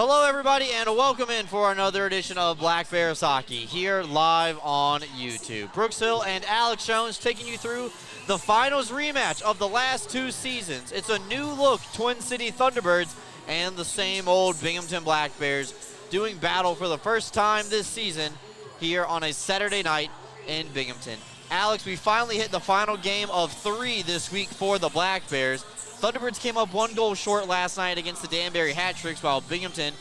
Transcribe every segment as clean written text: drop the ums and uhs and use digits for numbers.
Hello, everybody, and welcome in for another edition of Black Bears Hockey here live on YouTube. Brooks Hill and Alex Jones taking you through the finals rematch of the last two seasons. It's a new look Twin City Thunderbirds and the same old Binghamton Black Bears doing battle for the first time this season here on a Saturday night in Binghamton. Alex, we finally hit the final game of 3 this week for the Black Bears. Thunderbirds came up 1 goal short last night against the Danbury Hat-Tricks, while Binghamton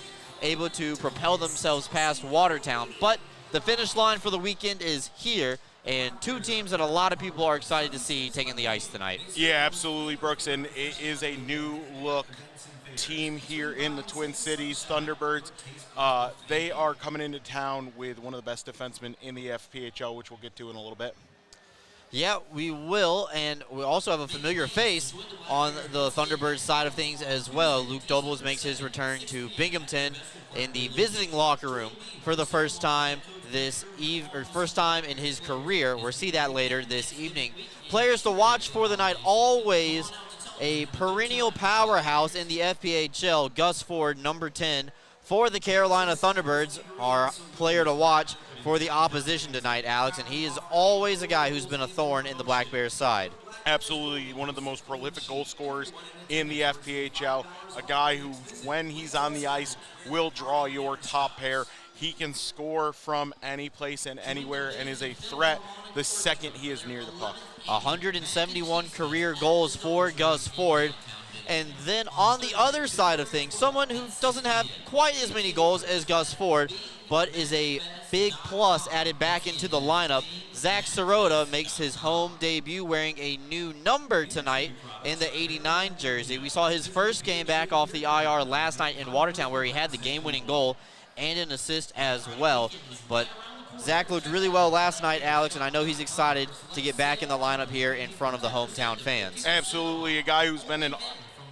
able to propel themselves past Watertown. But the finish line for the weekend is here, and 2 teams that a lot of people are excited to see taking the ice tonight. Yeah, absolutely, Brooks, and it is a new look team here in the Twin Cities. Thunderbirds, they are coming into town with one of the best defensemen in the FPHL, which we'll get to in a little bit. Yeah, we will, and we also have a familiar face on the Thunderbirds side of things as well. Luke Dobles makes his return to Binghamton in the visiting locker room for the first time first time in his career. We'll see that later this evening. Players to watch for the night, always a perennial powerhouse in the FPHL. Gus Ford, number 10 for the Carolina Thunderbirds, our player to watch for the opposition tonight, Alex, and he is always a guy who's been a thorn in the Black Bears side. Absolutely, one of the most prolific goal scorers in the FPHL, a guy who, when he's on the ice, will draw your top pair. He can score from any place and anywhere and is a threat the second he is near the puck. 171 career goals for Gus Ford. And then on the other side of things, someone who doesn't have quite as many goals as Gus Ford, but is a big plus added back into the lineup. Zach Sirota makes his home debut wearing a new number tonight in the 89 jersey. We saw his first game back off the IR last night in Watertown, where he had the game-winning goal and an assist as well. But Zach looked really well last night, Alex, and I know he's excited to get back in the lineup here in front of the hometown fans. Absolutely, a guy who's been an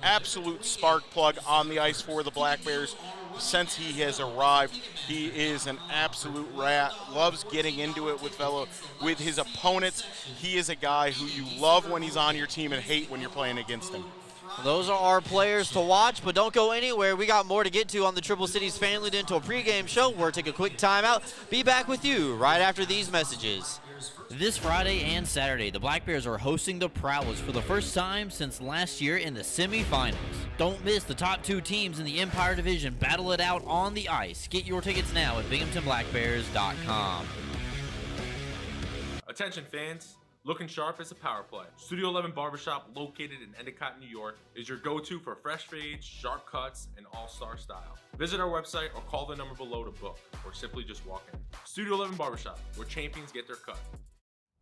absolute spark plug on the ice for the Black Bears since he has arrived. He is an absolute rat, loves getting into it with his opponents. He is a guy who you love when he's on your team and hate when you're playing against him. Those are our players to watch, but don't go anywhere. We got more to get to on the Triple Cities Family Dental pregame show. We'll take a quick timeout. Be back with you right after these messages. This Friday and Saturday, the Black Bears are hosting the Prowlers for the first time since last year in the semifinals. Don't miss the top 2 teams in the Empire Division battle it out on the ice. Get your tickets now at BinghamtonBlackBears.com. Attention fans, looking sharp is a power play. Studio 11 Barbershop, located in Endicott, New York, is your go-to for fresh fades, sharp cuts, and all-star style. Visit our website or call the number below to book, or simply just walk in. Studio 11 Barbershop, where champions get their cut.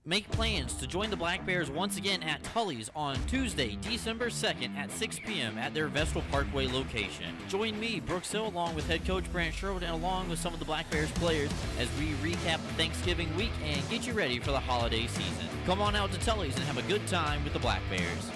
Make plans to join the Black Bears once again at Tully's on Tuesday, December 2nd at 6 p.m. at their Vestal Parkway location. Join me, Brooks Hill, along with head coach Brant Sherwood, and along with some of the Black Bears players as we recap Thanksgiving week and get you ready for the holiday season. Come on out to Tully's and have a good time with the Black Bears.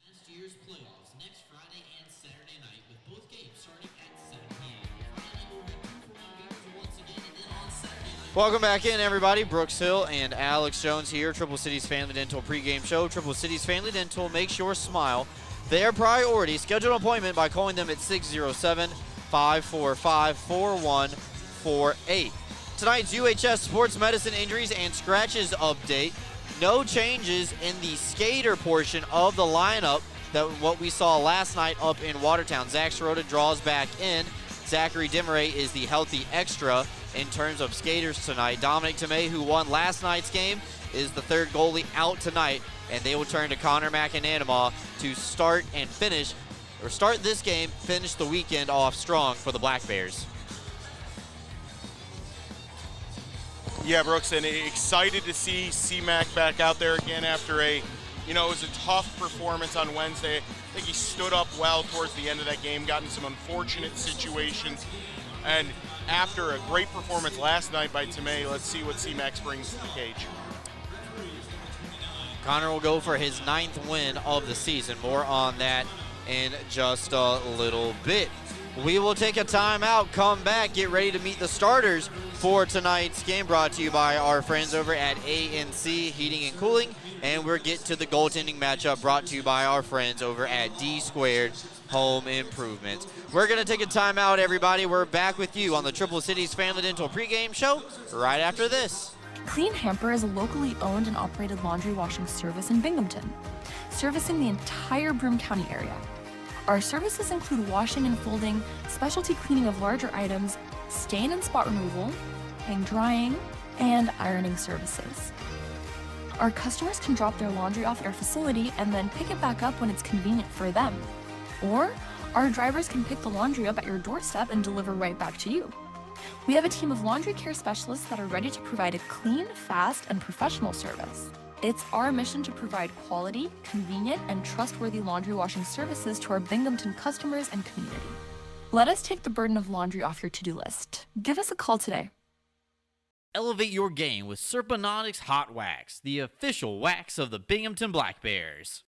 Last year's playoffs next Friday and Saturday night, with both games starting at 7 p.m. Friday night we'll have 2 for 1 games once again, and then on Saturday night. Welcome back in, everybody. Brooks Hill and Alex Jones here. Triple Cities Family Dental pregame show. Triple Cities Family Dental makes your smile their priority. Schedule an appointment by calling them at 607-545-4148. Tonight's UHS Sports Medicine Injuries and Scratches update. No changes in the skater portion of the lineup that what we saw last night up in Watertown. Zach Sirota draws back in. Zachary Demeray is the healthy extra in terms of skaters tonight. Dominic Tomei, who won last night's game, is the 3rd goalie out tonight, and they will turn to Connor McAnanima to start this game, finish the weekend off strong for the Black Bears. Yeah, Brooks, and excited to see C-Mac back out there again after it was a tough performance on Wednesday. I think he stood up well towards the end of that game, got in some unfortunate situations, and after a great performance last night by Tomei, let's see what C-Mac brings to the cage. Connor will go for his 9th win of the season. More on that in just a little bit. We will take a timeout, come back, get ready to meet the starters for tonight's game, brought to you by our friends over at ANC Heating and Cooling. And we'll get to the goaltending matchup, brought to you by our friends over at D Squared Home Improvement. We're going to take a timeout, everybody. We're back with you on the Triple Cities Family Dental pregame show right after this. Clean Hamper is a locally owned and operated laundry washing service in Binghamton, servicing the entire Broome County area. Our services include washing and folding, specialty cleaning of larger items, stain and spot removal, hang drying, and ironing services. Our customers can drop their laundry off at our facility and then pick it back up when it's convenient for them. Or our drivers can pick the laundry up at your doorstep and deliver right back to you. We have a team of laundry care specialists that are ready to provide a clean, fast, and professional service. It's our mission to provide quality, convenient, and trustworthy laundry washing services to our Binghamton customers and community. Let us take the burden of laundry off your to-do list. Give us a call today. Elevate your game with Serponautics Hot Wax, the official wax of the Binghamton Black Bears.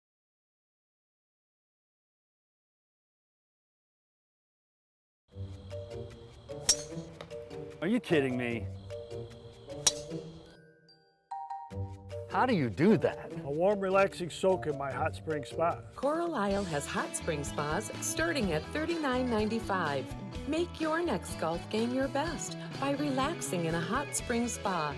Are you kidding me? How do you do that? A warm, relaxing soak in my hot spring spa. Coral Isle has hot spring spas starting at $39.95. Make your next golf game your best by relaxing in a hot spring spa.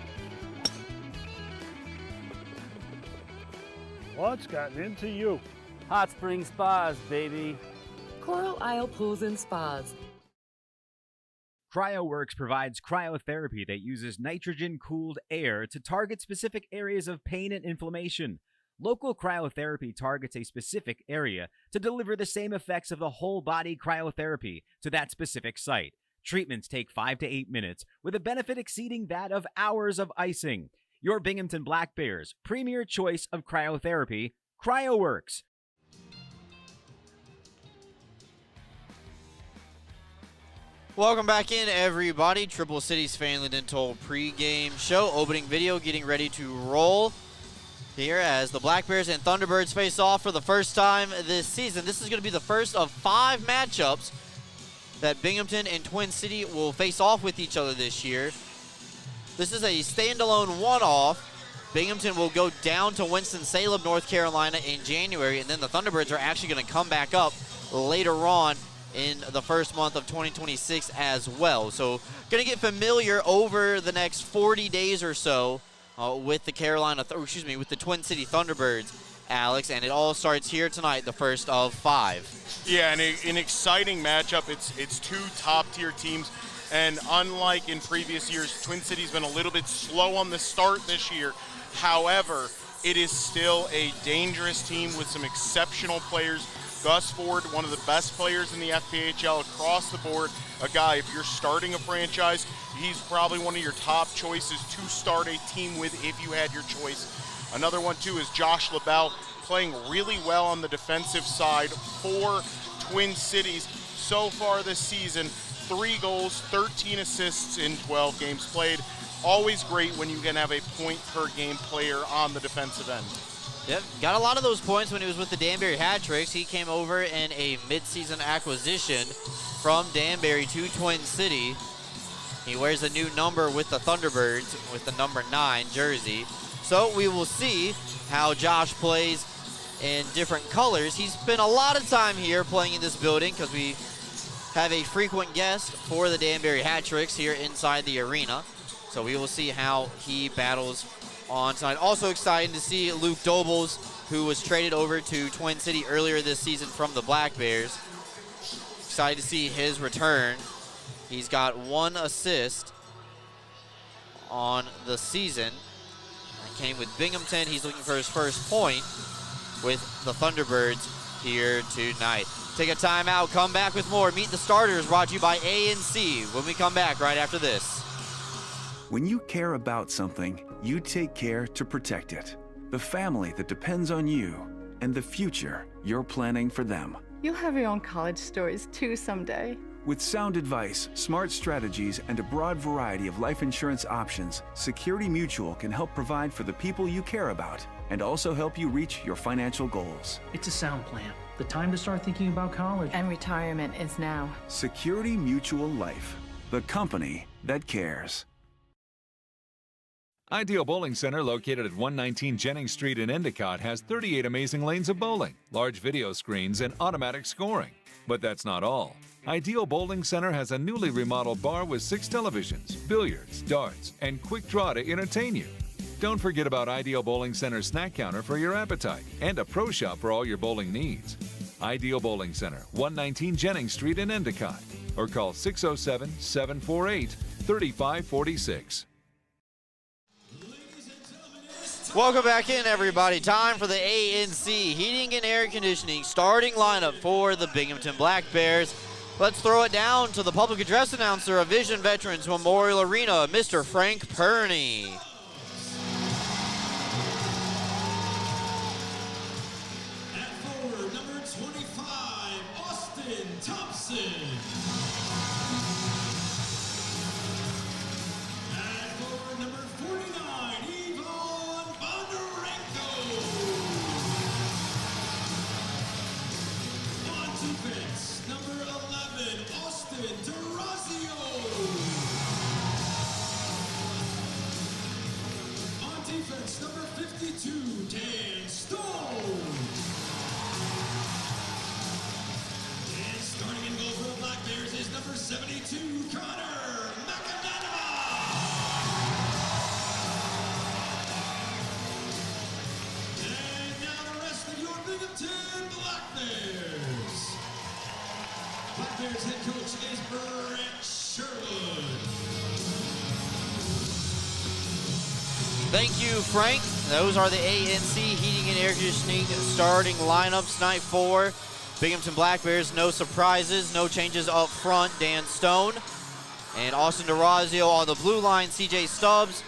What's gotten into you? Hot spring spas, baby. Coral Isle Pools and Spas. CryoWorks provides cryotherapy that uses nitrogen-cooled air to target specific areas of pain and inflammation. Local cryotherapy targets a specific area to deliver the same effects of the whole-body cryotherapy to that specific site. Treatments take 5 to 8 minutes, with a benefit exceeding that of hours of icing. Your Binghamton Black Bears' premier choice of cryotherapy, CryoWorks. Welcome back in, everybody. Triple Cities Family Dental pregame show. Opening video, getting ready to roll here as the Black Bears and Thunderbirds face off for the first time this season. This is going to be the first of 5 matchups that Binghamton and Twin City will face off with each other this year. This is a standalone one-off. Binghamton will go down to Winston-Salem, North Carolina in January, and then the Thunderbirds are actually going to come back up later on in the first month of 2026 as well. So going to get familiar over the next 40 days or so with the with the Twin City Thunderbirds, Alex, and it all starts here tonight, the first of 5. Yeah, and an exciting matchup. It's 2 top-tier teams, and unlike in previous years, Twin City's been a little bit slow on the start this year. However, it is still a dangerous team with some exceptional players. Gus Ford, one of the best players in the FPHL across the board. A guy, if you're starting a franchise, he's probably one of your top choices to start a team with if you had your choice. Another one, too, is Josh LaBelle, playing really well on the defensive side for Twin Cities so far this season. 3 goals, 13 assists in 12 games played. Always great when you can have a point-per-game player on the defensive end. Yep, got a lot of those points when he was with the Danbury Hat-Tricks. He came over in a mid-season acquisition from Danbury to Twin City. He wears a new number with the Thunderbirds, with the number 9 jersey. So we will see how Josh plays in different colors. He's spent a lot of time here playing in this building because we have a frequent guest for the Danbury Hat-Tricks here inside the arena. So we will see how he battles on tonight. Also exciting to see Luke Dobles, who was traded over to Twin City earlier this season from the Black Bears. Excited to see his return. He's got 1 assist on the season. He came with Binghamton. He's looking for his first point with the Thunderbirds here tonight. Take a timeout, come back with more. Meet the starters, brought to you by ANC when we come back right after this. When you care about something, you take care to protect it. The family that depends on you, and the future you're planning for them. You'll have your own college stories too someday. With sound advice, smart strategies, and a broad variety of life insurance options, Security Mutual can help provide for the people you care about and also help you reach your financial goals. It's a sound plan. the time to start thinking about college. And retirement is now. Security Mutual Life, the company that cares. Ideal Bowling Center, located at 119 Jennings Street in Endicott, has 38 amazing lanes of bowling, large video screens, and automatic scoring. But that's not all. Ideal Bowling Center has a newly remodeled bar with 6 televisions, billiards, darts, and quick draw to entertain you. Don't forget about Ideal Bowling Center's snack counter for your appetite and a pro shop for all your bowling needs. Ideal Bowling Center, 119 Jennings Street in Endicott, or call 607-748-3546. Welcome back in, everybody. Time for the ANC Heating and Air Conditioning starting lineup for the Binghamton Black Bears. Let's throw it down to the public address announcer of Vision Veterans Memorial Arena, Mr. Frank Perney. At forward, number 25, Austin Thompson. At forward, number 49, Yvonne Bondarenko. On defense, number 11, Austin Durazio. On defense, number 52, Dan Stone. And starting in goal for the Black Bears is number 72, Connor McAdama. And now the rest of your Binghamton Black Bears. Black Bears head coach is Brett Sherwood. Thank you, Frank. Those are the ANC Heating and Air Conditioning starting lineups tonight for Binghamton Black Bears. No surprises, no changes up front. Dan Stone and Austin Durazio on the blue line. CJ Stubbs,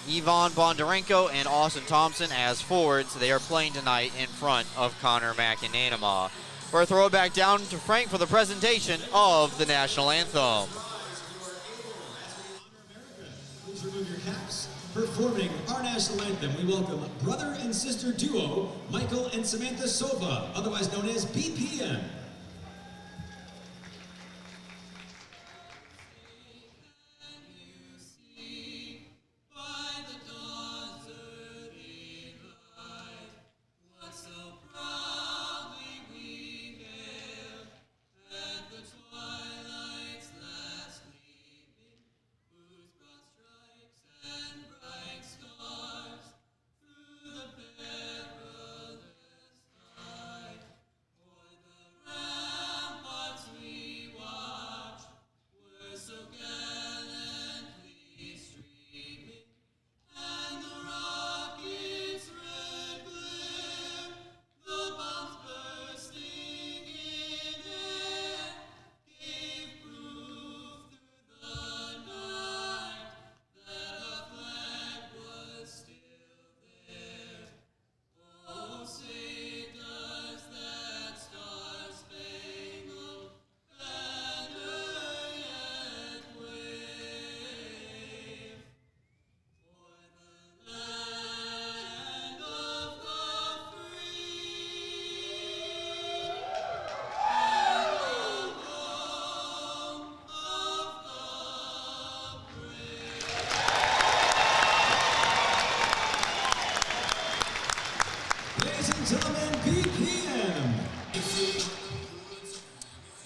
Yvonne Bondarenko, and Austin Thompson as forwards. They are playing tonight in front of Connor McAdama. We're throw it back down to Frank for the presentation of the national anthem. Please remove your caps. Performing our national anthem, we welcome brother and sister duo, Michael and Samantha Sova, otherwise known as BPM.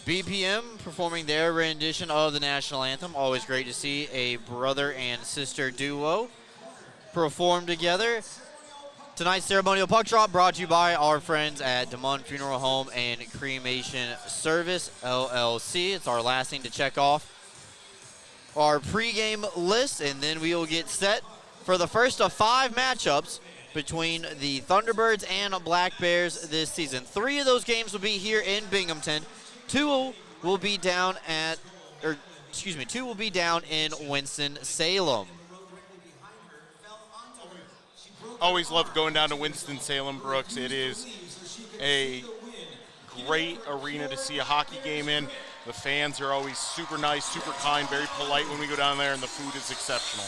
BPM performing their rendition of the national anthem. Always great to see a brother and sister duo perform together. Tonight's ceremonial puck drop brought to you by our friends at DeMond Funeral Home and Cremation Service, LLC. It's our last thing to check off our pregame list, and then we will get set for the first of 5 matchups between the Thunderbirds and Black Bears this season. 3 of those games will be here in Binghamton. 2 will be down at, 2 will be down in Winston-Salem. Always love going down to Winston-Salem, Brooks. It is a great arena to see a hockey game in. The fans are always super nice, super kind, very polite when we go down there, and the food is exceptional.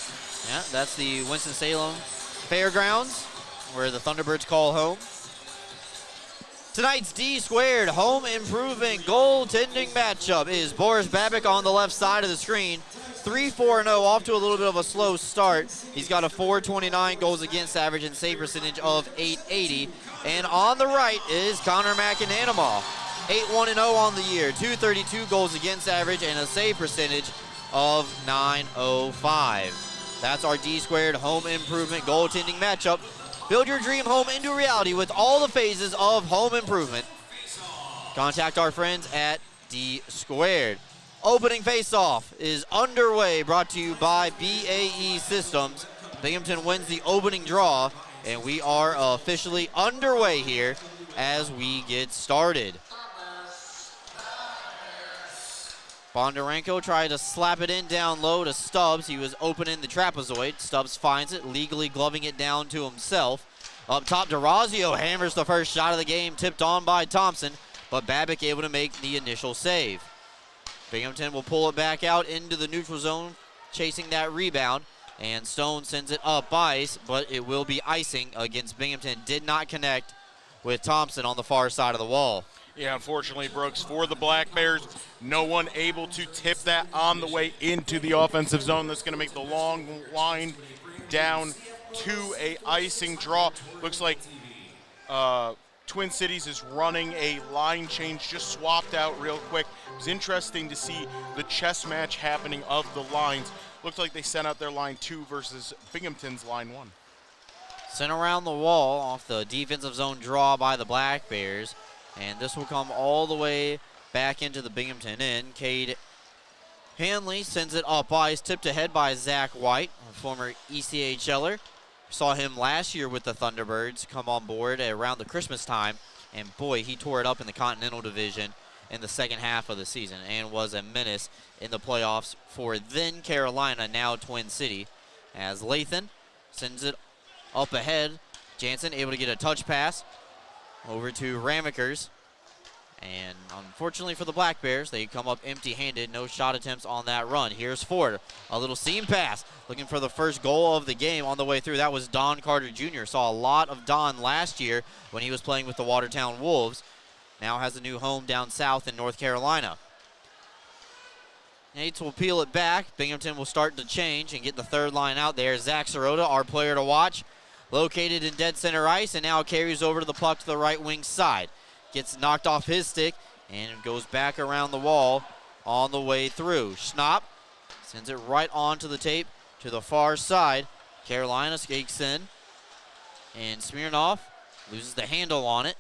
Yeah, that's the Winston-Salem Fairgrounds, where the Thunderbirds call home. Tonight's D-squared home improvement goaltending matchup is Boris Babik on the left side of the screen. 3-4-0, off to a little bit of a slow start. He's got a .429 goals against average and save percentage of .880. And on the right is Connor McAnanama. 8-1-0 on the year, .232 goals against average and a save percentage of .905. That's our D-squared home improvement goaltending matchup. Build your dream home into reality with all the phases of home improvement. Contact our friends at D-squared. Opening face-off is underway, brought to you by BAE Systems. Binghamton wins the opening draw, and we are officially underway here as we get started. Bondarenko tried to slap it in down low to Stubbs. He was opening the trapezoid. Stubbs finds it, legally gloving it down to himself. Up top, DeRazio hammers the first shot of the game, tipped on by Thompson, but Babik able to make the initial save. Binghamton will pull it back out into the neutral zone, chasing that rebound, and Stone sends it up ice, but it will be icing against Binghamton. Did not connect with Thompson on the far side of the wall. Yeah, unfortunately, Brooks, for the Black Bears, no one able to tip that on the way into the offensive zone. That's going to make the long line down to a icing draw. Looks like Twin Cities is running a line change, just swapped out real quick. It was interesting to see the chess match happening of the lines. Looked like they sent out their line 2 versus Binghamton's line 1. Sent around the wall off the defensive zone draw by the Black Bears. And this will come all the way back into the Binghamton end. Cade Hanley sends it up ice, tipped ahead by Zach White, a former ECHLer. Saw him last year with the Thunderbirds come on board around the Christmas time. And boy, he tore it up in the Continental Division in the second half of the season and was a menace in the playoffs for then Carolina, now Twin City. As Lathan sends it up ahead. Jansen able to get a touch pass over to Ramekers. And unfortunately for the Black Bears, they come up empty-handed. No shot attempts on that run. Here's Ford. A little seam pass. Looking for the first goal of the game on the way through. That was Don Carter Jr. Saw a lot of Don last year when he was playing with the Watertown Wolves. Now has a new home down south in North Carolina. Nates will peel it back. Binghamton will start to change and get the third line out there. Zach Sirota, our player to watch, located in dead center ice, and now carries over to the puck to the right wing side. Gets knocked off his stick and goes back around the wall on the way through. Schnapp sends it right onto the tape to the far side. Carolina skates in, and Smirnoff loses the handle on it.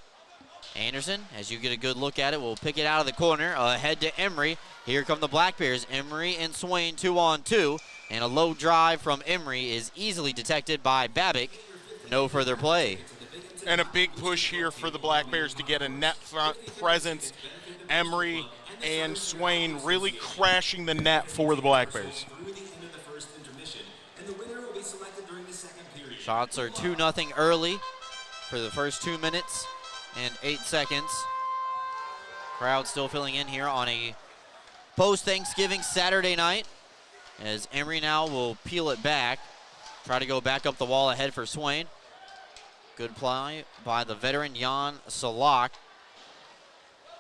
Anderson, as you get a good look at it, will pick it out of the corner, ahead to Emery. Here come the Black Bears. Emery and Swain 2-on-2, and a low drive from Emery is easily detected by Babik. No further play. And a big push here for the Black Bears to get a net front presence. Emery and Swain really crashing the net for the Black Bears. Shots are 2-0 early for the first 2 minutes and 8 seconds. Crowd still filling in here on a post-Thanksgiving Saturday night, as Emery now will peel it back. Try to go back up the wall ahead for Swain. Good play by the veteran Jan Salak,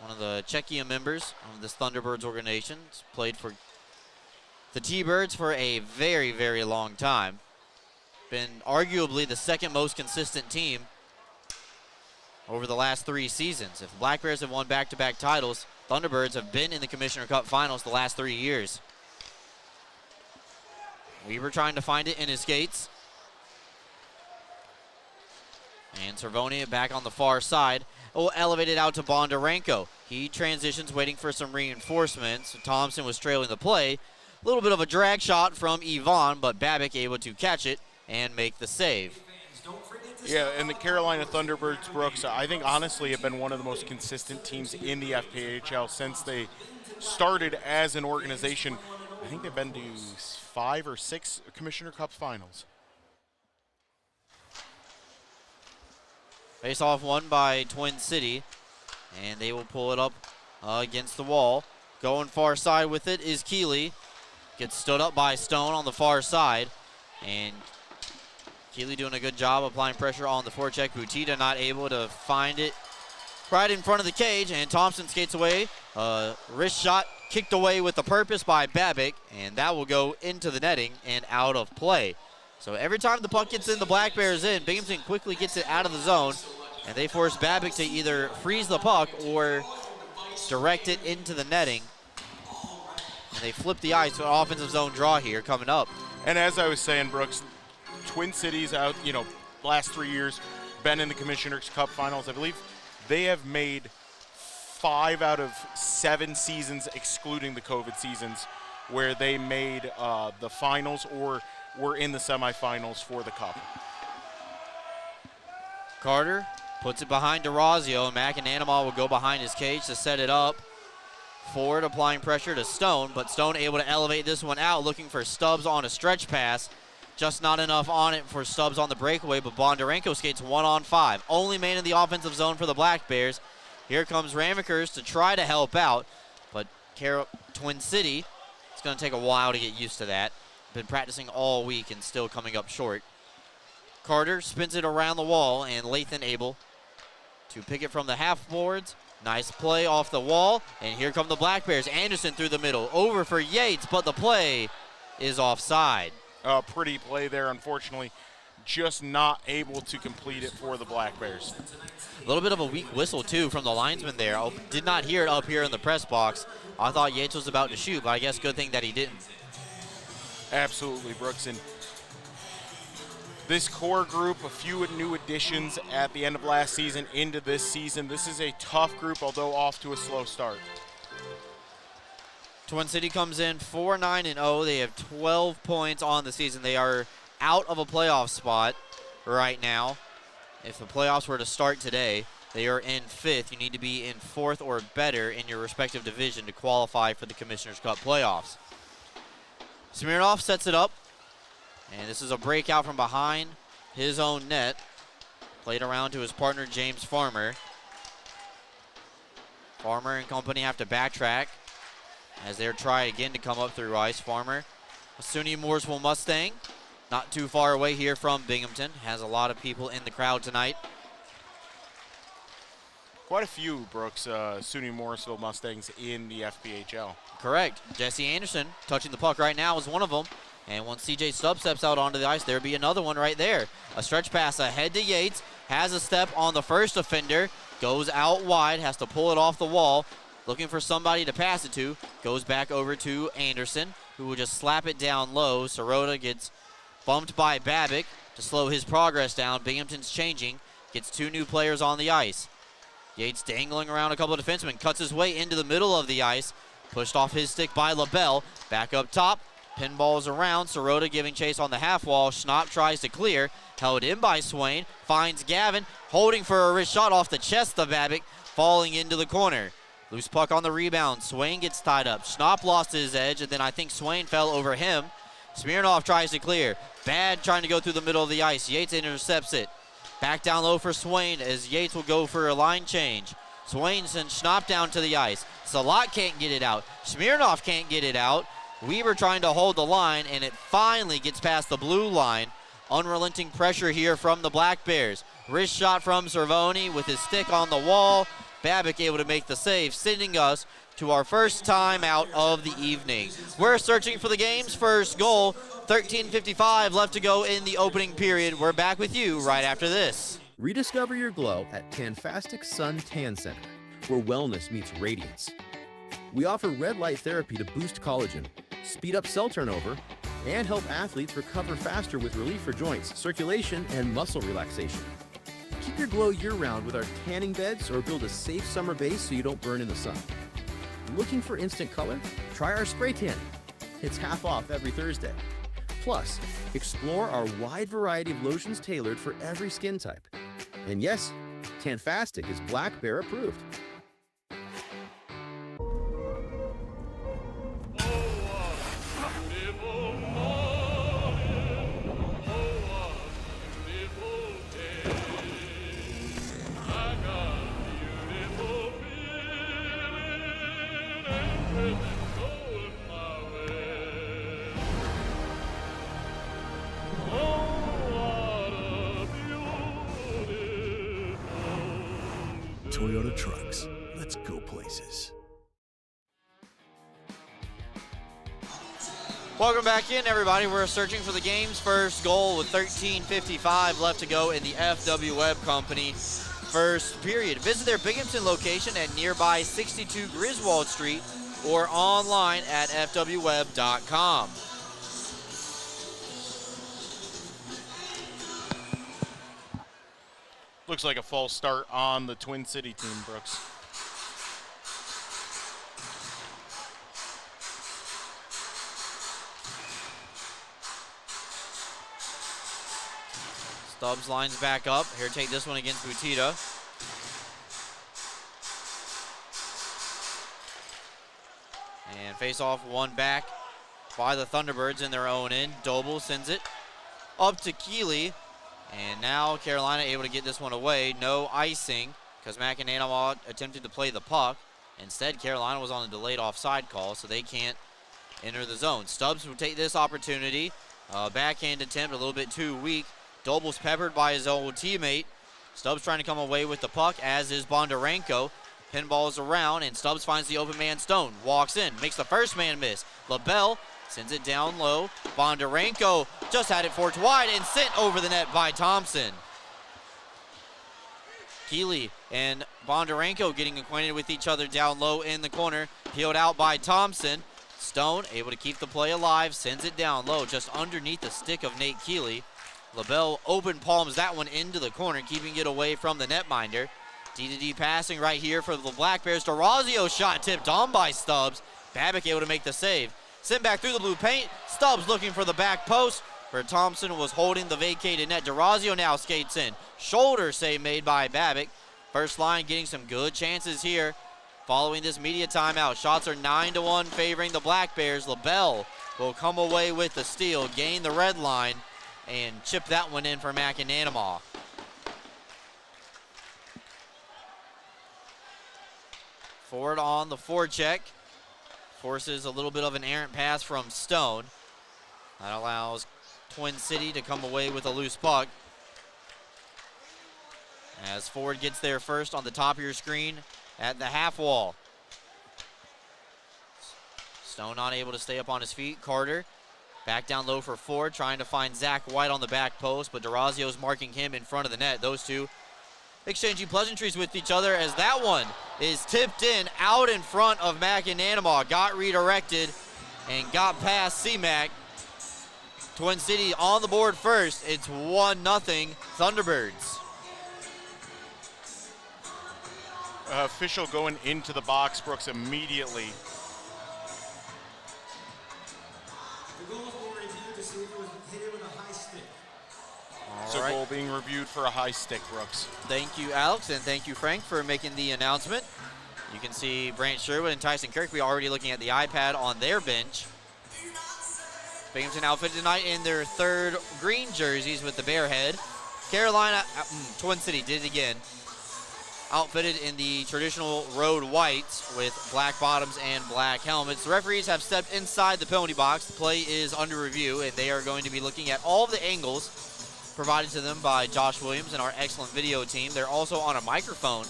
one of the Czechia members of this Thunderbirds organization. He's played for the T-Birds for a very, very long time. Been arguably the second most consistent team over the last 3 seasons. If the Black Bears have won back-to-back titles, Thunderbirds have been in the Commissioner Cup Finals the last 3 years. Weaver trying to find it in his skates. And Cervonia back on the far side. Oh, elevated out to Bondarenko. He transitions, waiting for some reinforcements. Thompson was trailing the play. A little bit of a drag shot from Yvonne, but Babik able to catch it and make the save. Yeah, and the Carolina Thunderbirds, Brooks, I think honestly have been one of the most consistent teams in the FPHL since they started as an organization. I think they've been to 5 or 6 Commissioner Cup Finals. Face-off won by Twin City, and they will pull it up against the wall. Going far side with it is Keeley. Gets stood up by Stone on the far side, and Keeley doing a good job applying pressure on the forecheck. Butita not able to find it right in front of the cage, and Thompson skates away. Wrist shot kicked away with a purpose by Babic, and that will go into the netting and out of play. So every time the puck gets in, the Black Bears in, Binghamton quickly gets it out of the zone, and they force Babic to either freeze the puck or direct it into the netting. And they flip the ice to an offensive zone draw here coming up. And as I was saying, Brooks, Twin Cities out, last 3 years, been in the Commissioner's Cup finals. I believe they have made 5 out of 7 seasons, excluding the COVID seasons, where they made the finals or were in the semifinals for the Cup. Carter puts it behind DeRazio, and McAnanima will go behind his cage to set it up. Ford applying pressure to Stone, but Stone able to elevate this one out, looking for Stubbs on a stretch pass. Just not enough on it for Stubbs on the breakaway, but Bondarenko skates 1-on-5. Only man in the offensive zone for the Black Bears. Here comes Ramekers to try to help out, but Twin City, it's going to take a while to get used to that. Been practicing all week and still coming up short. Carter spins it around the wall, and Lathan able to pick it from the half boards. Nice play off the wall, and here come the Black Bears. Anderson through the middle, over for Yates, but the play is offside. Pretty play there, unfortunately. Just not able to complete it for the Black Bears. A little bit of a weak whistle, too, from the linesman there. I did not hear it up here in the press box. I thought Yates was about to shoot, but I guess good thing that he didn't. Absolutely, Brooks. And this core group, a few new additions at the end of last season into this season. This is a tough group, although off to a slow start. Twin City comes in 4-9-0. They have 12 points on the season. They are out of a playoff spot right now. If the playoffs were to start today, they are in 5th. You need to be in 4th or better in your respective division to qualify for the Commissioner's Cup playoffs. Smirnoff sets it up, and this is a breakout from behind his own net. Played around to his partner, James Farmer. Farmer and company have to backtrack as they try again to come up through ice. Farmer, SUNY Mooresville Mustang, not too far away here from Binghamton. Has a lot of people in the crowd tonight. Quite a few, Brooks, SUNY Mooresville Mustangs in the FPHL. Correct. Jesse Anderson touching the puck right now is one of them. And once CJ Stubbs steps out onto the ice, there'll be another one right there. A stretch pass ahead to Yates. Has a step on the first offender. Goes out wide. Has to pull it off the wall. Looking for somebody to pass it to. Goes back over to Anderson, who will just slap it down low. Sirota gets bumped by Babic to slow his progress down. Binghamton's changing. Gets 2 new players on the ice. Yates dangling around a couple of defensemen. Cuts his way into the middle of the ice. Pushed off his stick by LaBelle. Back up top. Pinballs around. Sirota giving chase on the half wall. Schnapp tries to clear. Held in by Swain. Finds Gavin. Holding for a wrist shot off the chest of Babic. Falling into the corner. Loose puck on the rebound. Swain gets tied up. Schnapp lost his edge, and then I think Swain fell over him. Smirnoff tries to clear. Bad trying to go through the middle of the ice. Yates intercepts it. Back down low for Swain as Yates will go for a line change. Swain sends Schnapp down to the ice. Salat can't get it out. Smirnoff can't get it out. Weaver trying to hold the line, and it finally gets past the blue line. Unrelenting pressure here from the Black Bears. Wrist shot from Cervoni with his stick on the wall. Babic able to make the save, sending us to our first time out of the evening. We're searching for the game's first goal. 13:55 left to go in the opening period. We're back with you right after this. Rediscover your glow at Tanfastic Sun Tan Center, where wellness meets radiance. We offer red light therapy to boost collagen, speed up cell turnover, and help athletes recover faster with relief for joints, circulation, and muscle relaxation. Keep your glow year-round with our tanning beds or build a safe summer base so you don't burn in the sun. Looking for instant color? Try our spray tan. It's half off every Thursday. Plus, explore our wide variety of lotions tailored for every skin type. And yes, Tanfastic is Black Bear approved. Toyota trucks. Let's go places. Welcome back in, everybody. We're searching for the game's first goal with 13:55 left to go in the FW Webb Company first period. Visit their Binghamton location at nearby 62 Griswold Street or online at fwweb.com. Looks like a false start on the Twin City team, Brooks. Stubbs lines back up. Here, take this one against Butita. And face off one back by the Thunderbirds in their own end. Doble sends it up to Keeley. And now Carolina able to get this one away. No icing because McAnanamaw attempted to play the puck. Instead, Carolina was on a delayed offside call, so they can't enter the zone. Stubbs will take this opportunity. Backhand attempt, a little bit too weak. Doble's peppered by his old teammate. Stubbs trying to come away with the puck, as is Bondarenko. Pinballs around, and Stubbs finds the open man Stone. Walks in, makes the first man miss. LaBelle sends it down low. Bondarenko just had it forked wide and sent over the net by Thompson. Keeley and Bondarenko getting acquainted with each other down low in the corner. Peeled out by Thompson. Stone able to keep the play alive, sends it down low just underneath the stick of Nate Keeley. LaBelle open palms that one into the corner, keeping it away from the netminder. D-to-D passing right here for the Black Bears. DeRazio shot tipped on by Stubbs. Babick able to make the save. Sent back through the blue paint. Stubbs looking for the back post, where Thompson was holding the vacated net. DeRazio now skates in. Shoulder save made by Babick. First line getting some good chances here following this media timeout. Shots are 9-1 favoring the Black Bears. LaBelle will come away with the steal, gain the red line, and chip that one in for McAnanamaw. Ford on the forecheck. Forces a little bit of an errant pass from Stone. That allows Twin City to come away with a loose puck. As Ford gets there first on the top of your screen at the half wall. Stone not able to stay up on his feet. Carter back down low for Ford, trying to find Zach White on the back post, but DeRazio's marking him in front of the net. Those two exchanging pleasantries with each other as that one is tipped in out in front of McAnanamaw. Got redirected and got past C-Mac. Twin City on the board first. It's 1-0 Thunderbirds. Official going into the box, Brooks, immediately. The goal will be reviewed to see if it was hit with a high stick. So goal being reviewed for a high stick, Brooks. Thank you, Alex, and thank you, Frank, for making the announcement. You can see Brant Sherwood and Tyson Kirkby already looking at the iPad on their bench. Binghamton outfitted tonight in their third green jerseys with the bear head. Carolina, Twin City did it again. Outfitted in the traditional road whites with black bottoms and black helmets. The referees have stepped inside the penalty box. The play is under review, and they are going to be looking at all of the angles provided to them by Josh Williams and our excellent video team. They're also on a microphone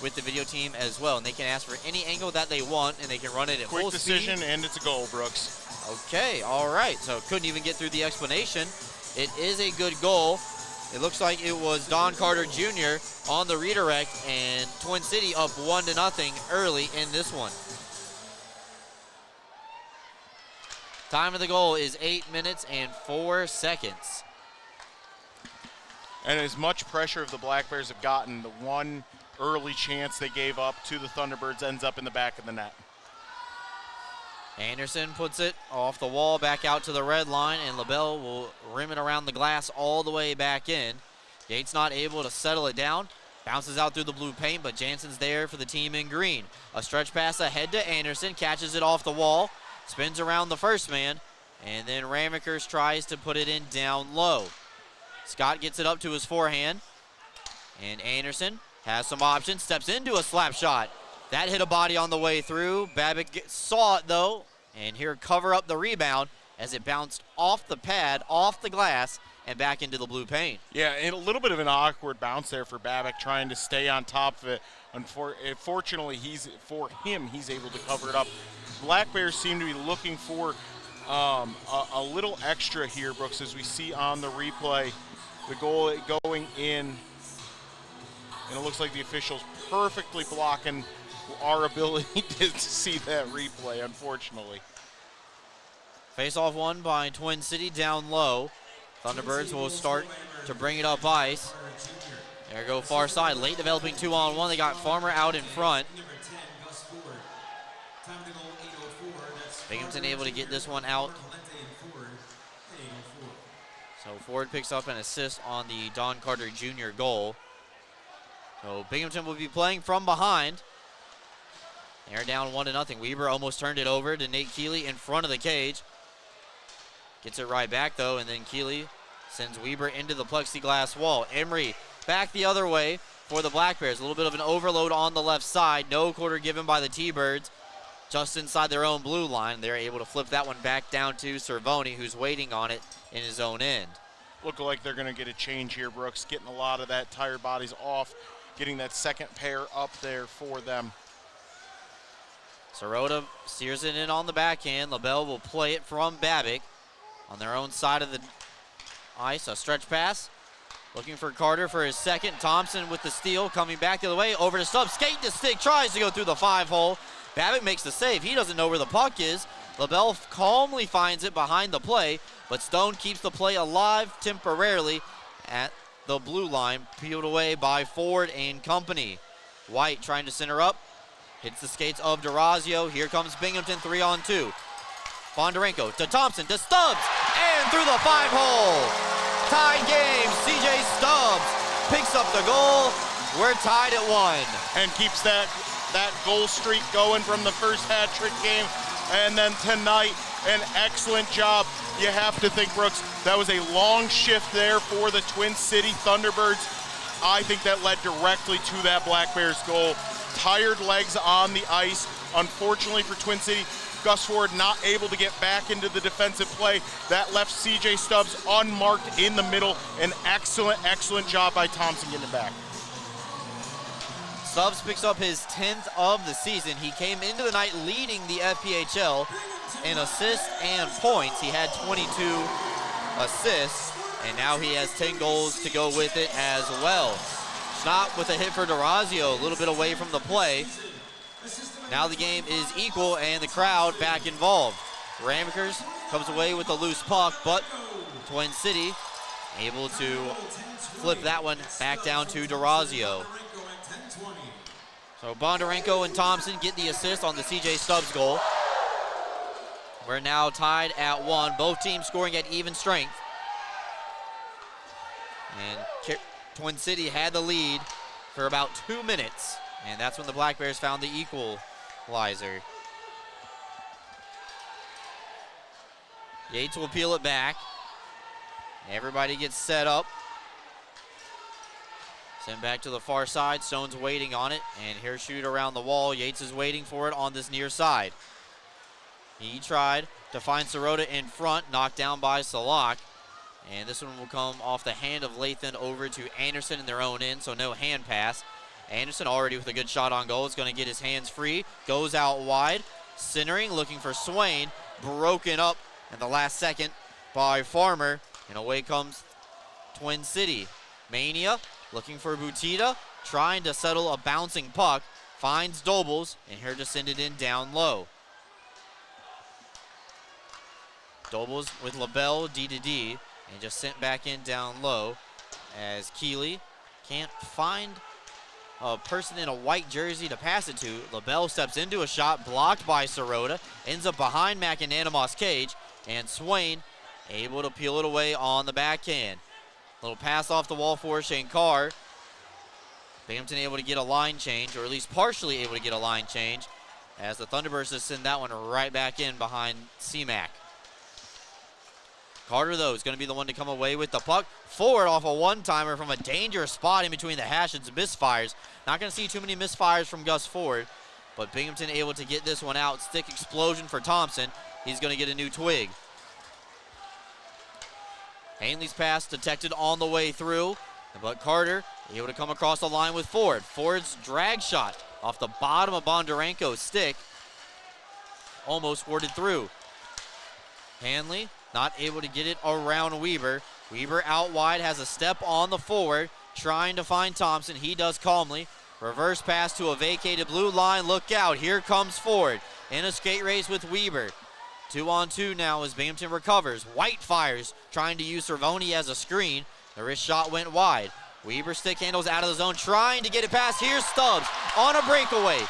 with the video team as well, and they can ask for any angle that they want, and they can run it at full speed. Quick decision, and it's a goal, Brooks. Okay, all right. So couldn't even get through the explanation. It is a good goal. It looks like it was Don Carter Jr. on the redirect, and Twin City up 1-0 early in this one. Time of the goal is 8 minutes and 4 seconds. And as much pressure as the Black Bears have gotten, the one early chance they gave up to the Thunderbirds ends up in the back of the net. Anderson puts it off the wall back out to the red line, and LaBelle will rim it around the glass all the way back in. Yates not able to settle it down. Bounces out through the blue paint, but Jansen's there for the team in green. A stretch pass ahead to Anderson, catches it off the wall, spins around the first man, and then Ramekers tries to put it in down low. Scott gets it up to his forehand, and Anderson has some options, steps into a slap shot. That hit a body on the way through. Babick saw it, though, and here cover up the rebound, as it bounced off the pad, off the glass, and back into the blue paint. Yeah, and a little bit of an awkward bounce there for Babic trying to stay on top of it. Fortunately, he's able to cover it up. Black Bears seem to be looking for a little extra here, Brooks, as we see on the replay. The goal going in, and it looks like the officials perfectly blocking our ability to see that replay, unfortunately. Face-off won by Twin City down low. Thunderbirds will start to bring it up ice. There go far side, late developing 2-on-1. They got Farmer out in front. Binghamton able to get this one out. So Ford picks up an assist on the Don Carter Jr. goal. So Binghamton will be playing from behind. They're down 1-0. Weber almost turned it over to Nate Keeley in front of the cage. Gets it right back, though, and then Keeley sends Weber into the plexiglass wall. Emery back the other way for the Black Bears. A little bit of an overload on the left side. No quarter given by the T-Birds just inside their own blue line. They're able to flip that one back down to Cervoni, who's waiting on it in his own end. Look like they're going to get a change here, Brooks, getting a lot of that tired bodies off, getting that second pair up there for them. Sirota steers it in on the backhand. LaBelle will play it from Babic on their own side of the ice. A stretch pass. Looking for Carter for his second. Thompson with the steal. Coming back the other way. Over to Stubbs. Skate to stick. Tries to go through the 5-hole. Babic makes the save. He doesn't know where the puck is. LaBelle calmly finds it behind the play, but Stone keeps the play alive temporarily at the blue line. Peeled away by Ford and company. White trying to center up. Hits the skates of DeRazio. Here comes Binghamton 3-on-2. Bondarenko to Thompson to Stubbs. And through the 5-hole. Tied game. CJ Stubbs picks up the goal. We're tied at 1. And keeps that goal streak going from the first hat-trick game. And then tonight, an excellent job. You have to think, Brooks, that was a long shift there for the Twin City Thunderbirds. I think that led directly to that Black Bears goal. Tired legs on the ice. Unfortunately for Twin City, Gus Ford not able to get back into the defensive play. That left CJ Stubbs unmarked in the middle. An excellent job by Thompson getting it back. Stubbs picks up his 10th of the season. He came into the night leading the FPHL in assists and points. He had 22 assists, and now he has 10 goals to go with it as well. Schnott with a hit for DeRazio, a little bit away from the play. Now the game is equal and the crowd back involved. Ramekers comes away with a loose puck, but Twin City able to flip that one back down to DeRazio. So Bondarenko and Thompson get the assist on the CJ Stubbs goal. We're now tied at 1. Both teams scoring at even strength. And Twin City had the lead for about 2 minutes, and that's when the Black Bears found the equalizer. Yates will peel it back. Everybody gets set up. Sent back to the far side. Stone's waiting on it, and here's shoot around the wall. Yates is waiting for it on this near side. He tried to find Sirota in front, knocked down by Salak. And this one will come off the hand of Lathan over to Anderson in their own end, so no hand pass. Anderson already with a good shot on goal. Is going to get his hands free. Goes out wide. Centering, looking for Swain. Broken up in the last second by Farmer. And away comes Twin City. Mania looking for Butita. Trying to settle a bouncing puck. Finds Dobles, and here to send it in down low. Dobles with LaBelle D2D. And just sent back in down low as Keeley can't find a person in a white jersey to pass it to. LaBelle steps into a shot, blocked by Sirota, ends up behind Macananimos' cage, and Swain able to peel it away on the backhand. Little pass off the wall for Shankar. Binghamton able to get a line change, or at least partially able to get a line change, as the Thunderbirds just send that one right back in behind C-Mac. Carter, though, is going to be the one to come away with the puck. Forward off a one-timer from a dangerous spot in between the hash and some misfires. Not going to see too many misfires from Gus Ford, but Binghamton able to get this one out. Stick explosion for Thompson. He's going to get a new twig. Hanley's pass detected on the way through, but Carter able to come across the line with Ford. Ford's drag shot off the bottom of Bondarenko's stick almost warded through. Hanley not able to get it around Weber. Weber out wide, has a step on the forward, trying to find Thompson. He does calmly. Reverse pass to a vacated blue line. Look out, here comes Ford in a skate race with Weber. 2-on-2 now as Binghamton recovers. White fires, trying to use Cervoni as a screen. The wrist shot went wide. Weber stick handles out of the zone, trying to get it past. Here's Stubbs on a breakaway.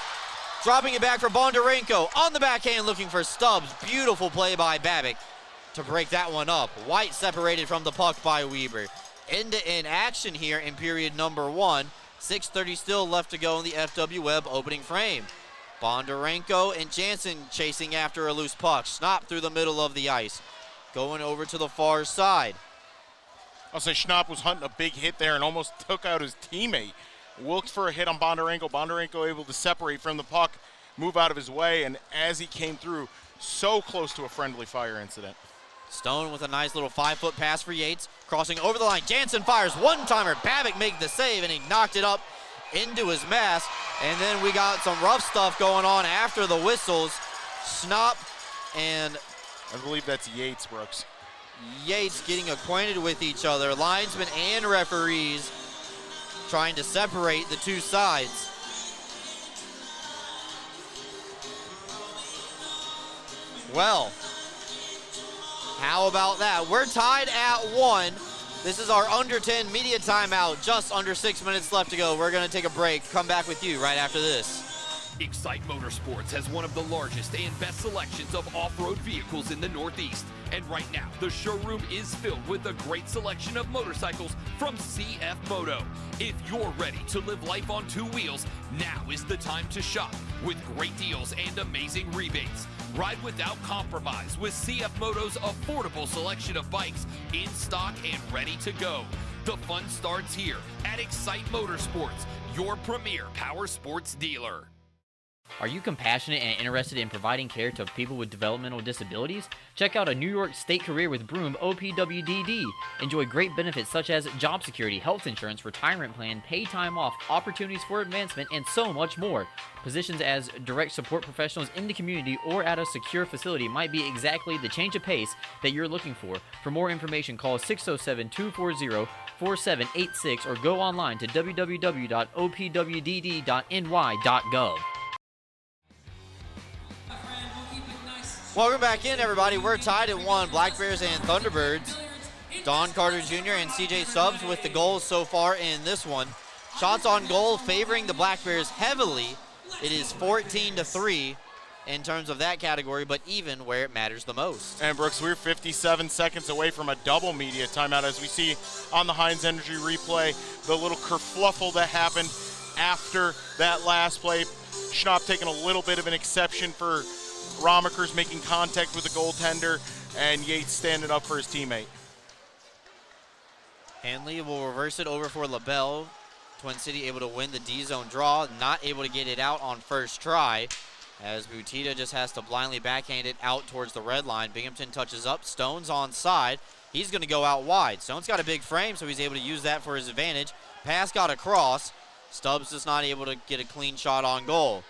Dropping it back for Bondarenko. On the backhand looking for Stubbs. Beautiful play by Babick to break that one up. White separated from the puck by Weber. End-to-end action here in period number 1. 6:30 still left to go in the FW Webb opening frame. Bondarenko and Jansen chasing after a loose puck. Schnapp through the middle of the ice. Going over to the far side. I'll say Schnapp was hunting a big hit there and almost took out his teammate. Looked for a hit on Bondarenko. Bondarenko able to separate from the puck, move out of his way, and as he came through, so close to a friendly fire incident. Stone with a nice little 5-foot pass for Yates. Crossing over the line. Jansen fires one-timer. Babick makes the save, and he knocked it up into his mask. And then we got some rough stuff going on after the whistles. Schnapp and I believe that's Yates, Brooks. Yates getting acquainted with each other. Linesmen and referees trying to separate the two sides. Well, how about that? We're tied at 1. This is our under 10 media timeout. Just under 6 minutes left to go. We're going to take a break. Come back with you right after this. Excite Motorsports has one of the largest and best selections of off-road vehicles in the Northeast. And right now, the showroom is filled with a great selection of motorcycles from CF Moto. If you're ready to live life on two wheels, now is the time to shop with great deals and amazing rebates. Ride without compromise with CF Moto's affordable selection of bikes in stock and ready to go. The fun starts here at Excite Motorsports, your premier power sports dealer. Are you compassionate and interested in providing care to people with developmental disabilities? Check out a New York State Career with Broom OPWDD. Enjoy great benefits such as job security, health insurance, retirement plan, paid time off, opportunities for advancement, and so much more. Positions as direct support professionals in the community or at a secure facility might be exactly the change of pace that you're looking for. For more information, call 607-240-4786 or go online to www.opwdd.ny.gov. Welcome back in, everybody. We're tied at 1. Black Bears and Thunderbirds. Don Carter Jr. and CJ Stubbs with the goals so far in this one. Shots on goal favoring the Black Bears heavily. It is 14-3 in terms of that category, but even where it matters the most. And Brooks, we're 57 seconds away from a double media timeout as we see on the Heinz Energy replay the little kerfluffle that happened after that last play. Schnapp taking a little bit of an exception for Romakers making contact with the goaltender, and Yates standing up for his teammate. Hanley will reverse it over for LaBelle. Twin City able to win the D-zone draw, not able to get it out on first try, as Butita just has to blindly backhand it out towards the red line. Binghamton touches up, Stone's on side. He's going to go out wide. Stone's got a big frame, so he's able to use that for his advantage. Pass got across. Stubbs is not able to get a clean shot on goal.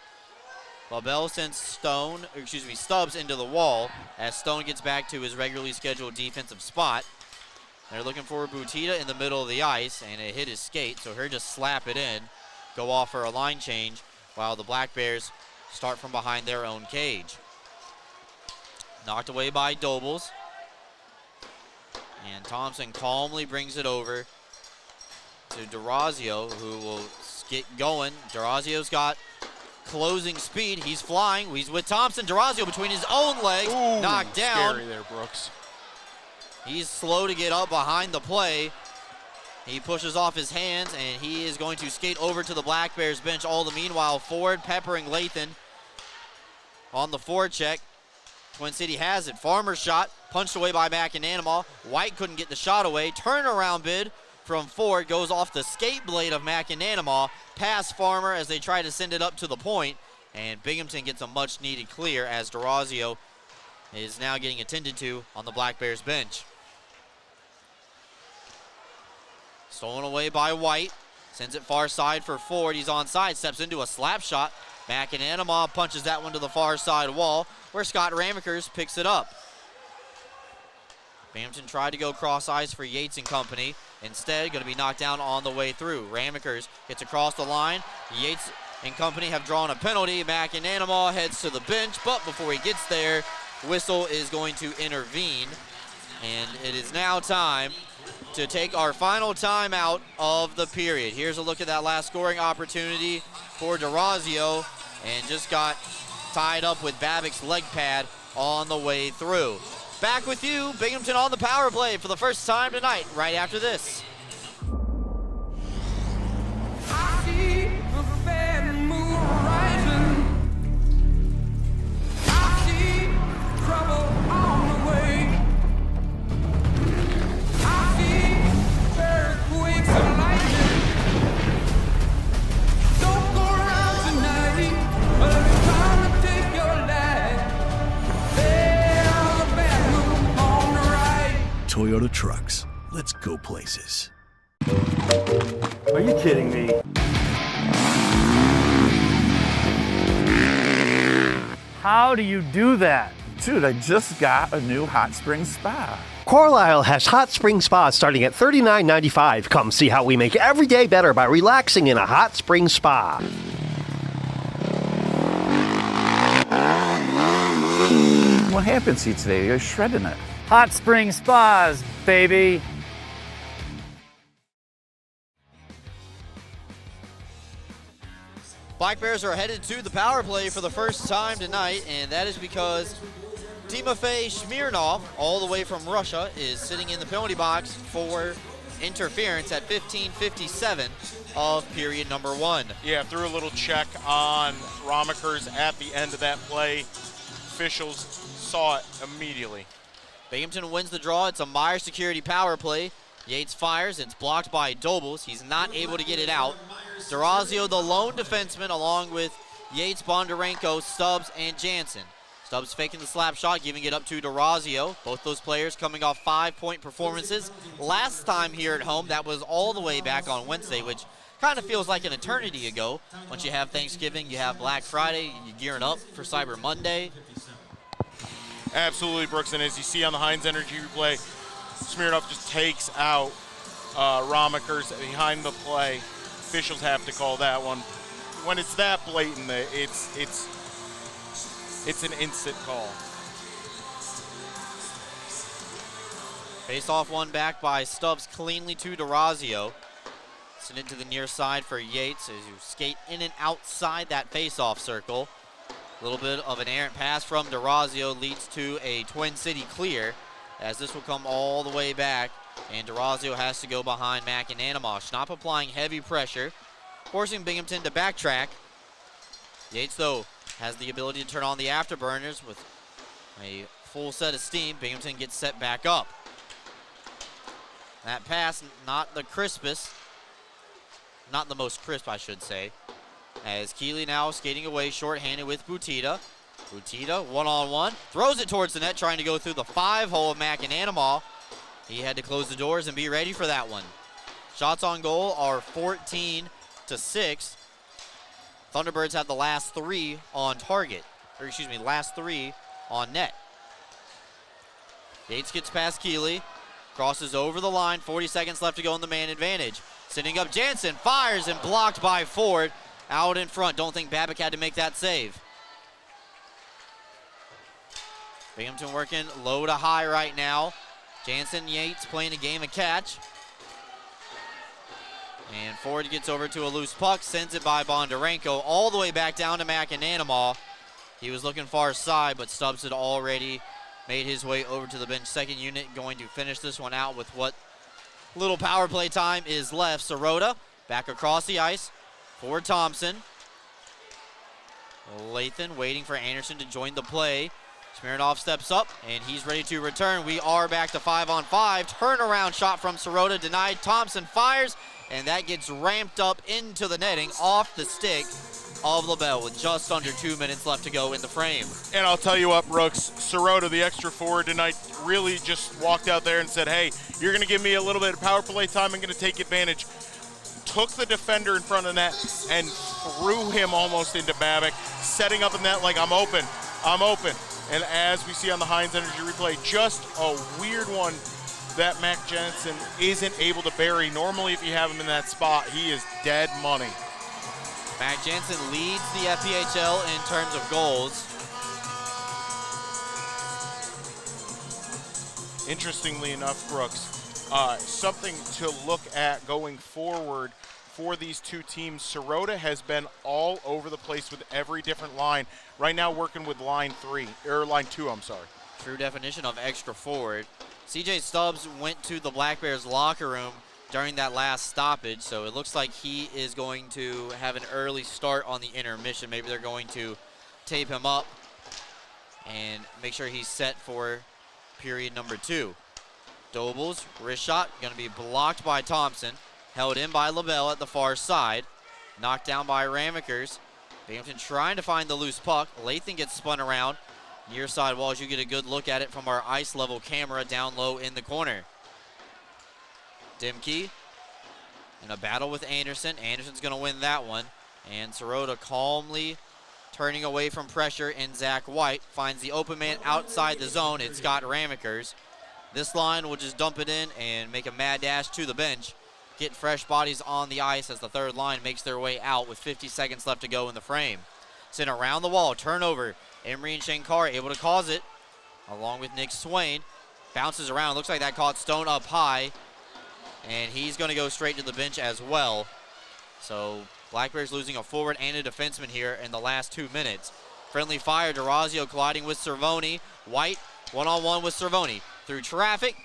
LaBelle sends Stubbs into the wall as Stone gets back to his regularly scheduled defensive spot. They're looking for Butita in the middle of the ice, and it hit his skate, so he'll just slap it in, go off for a line change, while the Black Bears start from behind their own cage. Knocked away by Dobles. And Thompson calmly brings it over to DeRazio, who will get going. DeRazio's got closing speed. He's flying. He's with Thompson. DeRazio between his own legs. Ooh, knocked down. Scary there, Brooks. He's slow to get up behind the play. He pushes off his hands, and he is going to skate over to the Black Bears bench. All the meanwhile, Ford peppering Lathan on the forecheck. Twin City has it. Farmer's shot, punched away by McAnanama. White couldn't get the shot away. Turnaround bid from Ford goes off the skate blade of McAnanama. Past Farmer as they try to send it up to the point. And Binghamton gets a much-needed clear as DeRazio is now getting attended to on the Black Bears bench. Stolen away by White. Sends it far side for Ford. He's onside. Steps into a slap shot. McAnanama punches that one to the far side wall where Scott Ramekers picks it up. Binghamton tried to go cross ice for Yates and company. Instead, going to be knocked down on the way through. Ramekers gets across the line. Yates and company have drawn a penalty. McAnanama heads to the bench, but before he gets there, whistle is going to intervene. And it is now time to take our final timeout of the period. Here's a look at that last scoring opportunity for DeRazio, and just got tied up with Babbitt's leg pad on the way through. Back with you, Binghamton on the power play for the first time tonight, right after this. I see a bad moon rising. I see trouble on the way. I see earthquakes and lightning. Don't go around tonight, but it's time to take your life. There's a bad moon on the right. Toyota Trucks. Let's go places. Are you kidding me? How do you do that? Dude, I just got a new hot spring spa. Carlisle has hot spring spas starting at $39.95. Come see how we make every day better by relaxing in a hot spring spa. What happened to you today? You're shredding it. Hot spring spas, baby. Black Bears are headed to the power play for the first time tonight, and that is because Timofey Smirnov, all the way from Russia, is sitting in the penalty box for interference at 15:57 of period number 1. Yeah, threw a little check on Ramekers at the end of that play. Officials saw it immediately. Binghamton wins the draw. It's a Meyer security power play. Yates fires. It's blocked by Dobles. He's not able to get it out. DeRazio, the lone defenseman, along with Yates, Bondarenko, Stubbs, and Jansen. Stubbs faking the slap shot, giving it up to DeRazio. Both those players coming off 5-point performances. Last time here at home, that was all the way back on Wednesday, which kind of feels like an eternity ago. Once you have Thanksgiving, you have Black Friday, you're gearing up for Cyber Monday. Absolutely, Brooks, and as you see on the Heinz Energy replay, Smirnov just takes out Ramekers behind the play. Officials have to call that one. When it's that blatant, it's an instant call. Face-off one back by Stubbs cleanly to DeRazio. Send it to the near side for Yates as you skate in and outside that face-off circle. A little bit of an errant pass from DeRazio leads to a Twin City clear, as this will come all the way back, and DeRazio has to go behind McAnanama. Schnapp applying heavy pressure, forcing Binghamton to backtrack. Yates, though, has the ability to turn on the afterburners with a full set of steam. Binghamton gets set back up. That pass, not the crispest, not the most crisp, I should say, as Keeley now skating away shorthanded with Butita. Butita, one-on-one, throws it towards the net, trying to go through the 5-hole of McAnanama. He had to close the doors and be ready for that one. Shots on goal are 14-6. Thunderbirds have the last 3 on target, or excuse me, last 3 on net. Yates gets past Keeley, crosses over the line, 40 seconds left to go in the man advantage. Sending up Jansen, fires and blocked by Ford. Out in front, don't think Babbitt had to make that save. Binghamton working low to high right now. Jansen, Yates playing a game of catch. And Ford gets over to a loose puck, sends it by Bondarenko all the way back down to McAnanama. He was looking far side, but Stubbs had already made his way over to the bench. Second unit going to finish this one out with what little power play time is left. Sirota back across the ice for Thompson. Lathan waiting for Anderson to join the play. Smirnov steps up, and he's ready to return. We are back to 5-on-5. Turnaround shot from Sirota denied. Thompson fires, and that gets ramped up into the netting, off the stick of LaBelle with just under 2 minutes left to go in the frame. And I'll tell you what, Brooks, Sirota, the extra forward tonight, really just walked out there and said, hey, you're going to give me a little bit of power play time. I'm going to take advantage. Took the defender in front of net and threw him almost into Babbitt, setting up in net like, I'm open. And as we see on the Heinz Energy replay, just a weird one that Mac Jensen isn't able to bury. Normally, if you have him in that spot, he is dead money. Mac Jensen leads the FPHL in terms of goals. Interestingly enough, Brooks, something to look at going forward for these two teams. Sirota has been all over the place with every different line. Right now working with line 2, I'm sorry. True definition of extra forward. CJ Stubbs went to the Black Bears locker room during that last stoppage, so it looks like he is going to have an early start on the intermission. Maybe they're going to tape him up and make sure he's set for period number 2. Dobles, wrist shot, going to be blocked by Thompson. Held in by LaBelle at the far side. Knocked down by Ramekers. Binghamton trying to find the loose puck. Lathan gets spun around. Near side walls, you get a good look at it from our ice level camera down low in the corner. Dimke in a battle with Anderson. Anderson's going to win that one. And Sirota calmly turning away from pressure, and Zach White finds the open man outside the zone. It's Scott Ramekers. This line will just dump it in and make a mad dash to the bench. Get fresh bodies on the ice as the third line makes their way out with 50 seconds left to go in the frame. Sent around the wall, turnover. Emery and Shankar able to cause it, along with Nick Swain. Bounces around, looks like that caught Stone up high. And he's going to go straight to the bench as well. So Black Bears losing a forward and a defenseman here in the last 2 minutes. Friendly fire, DeRazio colliding with Cervoni. White one-on-one with Cervoni. Through traffic,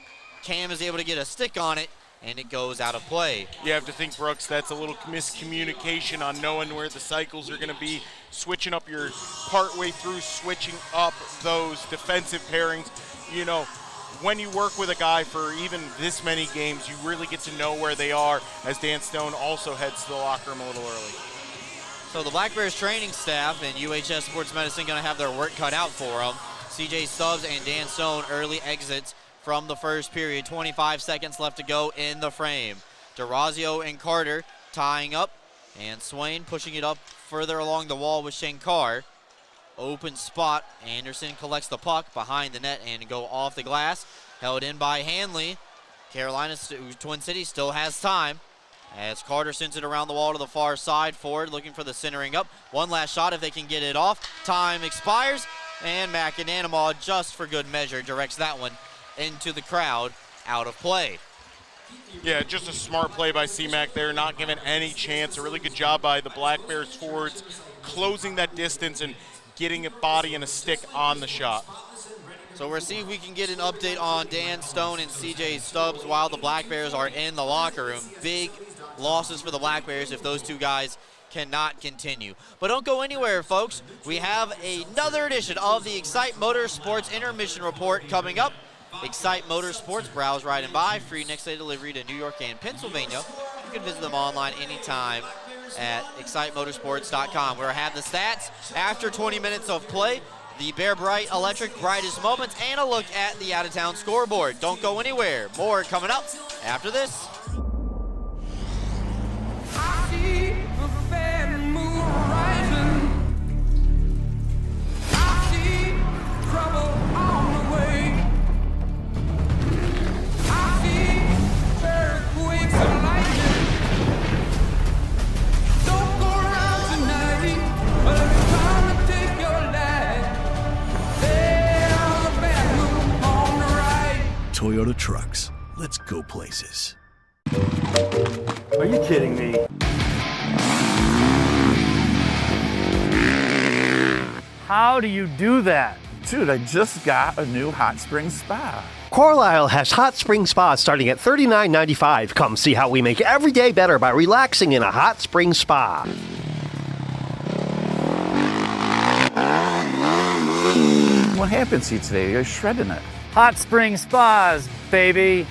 Cam is able to get a stick on it, and it goes out of play. You have to think, Brooks, that's a little miscommunication on knowing where the cycles are going to be, switching up your partway through, switching up those defensive pairings. You know, when you work with a guy for even this many games, you really get to know where they are, as Dan Stone also heads to the locker room a little early. So the Black Bears training staff and UHS Sports Medicine going to have their work cut out for them. CJ Stubbs and Dan Stone early exits from the first period. 25 seconds left to go in the frame. DeRazio and Carter tying up, and Swain pushing it up further along the wall with Shankar. Open spot. Anderson collects the puck behind the net and go off the glass. Held in by Hanley. Carolina, Twin Cities still has time as Carter sends it around the wall to the far side. Forward looking for the centering up. One last shot if they can get it off. Time expires, and McAnanamaw, just for good measure, directs that one into the crowd, out of play. Yeah, just a smart play by C-Mac there, not giving any chance. A really good job by the Black Bears forwards, closing that distance and getting a body and a stick on the shot. So we're seeing if we can get an update on Dan Stone and CJ Stubbs while the Black Bears are in the locker room. Big losses for the Black Bears if those two guys cannot continue. But don't go anywhere, folks. We have another edition of the Excite Motorsports Intermission Report coming up. Excite Motorsports, browse, ride, and buy. Free next day delivery to New York and Pennsylvania. You can visit them online anytime at excitemotorsports.com. We'll have the stats after 20 minutes of play, the Bear Bright Electric brightest moments, and a look at the out-of-town scoreboard. Don't go anywhere. More coming up after this. I see a bad moon rising. I see trouble on the way. I see earthquakes and lightning. Don't go around tonight, but it's time to take your life. There's a bad moon on the right. Toyota Trucks. Let's go places. Are you kidding me? How do you do that? Dude, I just got a new hot spring spa. Carlisle has hot spring spas starting at $39.95. Come see how we make every day better by relaxing in a hot spring spa. What happened to you today? You're shredding it. Hot spring spas, baby.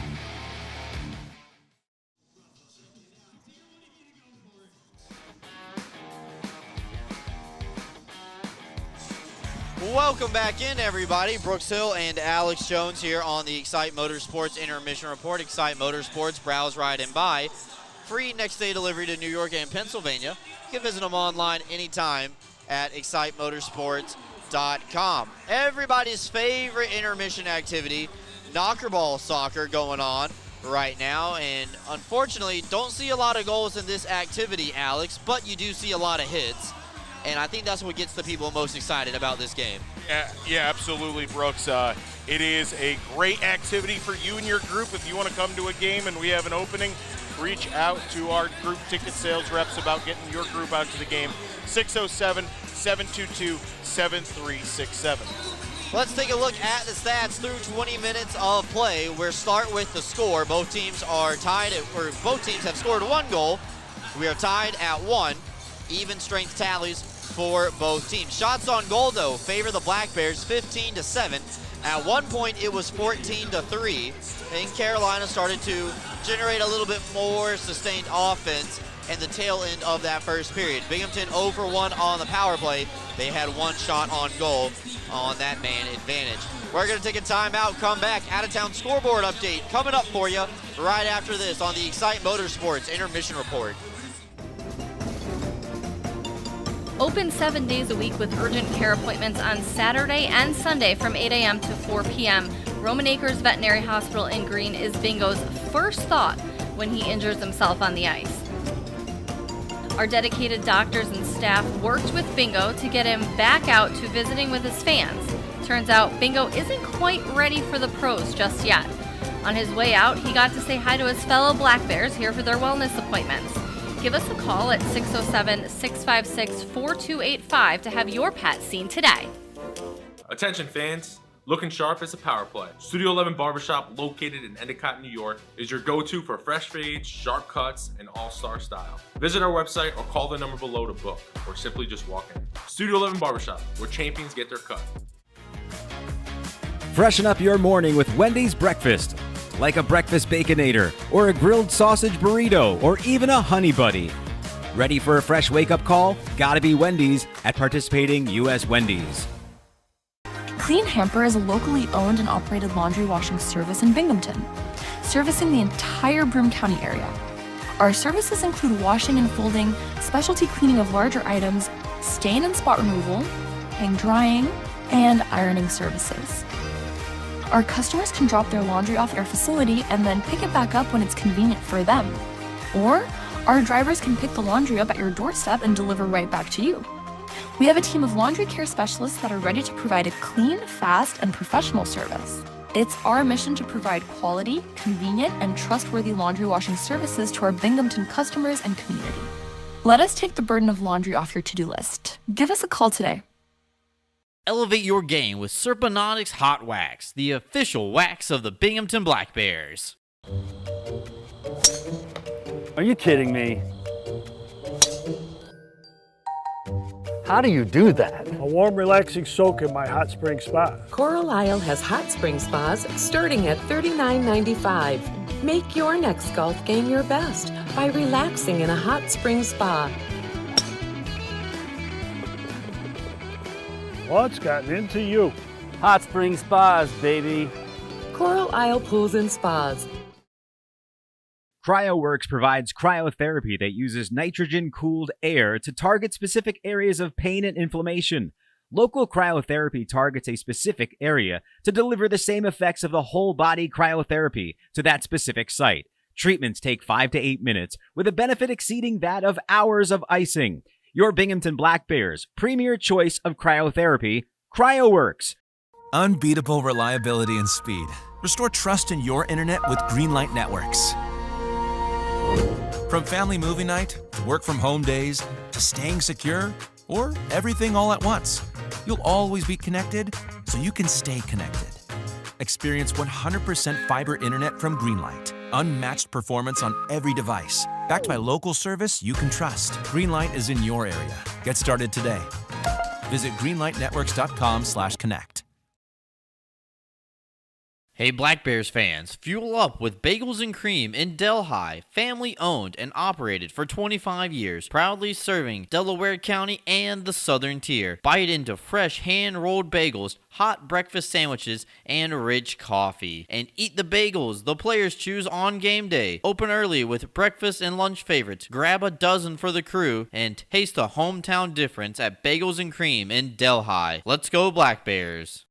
Welcome back in, everybody. Brooks Hill and Alex Jones here on the Excite Motorsports Intermission Report. Excite Motorsports, browse, ride, and buy. Free next-day delivery to New York and Pennsylvania. You can visit them online anytime at excitemotorsports.com. Everybody's favorite intermission activity, knockerball soccer, going on right now. And unfortunately, don't see a lot of goals in this activity, Alex, but you do see a lot of hits. And I think that's what gets the people most excited about this game. Yeah, absolutely, Brooks. It is a great activity for you and your group. If you want to come to a game and we have an opening, reach out to our group ticket sales reps about getting your group out to the game. 607-722-7367. Let's take a look at the stats through 20 minutes of play. We'll start with the score. Both teams are tied, or both teams have scored one goal. We are tied at 1. Even strength tallies for both teams. Shots on goal, though, favor the Black Bears 15-7. At one point, it was 14-3. And Carolina started to generate a little bit more sustained offense in the tail end of that first period. Binghamton 0-for-1 on the power play. They had one shot on goal on that man advantage. We're going to take a timeout, come back. Out-of-town scoreboard update coming up for you right after this on the Excite Motorsports Intermission Report. Open 7 days a week with urgent care appointments on Saturday and Sunday from 8 a.m. to 4 p.m. Roman Acres Veterinary Hospital in Green is Bingo's first thought when he injures himself on the ice. Our dedicated doctors and staff worked with Bingo to get him back out to visiting with his fans. Turns out Bingo isn't quite ready for the pros just yet. On his way out, he got to say hi to his fellow Black Bears here for their wellness appointments. Give us a call at 607-656-4285 to have your pet seen today. Attention fans, looking sharp is a power play. Studio 11 Barbershop, located in Endicott, New York, is your go-to for fresh fades, sharp cuts, and all-star style. Visit our website or call the number below to book, or simply just walk in. Studio 11 Barbershop, where champions get their cut. Freshen up your morning with Wendy's breakfast, like a breakfast Baconator, or a grilled sausage burrito, or even a Honey Buddy. Ready for a fresh wake-up call? Gotta be Wendy's at participating U.S. Wendy's. Clean Hamper is a locally owned and operated laundry washing service in Binghamton, servicing the entire Broome County area. Our services include washing and folding, specialty cleaning of larger items, stain and spot removal, hang drying, and ironing services. Our customers can drop their laundry off at our facility and then pick it back up when it's convenient for them. Or our drivers can pick the laundry up at your doorstep and deliver right back to you. We have a team of laundry care specialists that are ready to provide a clean, fast, and professional service. It's our mission to provide quality, convenient, and trustworthy laundry washing services to our Binghamton customers and community. Let us take the burden of laundry off your to-do list. Give us a call today. Elevate your game with Serponautics Hot Wax, the official wax of the Binghamton Black Bears. Are you kidding me? How do you do that? A warm, relaxing soak in my hot spring spa. Coral Isle has hot spring spas starting at $39.95. Make your next golf game your best by relaxing in a hot spring spa. What's gotten into you? Hot spring spas, baby. Coral Isle Pools and Spas. CryoWorks provides cryotherapy that uses nitrogen-cooled air to target specific areas of pain and inflammation. Local cryotherapy targets a specific area to deliver the same effects of the whole-body cryotherapy to that specific site. Treatments take 5 to 8 minutes, with a benefit exceeding that of hours of icing. Your Binghamton Black Bears' premier choice of cryotherapy, CryoWorks. Unbeatable reliability and speed. Restore trust in your internet with Greenlight Networks. From family movie night, to work from home days, to staying secure, or everything all at once, you'll always be connected so you can stay connected. Experience 100% fiber internet from Greenlight. Unmatched performance on every device. Backed by local service you can trust. Greenlight is in your area. Get started today. Visit greenlightnetworks.com/connect. Hey Black Bears fans, fuel up with Bagels and Cream in Delhi, family owned and operated for 25 years, proudly serving Delaware County and the Southern Tier. Bite into fresh hand-rolled bagels, hot breakfast sandwiches, and rich coffee. And eat the bagels the players choose on game day. Open early with breakfast and lunch favorites. Grab a dozen for the crew and taste the hometown difference at Bagels and Cream in Delhi. Let's go Black Bears.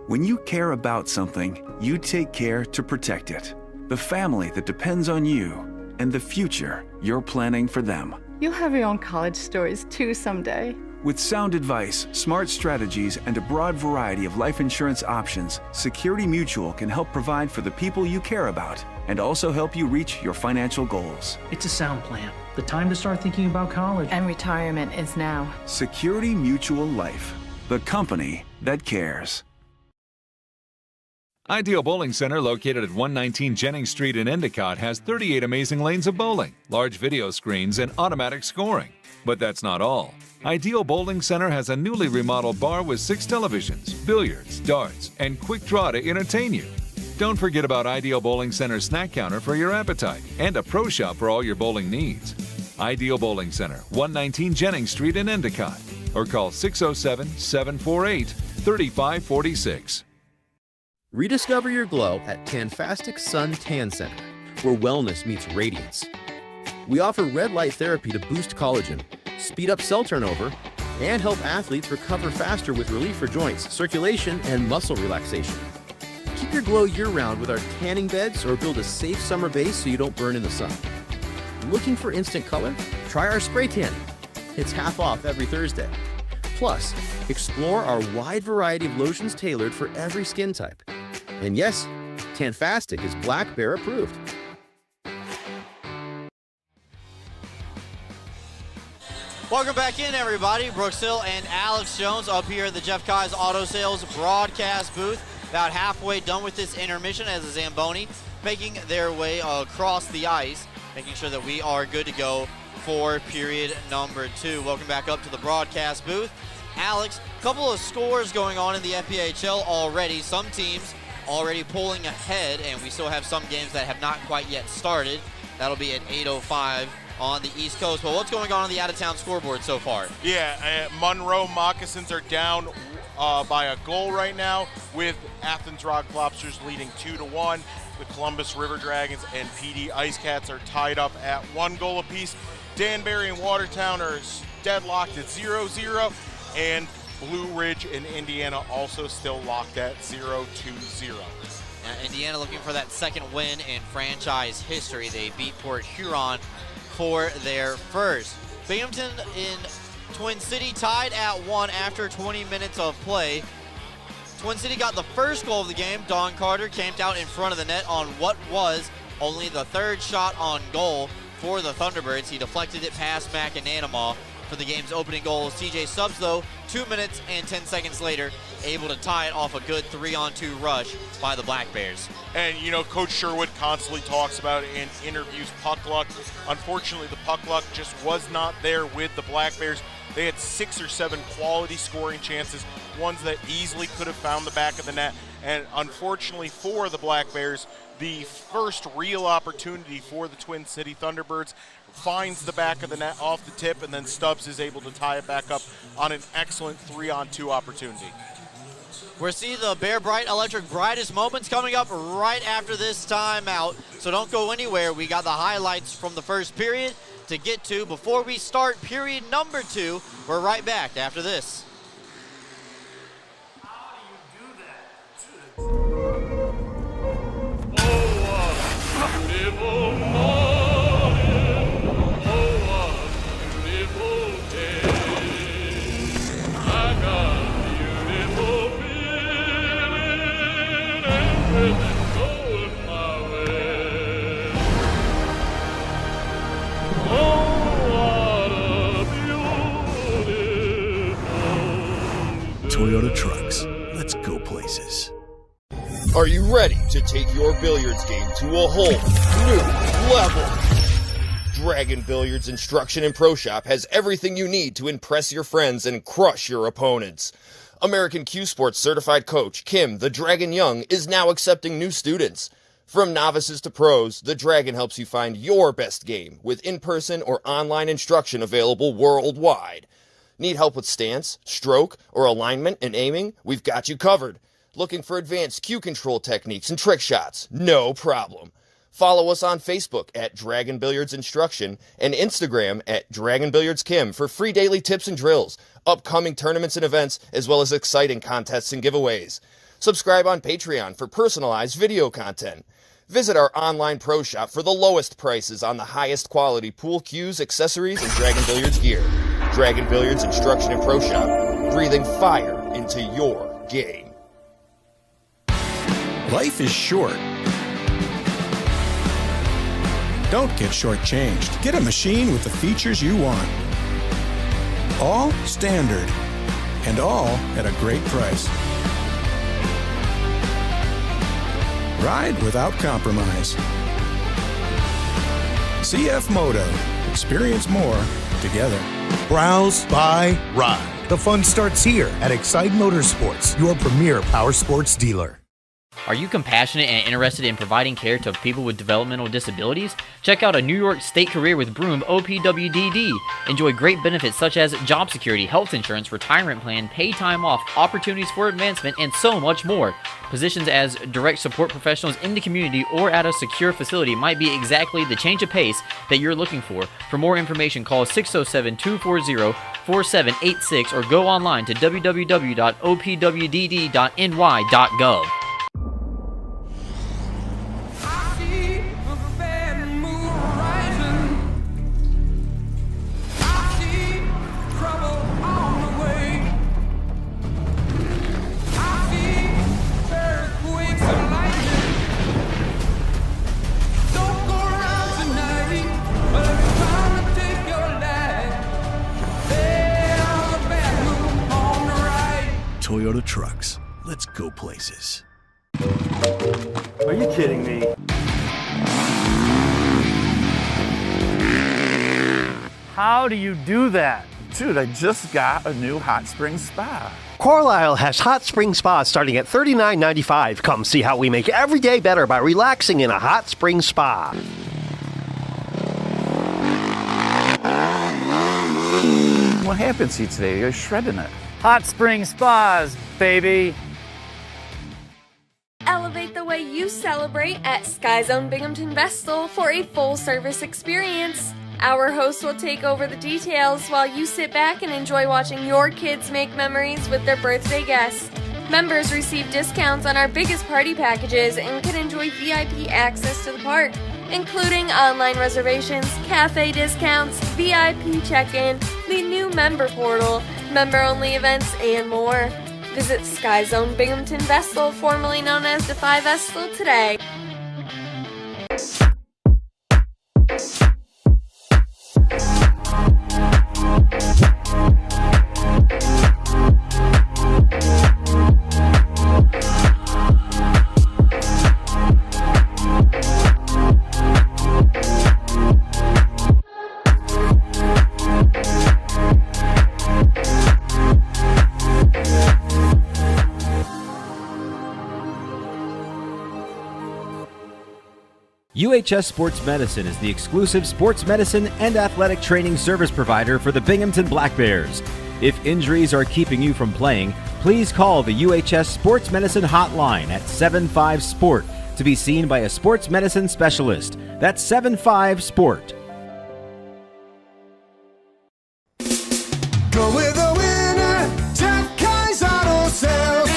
When you care about something, you take care to protect it. The family that depends on you and the future you're planning for them. You'll have your own college stories too someday. With sound advice, smart strategies, and a broad variety of life insurance options, Security Mutual can help provide for the people you care about and also help you reach your financial goals. It's a sound plan. The time to start thinking about college. And retirement is now. Security Mutual Life, the company that cares. Ideal Bowling Center, located at 119 Jennings Street in Endicott, has 38 amazing lanes of bowling, large video screens, and automatic scoring. But that's not all. Ideal Bowling Center has a newly remodeled bar with 6 televisions, billiards, darts, and quick draw to entertain you. Don't forget about Ideal Bowling Center's snack counter for your appetite and a pro shop for all your bowling needs. Ideal Bowling Center, 119 Jennings Street in Endicott, or call 607-748-3546. Rediscover your glow at Tanfastic Sun Tan Center, where wellness meets radiance. We offer red light therapy to boost collagen, speed up cell turnover, and help athletes recover faster with relief for joints, circulation, and muscle relaxation. Keep your glow year-round with our tanning beds or build a safe summer base so you don't burn in the sun. Looking for instant color? Try our spray tan. It's half off every Thursday. Plus, explore our wide variety of lotions tailored for every skin type. And yes, Tanfastic is Black Bear approved. Welcome back in, everybody. Brooks Hill and Alex Jones up here at the Jeff Kai's Auto Sales broadcast booth. About halfway done with this intermission as the Zamboni making their way across the ice, making sure that we are good to go for period number 2. Welcome back up to the broadcast booth. Alex, a couple of scores going on in the FPHL already. Some teams already pulling ahead, and we still have some games that have not quite yet started. That'll be at 8:05 on the East Coast. But what's going on the out-of-town scoreboard so far? Yeah, Monroe Moccasins are down by a goal right now, with Athens Rock Lobsters leading 2-1. The Columbus River Dragons and PD Ice Cats are tied up at 1 goal apiece. Danbury and Watertown are deadlocked at 0-0. And Blue Ridge in Indiana also still locked at 0-0. Indiana looking for that second win in franchise history. They beat Port Huron for their first. Binghamton in Twin City tied at 1 after 20 minutes of play. Twin City got the first goal of the game. Don Carter camped out in front of the net on what was only the third shot on goal for the Thunderbirds. He deflected it past McAnanamaw for the game's opening goal. TJ Stubbs, though, 2 minutes and 10 seconds later, able to tie it off a good 3-on-2 rush by the Black Bears. And, you know, Coach Sherwood constantly talks about it in interviews, puck luck. Unfortunately, the puck luck just was not there with the Black Bears. They had 6 or 7 quality scoring chances, ones that easily could have found the back of the net. And unfortunately for the Black Bears, the first real opportunity for the Twin City Thunderbirds finds the back of the net off the tip, and then Stubbs is able to tie it back up on an excellent 3-on-2 opportunity. We'll see the Bear Bright Electric brightest moments coming up right after this timeout, so don't go anywhere. We got the highlights from the first period to get to before we start period number 2. We're right back after this. Toyota Trucks. Let's go places. Are you ready to take your billiards game to a whole new level? Dragon Billiards Instruction and Pro Shop has everything you need to impress your friends and crush your opponents. American Q Sports certified coach Kim the Dragon Young is now accepting new students. From novices to pros, the Dragon helps you find your best game with in-person or online instruction available worldwide. Need help with stance, stroke, or alignment and aiming? We've got you covered. Looking for advanced cue control techniques and trick shots? No problem. Follow us on Facebook at Dragon Billiards Instruction and Instagram at Dragon Billiards Kim for free daily tips and drills, upcoming tournaments and events, as well as exciting contests and giveaways. Subscribe on Patreon for personalized video content. Visit our online pro shop for the lowest prices on the highest quality pool cues, accessories, and Dragon Billiards gear. Dragon Billiards Instruction and Pro Shop, breathing fire into your game. Life is short. Don't get shortchanged. Get a machine with the features you want. All standard. And all at a great price. Ride without compromise. CF Moto. Experience more together. Browse, buy, ride. The fun starts here at Excite Motorsports, your premier power sports dealer. Are you compassionate and interested in providing care to people with developmental disabilities? Check out a New York State career with Broom OPWDD. Enjoy great benefits such as job security, health insurance, retirement plan, paid time off, opportunities for advancement, and so much more. Positions as direct support professionals in the community or at a secure facility might be exactly the change of pace that you're looking for. For more information, call 607-240-4786 or go online to www.opwdd.ny.gov. Toyota Trucks. Let's go places. Are you kidding me? How do you do that? Dude, I just got a new hot spring spa. Carlisle has hot spring spas starting at $39.95. Come see how we make every day better by relaxing in a hot spring spa. What happened to you today? You're shredding it. Hot spring spas, baby. Elevate the way you celebrate at Sky Zone Binghamton Vestal for a full-service experience. Our host will take over the details while you sit back and enjoy watching your kids make memories with their birthday guests. Members receive discounts on our biggest party packages and can enjoy VIP access to the park, including online reservations, cafe discounts, VIP check-in, the new member portal, member-only events, and more. Visit Sky Zone Binghamton Vestal, formerly known as Defy Vestal, today. UHS Sports Medicine is the exclusive sports medicine and athletic training service provider for the Binghamton Black Bears. If injuries are keeping you from playing, please call the UHS Sports Medicine hotline at 75-SPORT to be seen by a sports medicine specialist. That's 75-SPORT. Go with the winner, Jeff Kai's Auto Sales.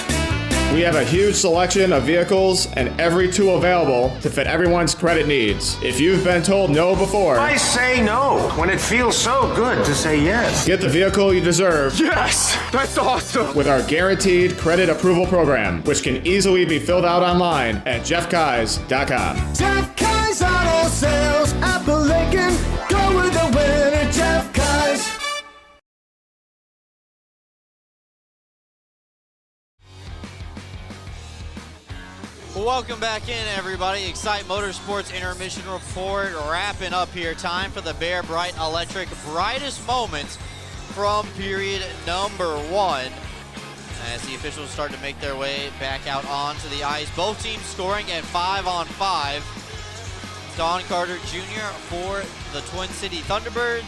We have a huge selection of vehicles and every tool available to fit everyone's credit needs. If you've been told no before, I say no when it feels so good to say yes. Get the vehicle you deserve. Yes, that's awesome. With our guaranteed credit approval program, which can easily be filled out online at jeffkais.com. Jeff Kai's Auto Sales, Appalachian. Go with the winner, Jeff Kai's. Welcome back in, everybody. Excite Motorsports Intermission Report wrapping up here. Time for the Bear Bright Electric brightest moments from period number one. as the officials start to make their way back out onto the ice. Both teams scoring at 5-on-5. Don Carter Jr. for the Twin City Thunderbirds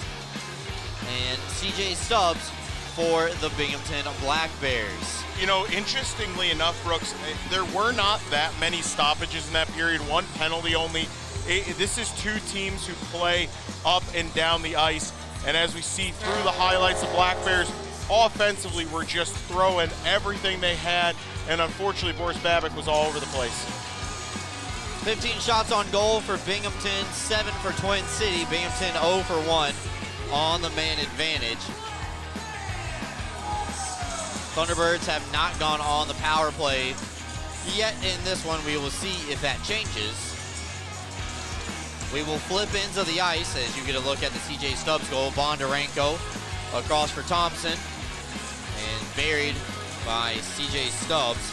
and CJ Stubbs for the Binghamton Black Bears. You know, interestingly enough, Brooks, there were not that many stoppages in that period. One penalty only. This is two teams who play up and down the ice. And as we see through the highlights, the Black Bears offensively were just throwing everything they had. And unfortunately, Boris Babick was all over the place. 15 shots on goal for Binghamton, 7 for Twin City. Binghamton 0 for 1 on the man advantage. Thunderbirds have not gone on the power play yet in this one. We will see if that changes. We will flip ends of the ice as you get a look at the CJ Stubbs goal. Bondarenko across for Thompson and buried by CJ Stubbs.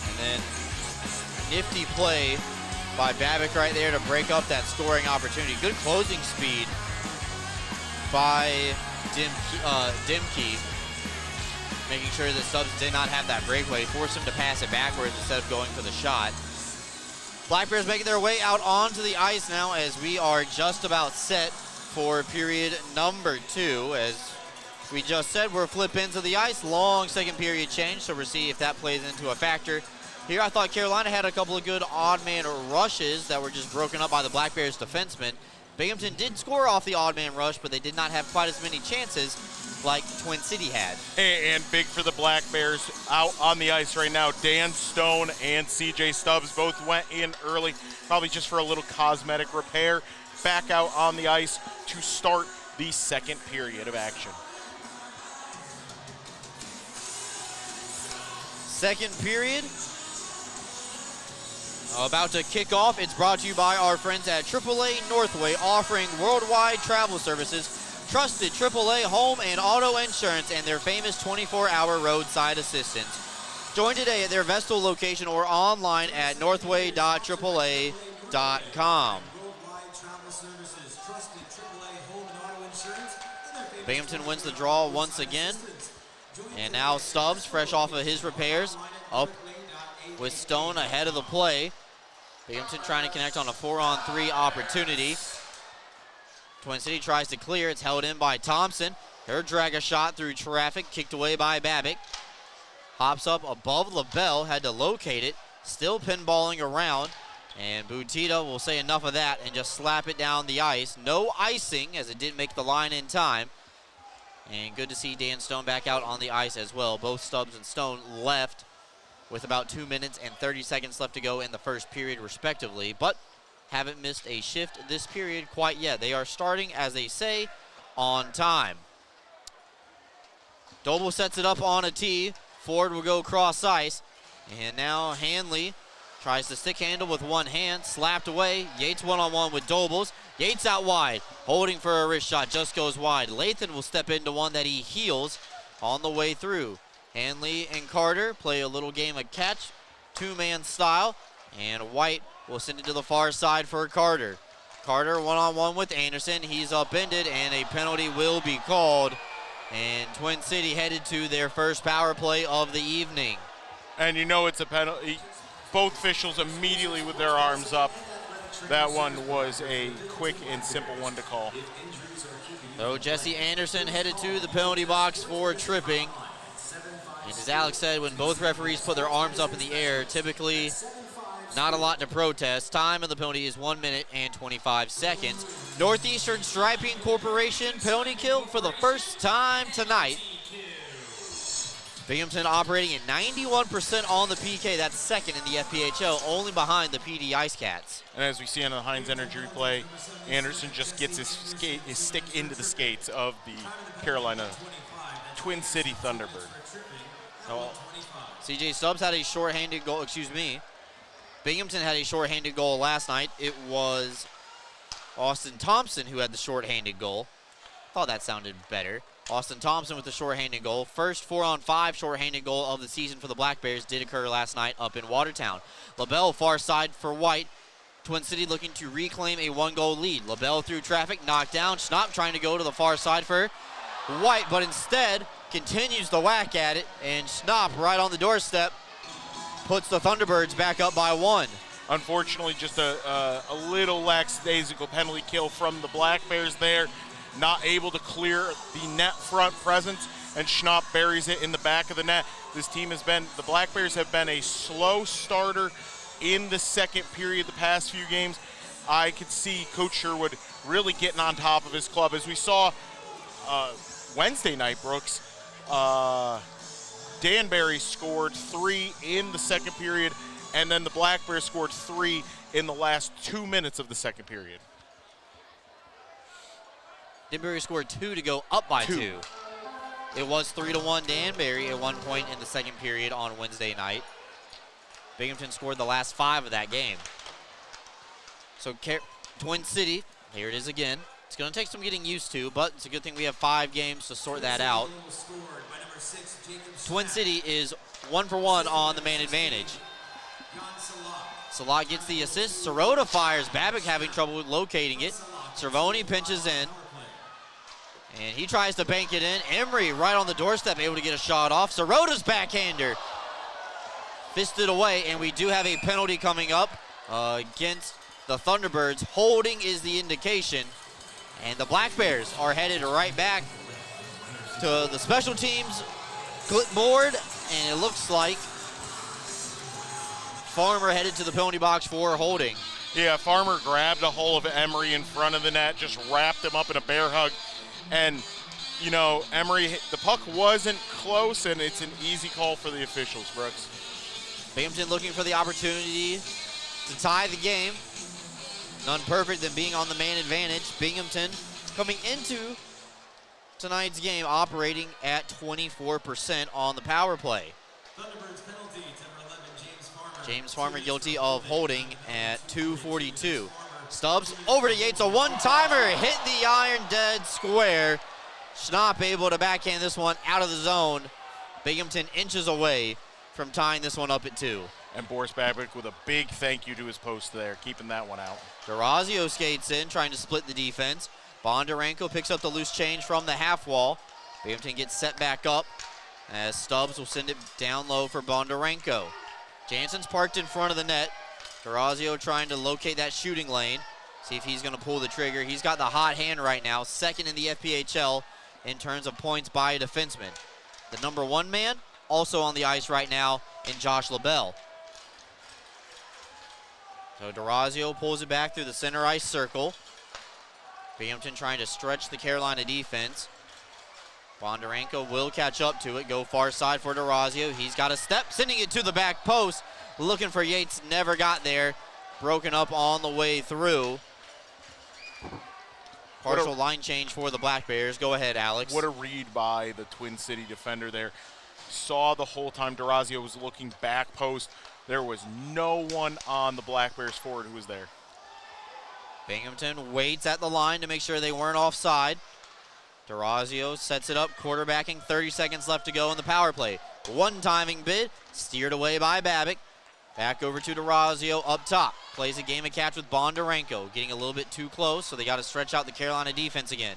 And then nifty play by Babick right there to break up that scoring opportunity. Good closing speed by Dimke, making sure that Stubbs did not have that breakaway. Forced him to pass it backwards instead of going for the shot. Black Bears making their way out onto the ice now as we are just about set for period number 2. As we just said, we're flip ends of the ice. Long second period change, so we'll see if that plays into a factor. Here I thought Carolina had a couple of good odd man rushes that were just broken up by the Black Bears defensemen. Binghamton did score off the odd man rush, but they did not have quite as many chances like Twin City had. And big for the Black Bears out on the ice right now. Dan Stone and CJ Stubbs both went in early, probably just for a little cosmetic repair. Back out on the ice to start the second period of action. Second period about to kick off. It's brought to you by our friends at AAA Northway, offering worldwide travel services, trusted AAA home and auto insurance, and their famous 24-hour roadside assistance. Join today at their Vestal location or online at northway.aaa.com. Binghamton wins the draw once again. And now Stubbs, fresh off of his repairs, up with Stone ahead of the play. Binghamton trying to connect on a 4-on-3 opportunity. Twin City tries to clear. It's held in by Thompson. Her drag a shot through traffic, kicked away by Babick. Hops up above LaBelle, had to locate it. Still pinballing around. And Butita will say enough of that and just slap it down the ice. No icing, as it didn't make the line in time. And good to see Dan Stone back out on the ice as well. Both Stubbs and Stone left with about 2 minutes and 30 seconds left to go in the first period, respectively. But haven't missed a shift this period quite yet. They are starting, as they say, on time. Doble sets it up on a tee. Ford will go cross ice. And now Hanley tries to stick handle with one hand. Slapped away. Yates one-on-one with Dobles. Yates out wide. Holding for a wrist shot. Just goes wide. Lathan will step into one that he heals on the way through. Hanley and Carter play a little game of catch. Two-man style. And White will send it to the far side for Carter. Carter one-on-one with Anderson. He's upended, and a penalty will be called. And Twin City headed to their first power play of the evening. And you know it's a penalty. Both officials immediately with their arms up. That one was a quick and simple one to call. So Jesse Anderson headed to the penalty box for tripping. And as Alex said, when both referees put their arms up in the air, typically not a lot to protest. Time of the penalty is 1 minute and 25 seconds. Northeastern Striping Corporation penalty kill for the first time tonight. Binghamton operating at 91% on the PK. That's second in the FPHL, only behind the PD Ice Cats. And as we see on the Heinz Energy replay, Anderson just gets his stick into the skates of the Carolina Twin City Thunderbird. So, CJ Stubbs had a shorthanded goal, Binghamton had a shorthanded goal last night. It was Austin Thompson who had the shorthanded goal. Thought that sounded better. Austin Thompson with the shorthanded goal. First 4-on-5 shorthanded goal of the season for the Black Bears did occur last night up in Watertown. LaBelle far side for White. Twin City looking to reclaim a 1-goal lead. LaBelle through traffic, knocked down. Schnapp trying to go to the far side for White, but instead continues the whack at it, and Schnapp right on the doorstep puts the Thunderbirds back up by 1. Unfortunately, just a little lackadaisical penalty kill from the Black Bears there. Not able to clear the net front presence, and Schnapp buries it in the back of the net. The Black Bears have been a slow starter in the second period the past few games. I could see Coach Sherwood really getting on top of his club. As we saw Wednesday night, Brooks, Danbury scored 3 in the second period, and then the Black Bears scored 3 in the last 2 minutes of the second period. Danbury scored 2 to go up by 2. It was 3-1 Danbury at one point in the second period on Wednesday night. Binghamton scored the last 5 of that game. So Twin City, here it is again. It's going to take some getting used to, but it's a good thing we have 5 games to sort that out. Twin City is 1 for 1 on the man advantage. Salat gets the assist. Sirota fires. Babic having trouble locating it. Cervoni pinches in. And he tries to bank it in. Emery right on the doorstep, able to get a shot off. Sirota's backhander fisted away, and we do have a penalty coming up against the Thunderbirds. Holding is the indication, and the Black Bears are headed right back to the special teams clipboard, and it looks like Farmer headed to the penalty box for holding. Yeah, Farmer grabbed a hold of Emery in front of the net, just wrapped him up in a bear hug. And, you know, Emery, the puck wasn't close, and it's an easy call for the officials, Brooks. Binghamton looking for the opportunity to tie the game. None perfect than being on the man advantage. Binghamton coming into tonight's game operating at 24% on the power play. Thunderbirds penalty, number 11, James Farmer. James Farmer guilty of holding at 2:42. Stubbs over to Yates, a one-timer, hit the iron dead square. Schnapp able to backhand this one out of the zone. Binghamton inches away from tying this one up at 2. And Boris Babic with a big thank you to his post there, keeping that one out. Durazio skates in, trying to split the defense. Bondarenko picks up the loose change from the half wall. Binghamton gets set back up as Stubbs will send it down low for Bondarenko. Jansen's parked in front of the net. Durazio trying to locate that shooting lane. See if he's going to pull the trigger. He's got the hot hand right now, second in the FPHL in terms of points by a defenseman. The number 1 man also on the ice right now in Josh LaBelle. So Durazio pulls it back through the center ice circle. Binghamton trying to stretch the Carolina defense. Bondarenko will catch up to it, go far side for Durazio. He's got a step, sending it to the back post. Looking for Yates, never got there. Broken up on the way through. Partial line change for the Black Bears. Go ahead, Alex. What a read by the Twin City defender there. Saw the whole time Durazio was looking back post. There was no one on the Black Bears forward who was there. Binghamton waits at the line to make sure they weren't offside. Durazio sets it up, quarterbacking, 30 seconds left to go in the power play. One timing bid, steered away by Babic. Back over to Durazio up top. Plays a game of catch with Bondarenko. Getting a little bit too close, so they got to stretch out the Carolina defense again.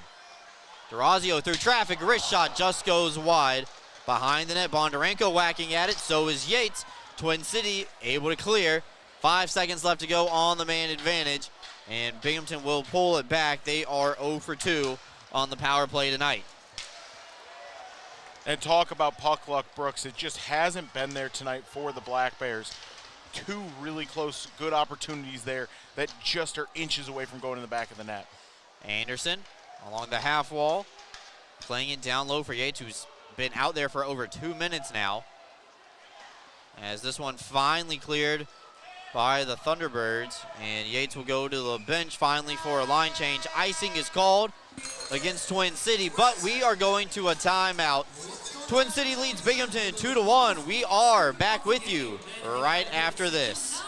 Durazio through traffic, wrist shot just goes wide. Behind the net, Bondarenko whacking at it, so is Yates. Twin City able to clear. 5 seconds left to go on the man advantage, and Binghamton will pull it back. They are 0 for 2 on the power play tonight. And talk about puck luck, Brooks. It just hasn't been there tonight for the Black Bears. 2 really close, good opportunities there that just are inches away from going in the back of the net. Anderson along the half wall, playing it down low for Yates, who's been out there for over 2 minutes now. As this one finally cleared by the Thunderbirds, and Yates will go to the bench finally for a line change. Icing is called against Twin City, but we are going to a timeout. Twin City leads Binghamton 2-1. We are back with you right after this.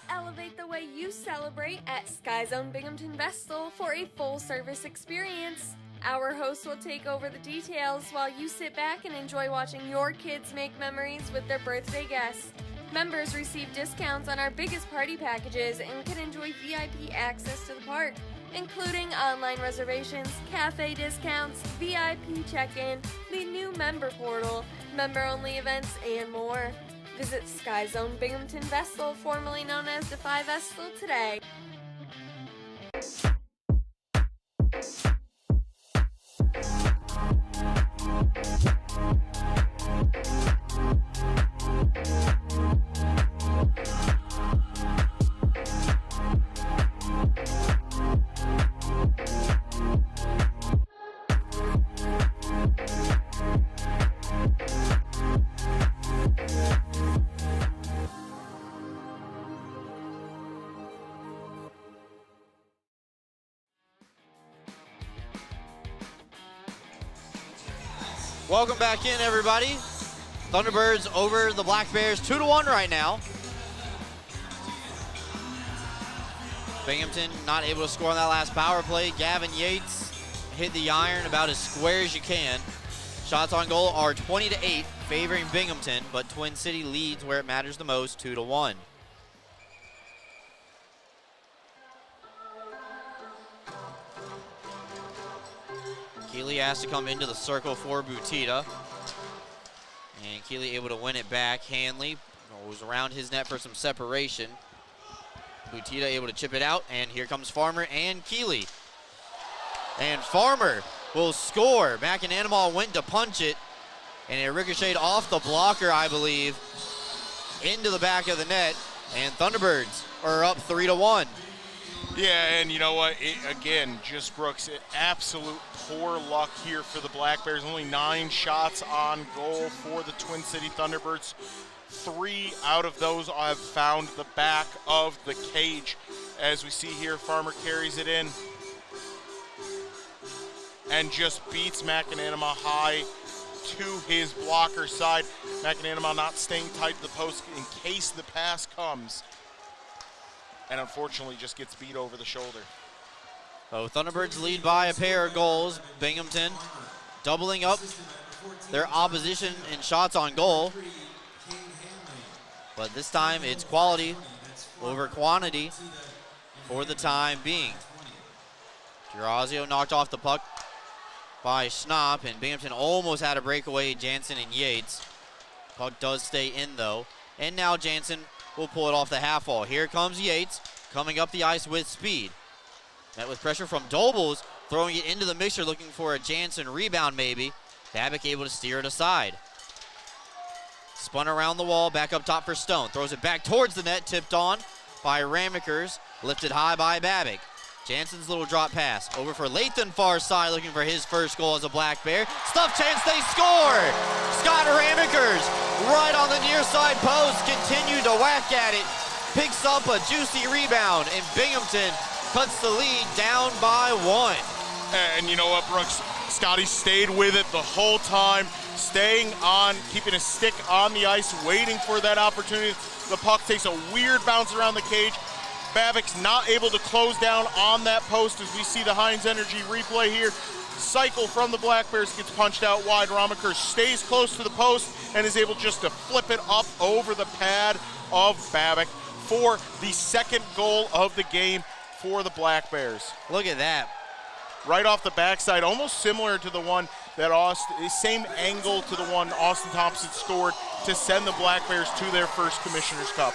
Elevate the way you celebrate at Sky Zone Binghamton Vestal for a full-service experience. Our host will take over the details while you sit back and enjoy watching your kids make memories with their birthday guests. Members receive discounts on our biggest party packages and can enjoy VIP access to the park, including online reservations, cafe discounts, VIP check-in, the new member portal, member-only events, and more. Visit Sky Zone Binghamton Vestal, formerly known as Defy Vestal, today. Welcome back in, everybody. Thunderbirds over the Black Bears 2-1 right now. Binghamton not able to score on that last power play. Gavin Yates hit the iron about as square as you can. Shots on goal are 20-8, favoring Binghamton, but Twin City leads where it matters the most, 2-1. Keeley has to come into the circle for Butita. And Keeley able to win it back. Hanley goes around his net for some separation. Butita able to chip it out, and here comes Farmer and Keeley. And Farmer will score. McAnanimal went to punch it, and it ricocheted off the blocker, I believe, into the back of the net. And Thunderbirds are up 3-1. Yeah, and you know what? Again, just Brooks, absolute poor luck here for the Black Bears. Only 9 shots on goal for the Twin City Thunderbirds. 3 out of those have found the back of the cage. As we see here, Farmer carries it in and just beats McAnanimal high to his blocker side. McAnanimal not staying tight to the post in case the pass comes, and unfortunately just gets beat over the shoulder. So Thunderbirds lead by a pair of goals. Binghamton doubling up their opposition in shots on goal. But this time it's quality over quantity for the time being. Girazio knocked off the puck by Schnapp, and Binghamton almost had a breakaway. Jansen and Yates. Puck does stay in though. And now Jansen will pull it off the half wall. Here comes Yates coming up the ice with speed. Met with pressure from Dobles, throwing it into the mixer, looking for a Jansen rebound maybe. Babick able to steer it aside. Spun around the wall, back up top for Stone. Throws it back towards the net, tipped on by Ramekers, lifted high by Babick. Jansen's little drop pass over for Lathan, far side, looking for his first goal as a Black Bear. Stuff chance, they score! Scott Ramekers right on the near side post, continue to whack at it. Picks up a juicy rebound, and Binghamton cuts the lead down by 1. And you know what, Brooks? Scotty stayed with it the whole time, staying on, keeping his stick on the ice, waiting for that opportunity. The puck takes a weird bounce around the cage. Babick's not able to close down on that post as we see the Heinz Energy replay here. Cycle from the Black Bears gets punched out wide. Ramekers stays close to the post and is able just to flip it up over the pad of Babick for the second goal of the game for the Black Bears. Look at that. Right off the backside, almost similar to the one that same angle to the one Austin Thompson scored to send the Black Bears to their first Commissioner's Cup.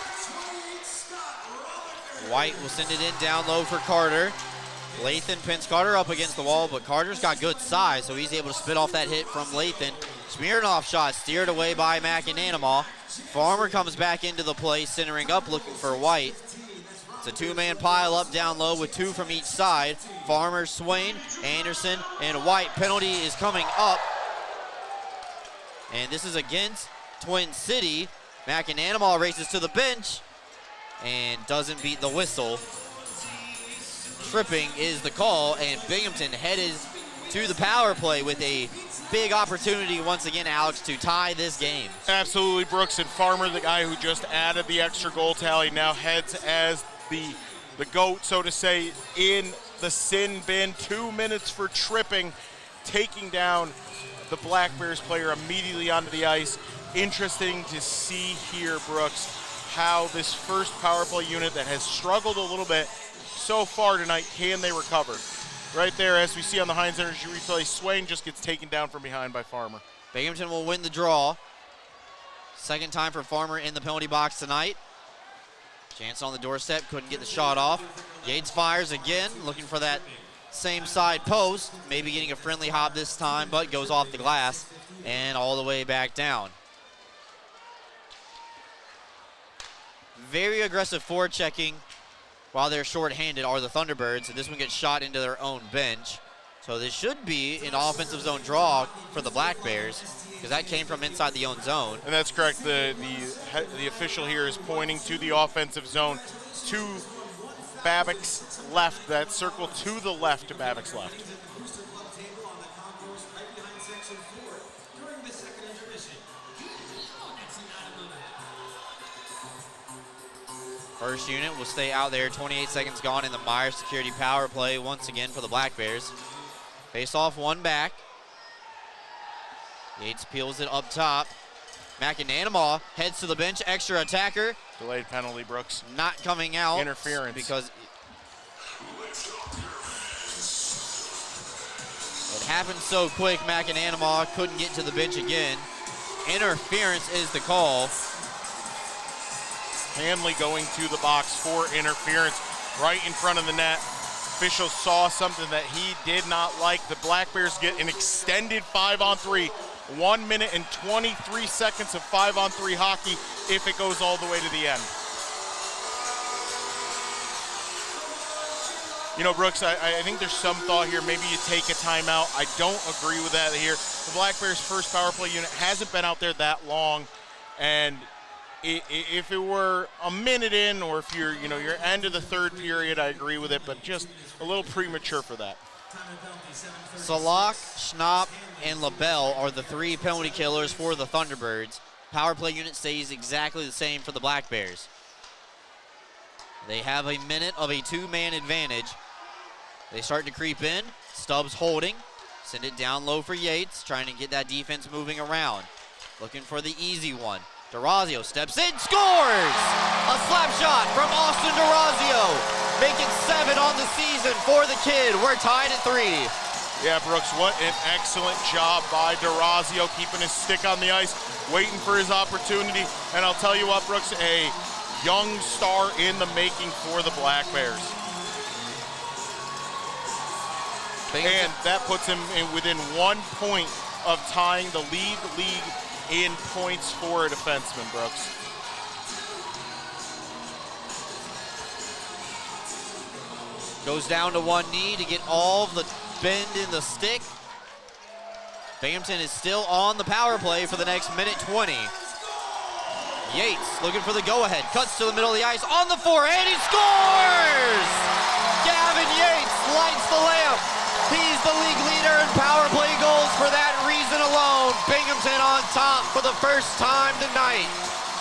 White will send it in down low for Carter. Lathan pins Carter up against the wall, but Carter's got good size, so he's able to spit off that hit from Lathan. Smirnoff shot steered away by McAnanimal. Farmer comes back into the play, centering up, looking for White. It's a 2-man pile up down low with 2 from each side. Farmer, Swain, Anderson, and White. Penalty is coming up. And this is against Twin City. McAnanimal races to the bench and doesn't beat the whistle. Tripping is the call, and Binghamton headed to the power play with a big opportunity once again, Alex, to tie this game. Absolutely, Brooks. And Farmer, the guy who just added the extra goal tally, now heads as the GOAT, so to say, in the sin bin. 2 minutes for tripping, taking down the Black Bears player immediately onto the ice. Interesting to see here, Brooks, how this first power play unit that has struggled a little bit so far tonight, can they recover? Right there, as we see on the Heinz Energy replay, Swain just gets taken down from behind by Farmer. Binghamton will win the draw. Second time for Farmer in the penalty box tonight. Chance on the doorstep, couldn't get the shot off. Yates fires again, looking for that same side post. Maybe getting a friendly hop this time, but goes off the glass and all the way back down. Very aggressive forechecking while they're shorthanded are the Thunderbirds, and this one gets shot into their own bench. So this should be an offensive zone draw for the Black Bears, because that came from inside the own zone. And that's correct. The official here is pointing to the offensive zone, to Babbitt's left, that circle to the left to Babbitt's left. First unit will stay out there. 28 seconds gone in the Meyer security power play once again for the Black Bears. Face off one back. Yates peels it up top. McAnanamaw heads to the bench. Extra attacker. Delayed penalty, Brooks. Not coming out. Interference. Because it happened so quick, McAnanamaw couldn't get to the bench again. Interference is the call. Hanley going to the box for interference right in front of the net. Officials saw something that he did not like. The Black Bears get an extended 5-on-3. 1 minute and 23 seconds of 5-on-3 hockey if it goes all the way to the end. You know, Brooks, I think there's some thought here. Maybe you take a timeout. I don't agree with that here. The Black Bears' first power play unit hasn't been out there that long, and if it were a minute in, or if you're end of the third period, I agree with it, but just a little premature for that. Salak, Schnapp, and LaBelle are the three penalty killers for the Thunderbirds. Power play unit stays exactly the same for the Black Bears. They have a minute of a two-man advantage. They start to creep in. Stubbs holding. Send it down low for Yates, trying to get that defense moving around. Looking for the easy one. DeRazio steps in, scores! A slap shot from Austin DeRazio. Making 7 on the season for the kid. We're tied at 3. Yeah, Brooks, what an excellent job by DeRazio, keeping his stick on the ice, waiting for his opportunity. And I'll tell you what, Brooks, a young star in the making for the Black Bears. And that puts him within 1 point of tying the league in points for a defenseman, Brooks. Goes down to one knee to get all of the bend in the stick. Binghamton is still on the power play for the next minute 20. Yates looking for the go-ahead. Cuts to the middle of the ice on the forehand. He scores! Gavin Yates lights the lamp. He's the league leader in power play goals for that reason alone. Binghamton on top for the first time tonight.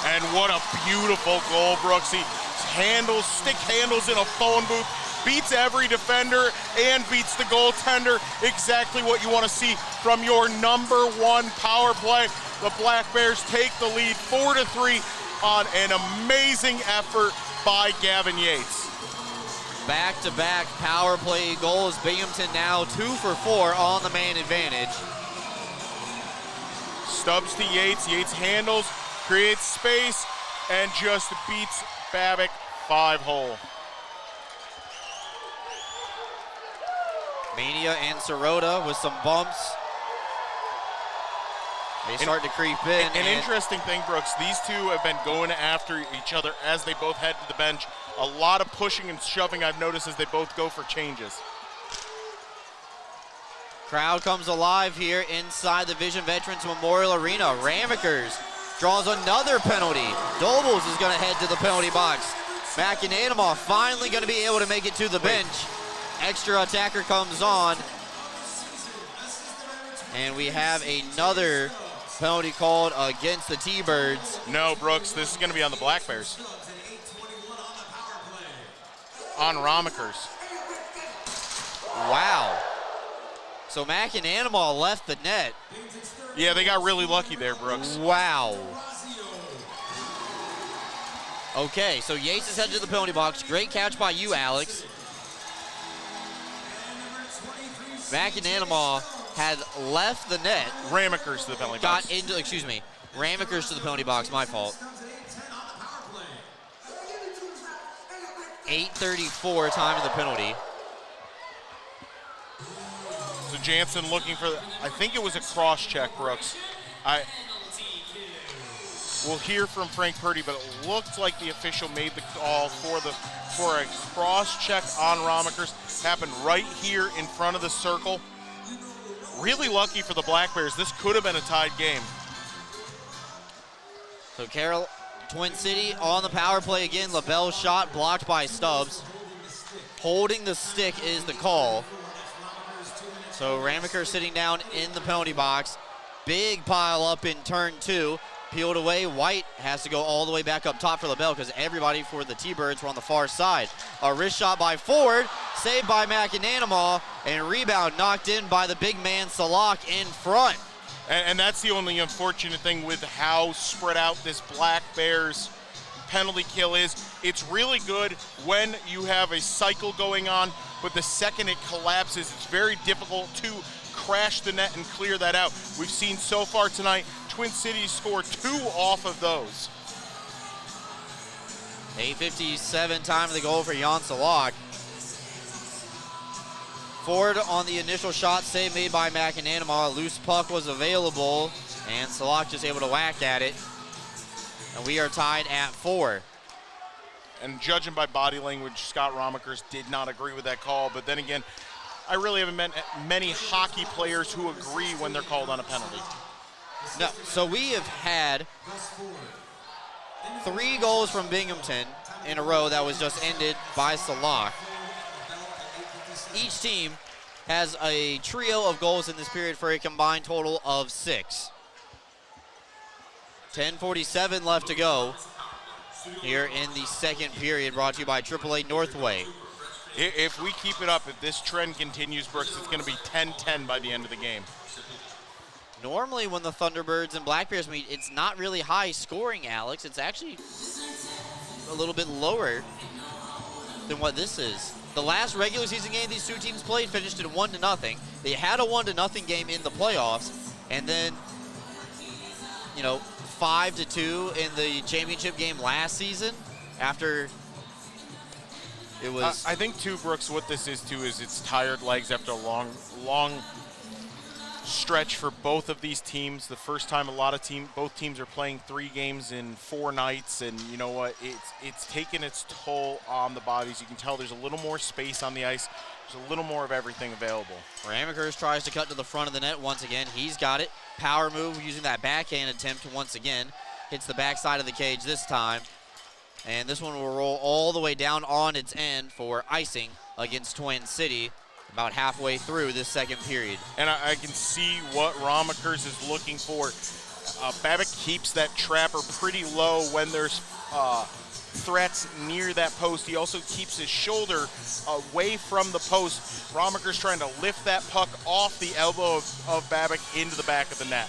And what a beautiful goal, Brooks. He stick handles in a phone booth, beats every defender and beats the goaltender. Exactly what you want to see from your #1 power play. The Black Bears take the lead 4-3 on an amazing effort by Gavin Yates. Back-to-back power play goals. Binghamton now 2 for 4 on the man advantage. Stubbs to Yates. Yates handles, creates space, and just beats Babbitt 5-hole. Mania and Sirota with some bumps. They start to creep in. An interesting thing, Brooks, these two have been going after each other as they both head to the bench. A lot of pushing and shoving I've noticed as they both go for changes. Crowd comes alive here inside the Vision Veterans Memorial Arena. Ramekers draws another penalty. Dobles is going to head to the penalty box. McAnanamaw finally going to be able to make it to the bench. Extra attacker comes on. And we have another penalty called against the T-Birds. No, Brooks, this is going to be on the Black Bears. On Ramekers. Wow. So Mack and Animal left the net. Yeah, they got really lucky there, Brooks. Wow. Okay, so Yates is headed to the penalty box. Great catch by you, Alex. Mack and Animal had left the net. Ramekers to the penalty box. Ramekers to the penalty box, my fault. 8:34 time of the penalty. So Jansen looking for, I think it was a cross check, Brooks. We'll hear from Frank Purdy, but it looked like the official made the call for a cross check on Ramekers. Happened right here in front of the circle. Really lucky for the Black Bears. This could have been a tied game. So Carroll, Twin City on the power play again. LaBelle's shot blocked by Stubbs. Holding the stick is the call. So Ramaker sitting down in the penalty box. Big pile up in turn 2. Peeled away. White has to go all the way back up top for LaBelle because everybody for the T-Birds were on the far side. A wrist shot by Ford, saved by McAnanamaw, and rebound knocked in by the big man Salak in front. And that's the only unfortunate thing with how spread out this Black Bears penalty kill is. It's really good when you have a cycle going on, but the second it collapses, it's very difficult to crash the net and clear that out. We've seen so far tonight, Twin Cities score 2 off of those. 8:57 time of the goal for Jan Salak. Ford on the initial shot save made by McAnanamaw. Loose puck was available, and Salak just able to whack at it. And we are tied at 4. And judging by body language, Scott Ramekers did not agree with that call. But then again, I really haven't met many hockey players who agree when they're called on a penalty. No, so we have had 3 goals from Binghamton in a row that was just ended by Salak. Each team has a trio of goals in this period for a combined total of 6. 10:47 left to go here in the second period, brought to you by AAA Northway. If we keep it up, if this trend continues, Brooks, it's going to be 10-10 by the end of the game. Normally when the Thunderbirds and Black Bears meet, it's not really high scoring, Alex. It's actually a little bit lower than what this is. The last regular season game these two teams played finished at 1-0. They had a 1-0 game in the playoffs, and then, 5-2 in the championship game last season after it was... I think, too, Brooks, what this is, too, is it's tired legs after a long stretch for both of these teams. The first time both teams are playing 3 games in 4 nights, and you know what? It's taken its toll on the bodies. You can tell there's a little more space on the ice. There's a little more of everything available. Ramekers tries to cut to the front of the net once again. He's got it. Power move using that backhand attempt once again. Hits the backside of the cage this time. And this one will roll all the way down on its end for icing against Twin City about halfway through this second period. And I can see what Ramekers is looking for. Babbitt keeps that trapper pretty low when there's threats near that post. He also keeps his shoulder away from the post. Ramekers trying to lift that puck off the elbow of Babbitt into the back of the net.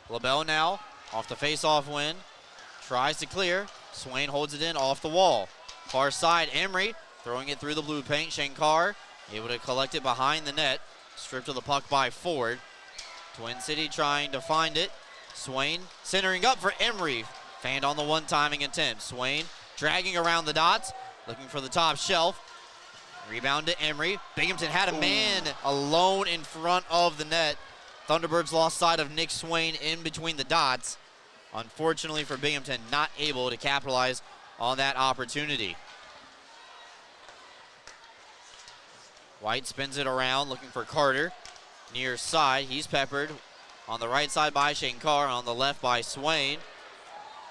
LaBelle now off the face-off win. Tries to clear. Swain holds it in off the wall. Far side, Emery throwing it through the blue paint. Shankar able to collect it behind the net. Stripped of the puck by Ford. Twin City trying to find it. Swain centering up for Emery. Fanned on the one-timing attempt. Swain dragging around the dots, looking for the top shelf. Rebound to Emery. Binghamton had a man alone in front of the net. Thunderbirds lost sight of Nick Swain in between the dots. Unfortunately for Binghamton, not able to capitalize on that opportunity. White spins it around, looking for Carter. Near side, he's peppered. On the right side by Shankar, on the left by Swain.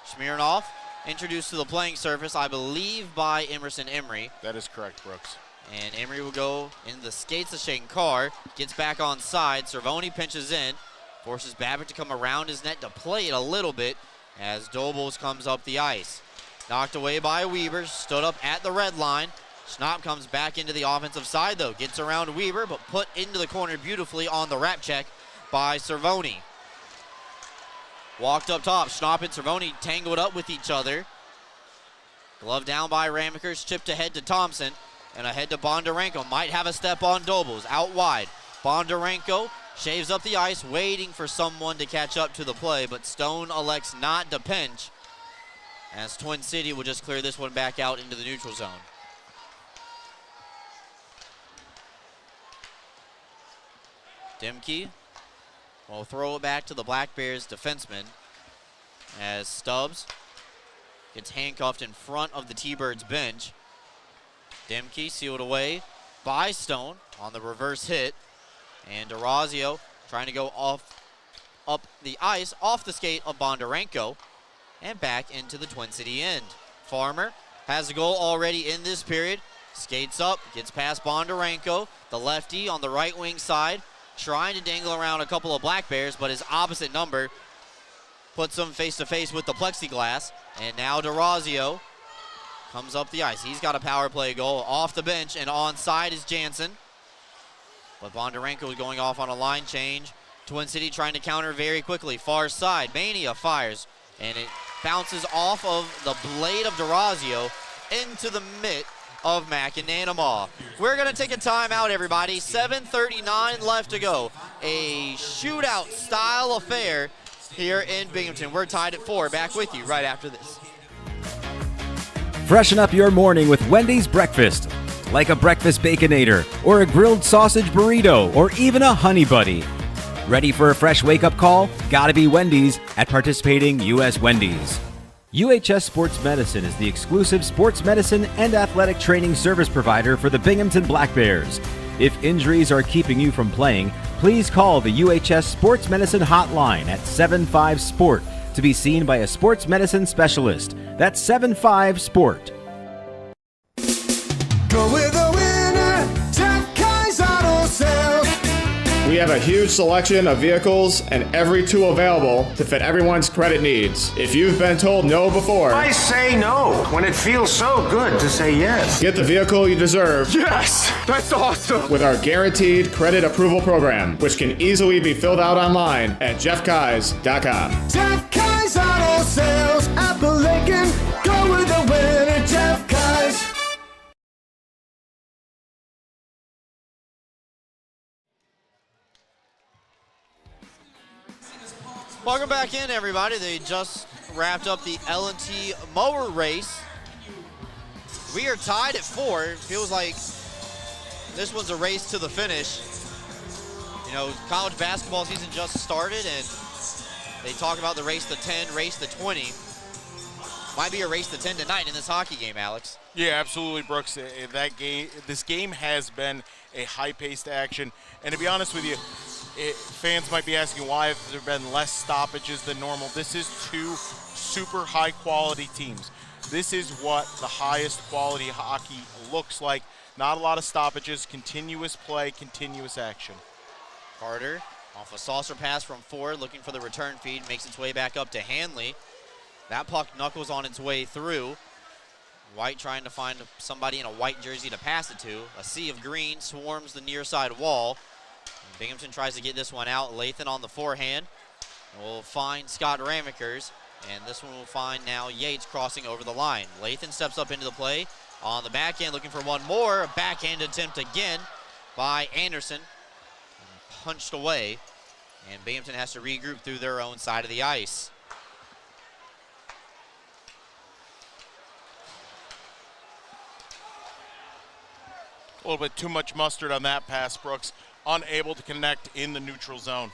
Smirnoff introduced to the playing surface, I believe, by Emerson Emery. That is correct, Brooks. And Emery will go in the skates of Shankar. Gets back on side. Cervoni pinches in. Forces Babbitt to come around his net to play it a little bit as Dobles comes up the ice. Knocked away by Weber, stood up at the red line. Schnapp comes back into the offensive side though, gets around Weber, but put into the corner beautifully on the wrap check by Cervoni. Walked up top, Schnapp and Cervoni tangled up with each other. Glove down by Ramekers, chipped ahead to Thompson, and ahead to Bondarenko. Might have a step on Dobles, out wide. Bondarenko shaves up the ice, waiting for someone to catch up to the play, but Stone elects not to pinch, as Twin City will just clear this one back out into the neutral zone. Demke will throw it back to the Black Bears defenseman as Stubbs gets handcuffed in front of the T-Birds bench. Demke sealed away by Stone on the reverse hit, and DeRazio trying to go up the ice, off the skate of Bondarenko, and back into the Twin City end. Farmer has a goal already in this period, skates up, gets past Bondarenko, the lefty on the right wing side, trying to dangle around a couple of Black Bears, but his opposite number puts him face to face with the plexiglass. And now DeRazio comes up the ice. He's got a power play goal off the bench, and onside is Jansen. But Bondarenko is going off on a line change. Twin City trying to counter very quickly. Far side, Mania fires, and it bounces off of the blade of DeRazio into the mitt of McAnanamaw. We're going to take a timeout, everybody. 7:39 left to go. A shootout style affair here in Binghamton. We're tied at 4. Back with you right after this. Freshen up your morning with Wendy's breakfast. Like a breakfast Baconator, or a grilled sausage burrito, or even a Honey Buddy. Ready for a fresh wake-up call? Gotta be Wendy's at participating U.S. Wendy's. UHS Sports Medicine is the exclusive sports medicine and athletic training service provider for the Binghamton Black Bears. If injuries are keeping you from playing, please call the UHS Sports Medicine hotline at 75-SPORT to be seen by a sports medicine specialist. That's 75-SPORT. Go with the winner, Jeff Kai's Auto Sales. We have a huge selection of vehicles and every tool available to fit everyone's credit needs. If you've been told no before, I say no when it feels so good to say yes. Get the vehicle you deserve. Yes, that's awesome. With our guaranteed credit approval program, which can easily be filled out online at jeffkais.com. Jeff Kai's Auto Sales, Appalachian. Go with the winner, Jeff Kai's. Welcome back in, everybody. They just wrapped up the L&T mower race. We are tied at 4. It feels like this one's a race to the finish. You know, college basketball season just started, and they talk about the race to 10, race to 20. Might be a race to 10 tonight in this hockey game, Alex. Yeah, absolutely, Brooks. This game has been a high-paced action, and to be honest with you, fans might be asking why have there been less stoppages than normal. This is 2 super high-quality teams. This is what the highest quality hockey looks like. Not a lot of stoppages, continuous play, continuous action. Carter off a saucer pass from Ford, looking for the return feed, makes its way back up to Hanley. That puck knuckles on its way through. White trying to find somebody in a white jersey to pass it to. A sea of green swarms the near side wall. Binghamton tries to get this one out. Lathan on the forehand. Will find Scott Ramekers, and this one will find now Yates crossing over the line. Lathan steps up into the play on the backhand, looking for one more. A backhand attempt again by Anderson. Punched away, and Binghamton has to regroup through their own side of the ice. A little bit too much mustard on that pass, Brooks. Unable to connect in the neutral zone.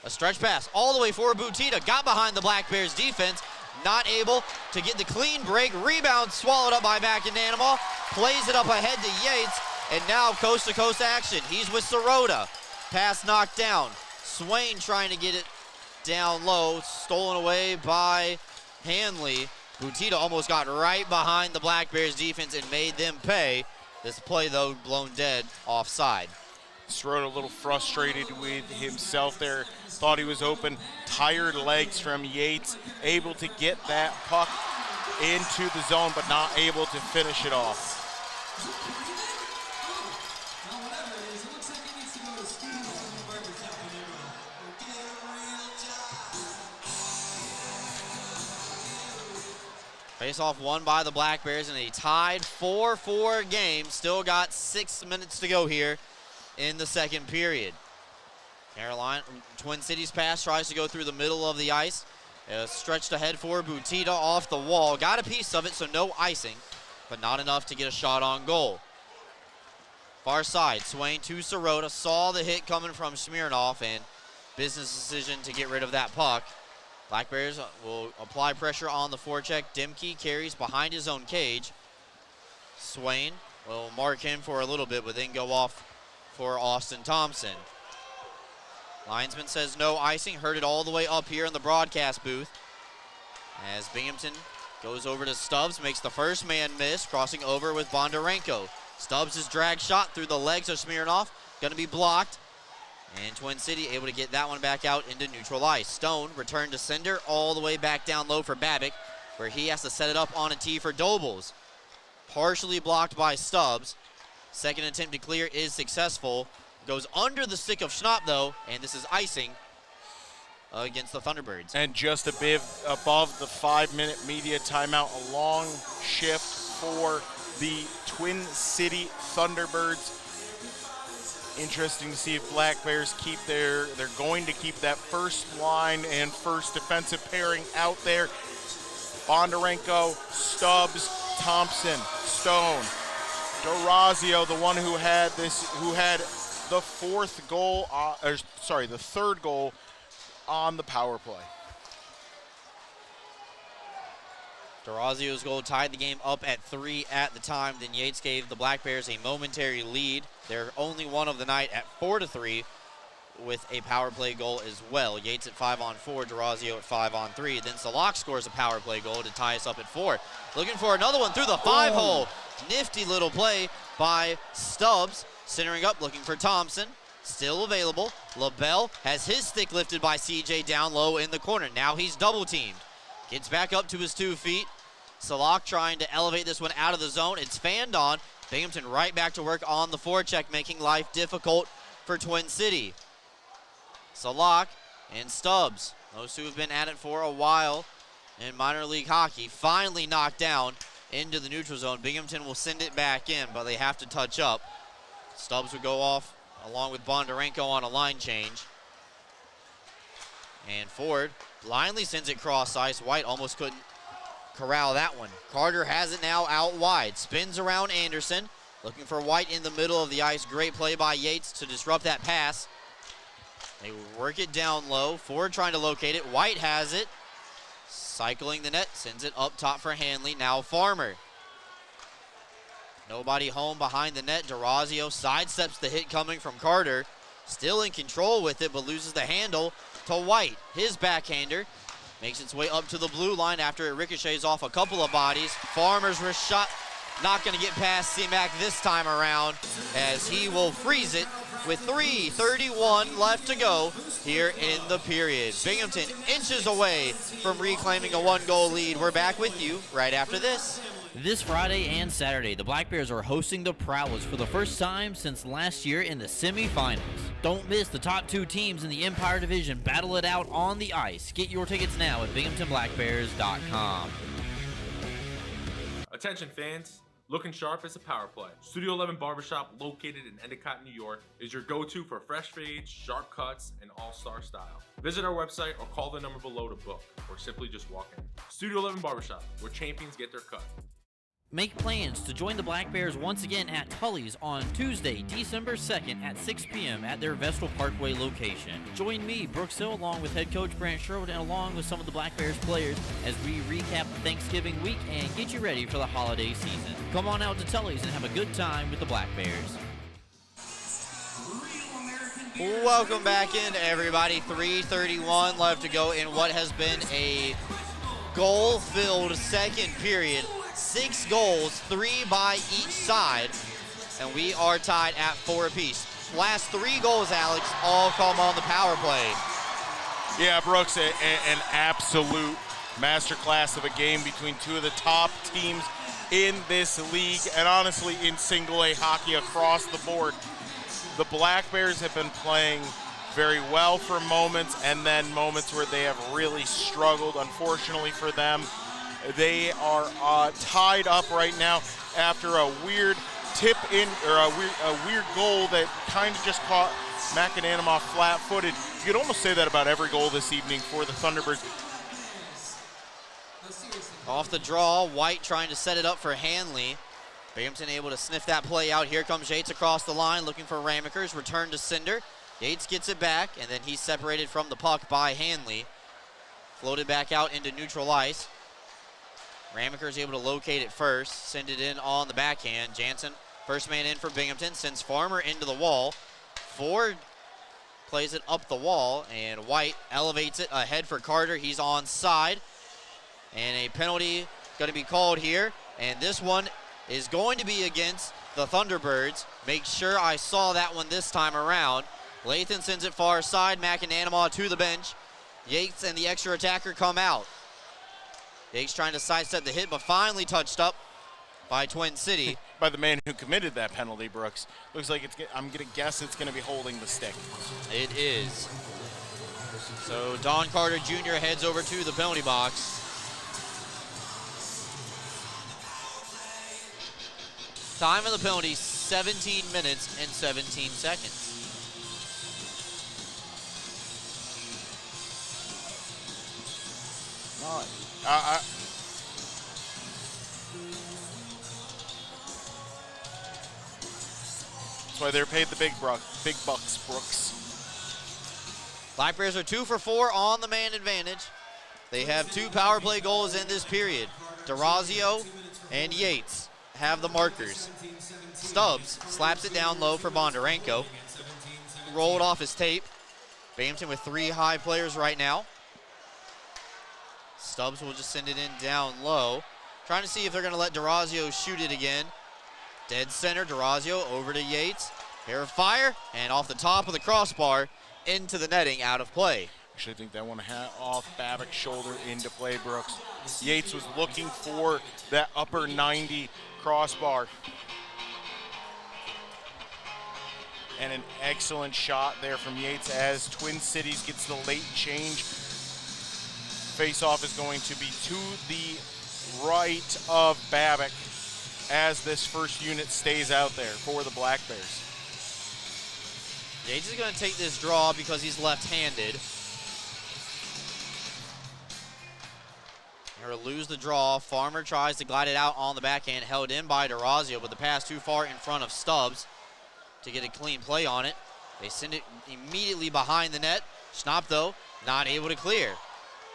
A stretch pass all the way for Butita. Got behind the Black Bears defense. Not able to get the clean break. Rebound swallowed up by McAnanamaw. Plays it up ahead to Yates. And now coast-to-coast action. He's with Sirota. Pass knocked down. Swain trying to get it down low. Stolen away by Hanley. Butita almost got right behind the Black Bears defense and made them pay. This play, though, blown dead offside. Sirota a little frustrated with himself there. Thought he was open. Tired legs from Yates. Able to get that puck into the zone, but not able to finish it off. Face-off won by the Black Bears in a tied 4-4 game. Still got 6 minutes to go here in the second period. Twin Cities pass tries to go through the middle of the ice. Stretched ahead for Butita off the wall. Got a piece of it, so no icing, but not enough to get a shot on goal. Far side, Swain to Sirota. Saw the hit coming from Smirnoff, and business decision to get rid of that puck. Black Bears will apply pressure on the forecheck. Dimke carries behind his own cage. Swain will mark him for a little bit, but then go off for Austin Thompson. Linesman says no icing. Heard it all the way up here in the broadcast booth. As Binghamton goes over to Stubbs, makes the first man miss, crossing over with Bondarenko. Stubbs' drag shot through the legs of Smirnoff, going to be blocked. And Twin City able to get that one back out into neutral ice. Stone returned to sender all the way back down low for Babick, where he has to set it up on a tee for Dobles. Partially blocked by Stubbs. Second attempt to clear is successful. Goes under the stick of Schnapp, though, and this is icing against the Thunderbirds. And just a bit above the 5-minute media timeout, a long shift for the Twin City Thunderbirds. Interesting to see if Black Bears they're going to keep that first line and first defensive pairing out there. Bondarenko, Stubbs, Thompson, Stone, D'Orazio, the one who had the third goal on the power play. D'Orazio's goal tied the game up at 3 at the time. Then Yates gave the Black Bears a momentary lead. Their only one of the night at 4-3 with a power play goal as well. Yates at 5-on-4, D'Orazio at 5-on-3. Then Salak scores a power play goal to tie us up at 4. Looking for another one through the 5-hole. Nifty little play by Stubbs. Centering up, looking for Thompson. Still available. LaBelle has his stick lifted by CJ down low in the corner. Now he's double teamed. Gets back up to his 2 feet. Salak trying to elevate this one out of the zone. It's fanned on. Binghamton right back to work on the forecheck, making life difficult for Twin City. Salak and Stubbs, those two have been at it for a while in minor league hockey, finally knocked down into the neutral zone. Binghamton will send it back in, but they have to touch up. Stubbs would go off along with Bondarenko on a line change. And Ford blindly sends it cross ice. White almost couldn't corral that one. Carter has it now out wide. Spins around Anderson. Looking for White in the middle of the ice. Great play by Yates to disrupt that pass. They work it down low. Ford trying to locate it. White has it. Cycling the net. Sends it up top for Hanley. Now Farmer. Nobody home behind the net. D'Orazio sidesteps the hit coming from Carter. Still in control with it, but loses the handle to White. His backhander makes its way up to the blue line after it ricochets off a couple of bodies. Farmer's wrist shot not going to get past C-Mac this time around, as he will freeze it with 3:31 left to go here in the period. Binghamton inches away from reclaiming a 1-goal lead. We're back with you right after this. This Friday and Saturday, the Black Bears are hosting the Prowlers for the first time since last year in the semifinals. Don't miss the top 2 teams in the Empire Division battle it out on the ice. Get your tickets now at BinghamtonBlackBears.com. Attention fans, looking sharp as a power play. Studio 11 Barbershop, located in Endicott, New York, is your go-to for fresh fades, sharp cuts, and all-star style. Visit our website or call the number below to book, or simply just walk in. Studio 11 Barbershop, where champions get their cut. Make plans to join the Black Bears once again at Tully's on Tuesday, December 2nd at 6 p.m. at their Vestal Parkway location. Join me, Brooks Hill, along with head coach Brant Sherwood, and along with some of the Black Bears players as we recap the Thanksgiving week and get you ready for the holiday season. Come on out to Tully's and have a good time with the Black Bears. Welcome back in, everybody. 3:31 left to go in what has been a goal-filled second period. 6 goals, 3 by each side, and we are tied at 4 apiece. last 3 goals, Alex, all come on the power play. Yeah, Brooks, an absolute masterclass of a game between two of the top teams in this league, and honestly in single A hockey across the board. The Black Bears have been playing very well for moments, and then moments where they have really struggled. Unfortunately for them, they are tied up right now after a weird tip in, or a weird goal that kind of just caught McAnanama flat-footed. You could almost say that about every goal this evening for the Thunderbirds. Off the draw, White trying to set it up for Hanley. Binghamton able to sniff that play out. Here comes Yates across the line looking for Ramekers. Return to Cinder. Yates gets it back, and then he's separated from the puck by Hanley. Floated back out into neutral ice. Ramekers able to locate it first. Send it in on the backhand. Jansen, first man in for Binghamton, sends Farmer into the wall. Ford plays it up the wall, and White elevates it ahead for Carter. He's onside, and a penalty going to be called here, and this one is going to be against the Thunderbirds. Make sure I saw that one this time around. Lathan sends it far side. McAnanama to the bench. Yates and the extra attacker come out. Yates trying to sidestep the hit, but finally touched up by Twin City. By the man who committed that penalty, Brooks. Looks like I'm going to guess it's going to be holding the stick. It is. So Don Carter Jr. heads over to the penalty box. Time of the penalty, 17 minutes and 17 seconds. That's why they're paid the big bucks, Brooks. Black Bears are 2 for 4 on the man advantage. They have 2 power play goals in this period. DeRazio and Yates have the markers. Stubbs slaps it down low for Bondarenko. Rolled off his tape. Binghamton with 3 high players right now. Stubbs will just send it in down low. Trying to see if they're going to let DeRazio shoot it again. Dead center, DeRazio over to Yates. Pair of fire, and off the top of the crossbar, into the netting, out of play. Actually, I think that one off Babbitt's shoulder into play, Brooks. Yates was looking for that upper 90 crossbar. And an excellent shot there from Yates as Twin Cities gets the late change. Face-off is going to be to the right of Babbitt as this first unit stays out there for the Black Bears. Yates is going to take this draw because he's left-handed. They're going to lose the draw. Farmer tries to glide it out on the backhand, held in by DeRazio, but the pass too far in front of Stubbs to get a clean play on it. They send it immediately behind the net. Schnapp, though, not able to clear.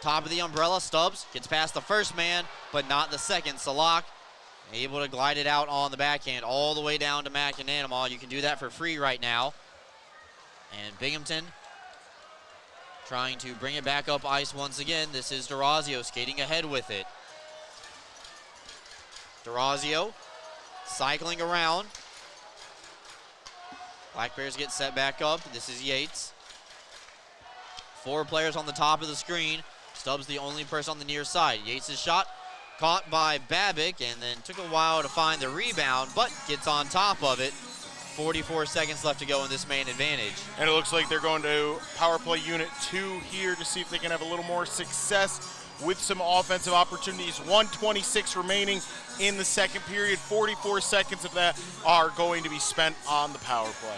Top of the umbrella, Stubbs gets past the first man, but not the second. Salak able to glide it out on the backhand all the way down to McAnanama. You can do that for free right now. And Binghamton trying to bring it back up ice once again. This is DeRazio skating ahead with it. DeRazio cycling around. Black Bears get set back up. This is Yates. 4 players on the top of the screen. Stubbs the only person on the near side. Yates' shot caught by Babbitt and then took a while to find the rebound, but gets on top of it. 44 seconds left to go in this main advantage. And it looks like they're going to power play unit 2 here to see if they can have a little more success with some offensive opportunities. 1:26 remaining in the second period. 44 seconds of that are going to be spent on the power play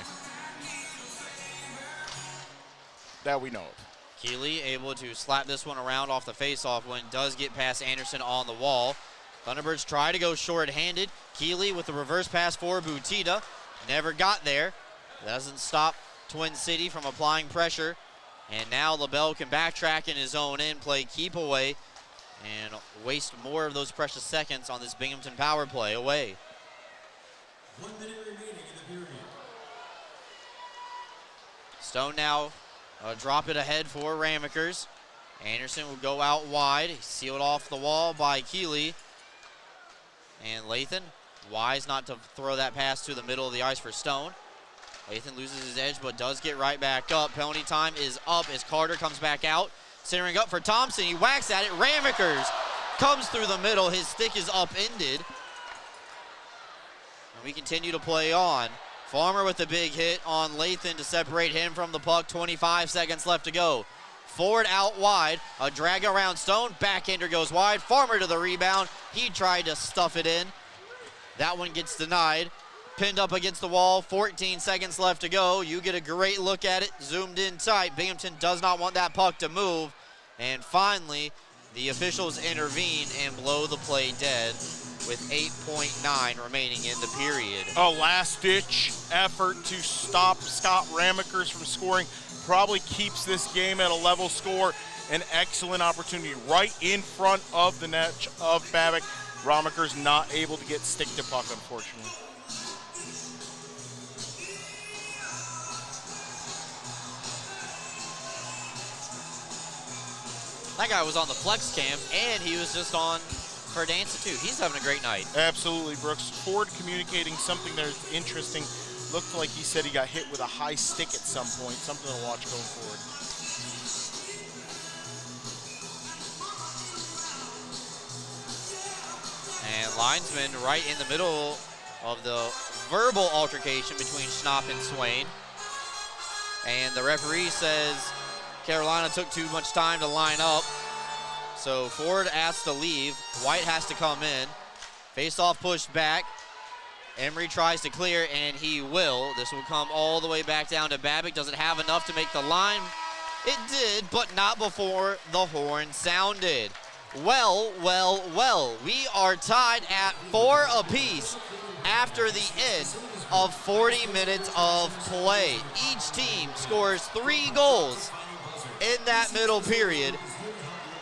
that we know of. Keeley able to slap this one around off the faceoff when does get past Anderson on the wall. Thunderbirds try to go short-handed. Keeley with the reverse pass for Butita. Never got there. Doesn't stop Twin City from applying pressure. And now LaBelle can backtrack in his own end, play keep away, and waste more of those precious seconds on this Binghamton power play away. 1 minute remaining in the period. Stone now drop it ahead for Ramekers. Anderson will go out wide. Sealed off the wall by Keeley. And Lathan, wise not to throw that pass to the middle of the ice for Stone. Lathan loses his edge, but does get right back up. Penalty time is up as Carter comes back out. Centering up for Thompson. He whacks at it. Ramekers comes through the middle. His stick is upended. And we continue to play on. Farmer with a big hit on Lathan to separate him from the puck. 25 seconds left to go. Ford out wide. A drag around Stone. Backhander goes wide. Farmer to the rebound. He tried to stuff it in. That one gets denied. Pinned up against the wall, 14 seconds left to go. You get a great look at it, zoomed in tight. Binghamton does not want that puck to move. And finally, the officials intervene and blow the play dead with 8.9 remaining in the period. A last-ditch effort to stop Scott Ramekers from scoring. Probably keeps this game at a level score. An excellent opportunity right in front of the net of Babbitt. Ramekers not able to get stick to puck, unfortunately. That guy was on the flex cam, and he was just on for Danza too. He's having a great night. Absolutely, Brooks. Ford communicating something that is interesting. Looked like he said he got hit with a high stick at some point. Something to watch going forward. And linesman right in the middle of the verbal altercation between Schnapp and Swain. And the referee says Carolina took too much time to line up. So Ford asks to leave. White has to come in. Face-off pushed back. Emery tries to clear, and he will. This will come all the way back down to Babbitt. Does it have enough to make the line? It did, but not before the horn sounded. Well, well, well. We are tied at 4 apiece after the end of 40 minutes of play. Each team scores 3 goals in that middle period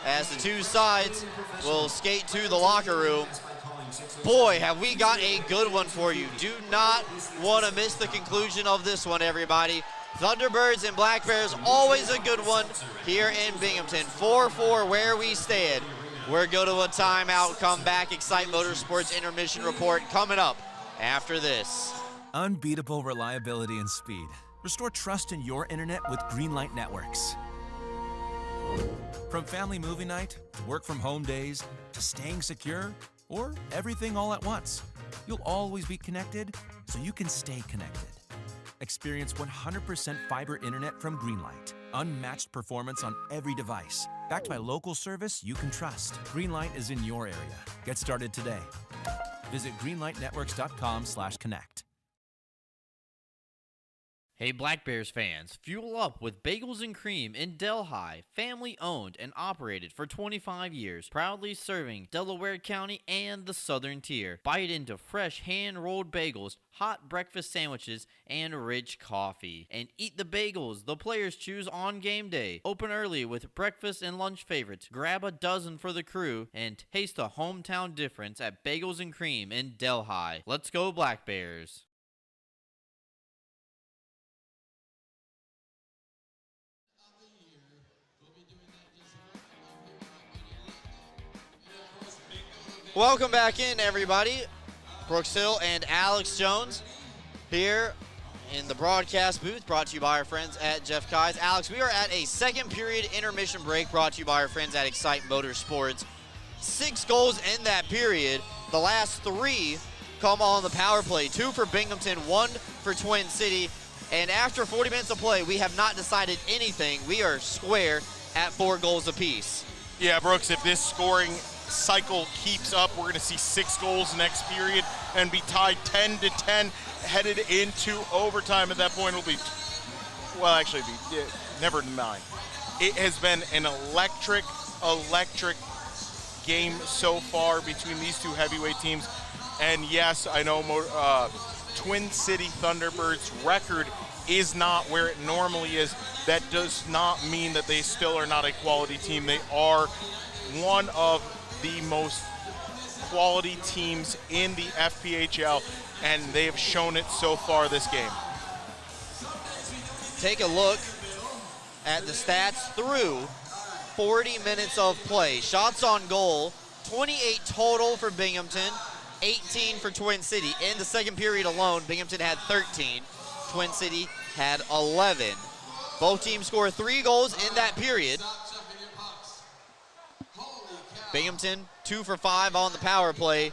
as the two sides will skate to the locker room. Boy, have we got a good one for you. Do not want to miss the conclusion of this one, everybody. Thunderbirds and Black Bears, always a good one here in Binghamton. 4-4 where we stand. We're going to a timeout, come back. Excite Motorsports intermission report coming up after this. Unbeatable reliability and speed. Restore trust in your internet with Greenlight Networks. From family movie night, to work from home days, to staying secure, or everything all at once, you'll always be connected so you can stay connected. Experience 100% fiber internet from Greenlight. Unmatched performance on every device. Backed by local service you can trust. Greenlight is in your area. Get started today. Visit greenlightnetworks.com/connect. Hey Black Bears fans, fuel up with Bagels and Cream in Delhi, family owned and operated for 25 years, proudly serving Delaware County and the Southern Tier. Bite into fresh hand-rolled bagels, hot breakfast sandwiches, and rich coffee. And eat the bagels the players choose on game day. Open early with breakfast and lunch favorites. Grab a dozen for the crew and taste the hometown difference at Bagels and Cream in Delhi. Let's go Black Bears. Welcome back in, everybody. Brooks Hill and Alex Jones here in the broadcast booth, brought to you by our friends at Jeff Kai's. Alex, we are at a second period intermission break brought to you by our friends at Excite Motorsports. 6 goals in that period. The last 3 come on the power play. 2 for Binghamton, 1 for Twin City. And after 40 minutes of play, we have not decided anything. We are square at 4 goals apiece. Yeah, Brooks, if this scoring cycle keeps up, we're going to see 6 goals next period and be tied 10-10 headed into overtime. At that point, it'll be, well, actually, never mind. It has been an electric game so far between these two heavyweight teams. And yes, I know Twin City Thunderbirds' record is not where it normally is. That does not mean that they still are not a quality team. They are one of the most quality teams in the FPHL, and they have shown it so far this game. Take a look at the stats through 40 minutes of play. Shots on goal, 28 total for Binghamton, 18 for Twin City. In the second period alone, Binghamton had 13. Twin City had 11. Both teams scored 3 goals in that period. Binghamton 2 for 5 on the power play.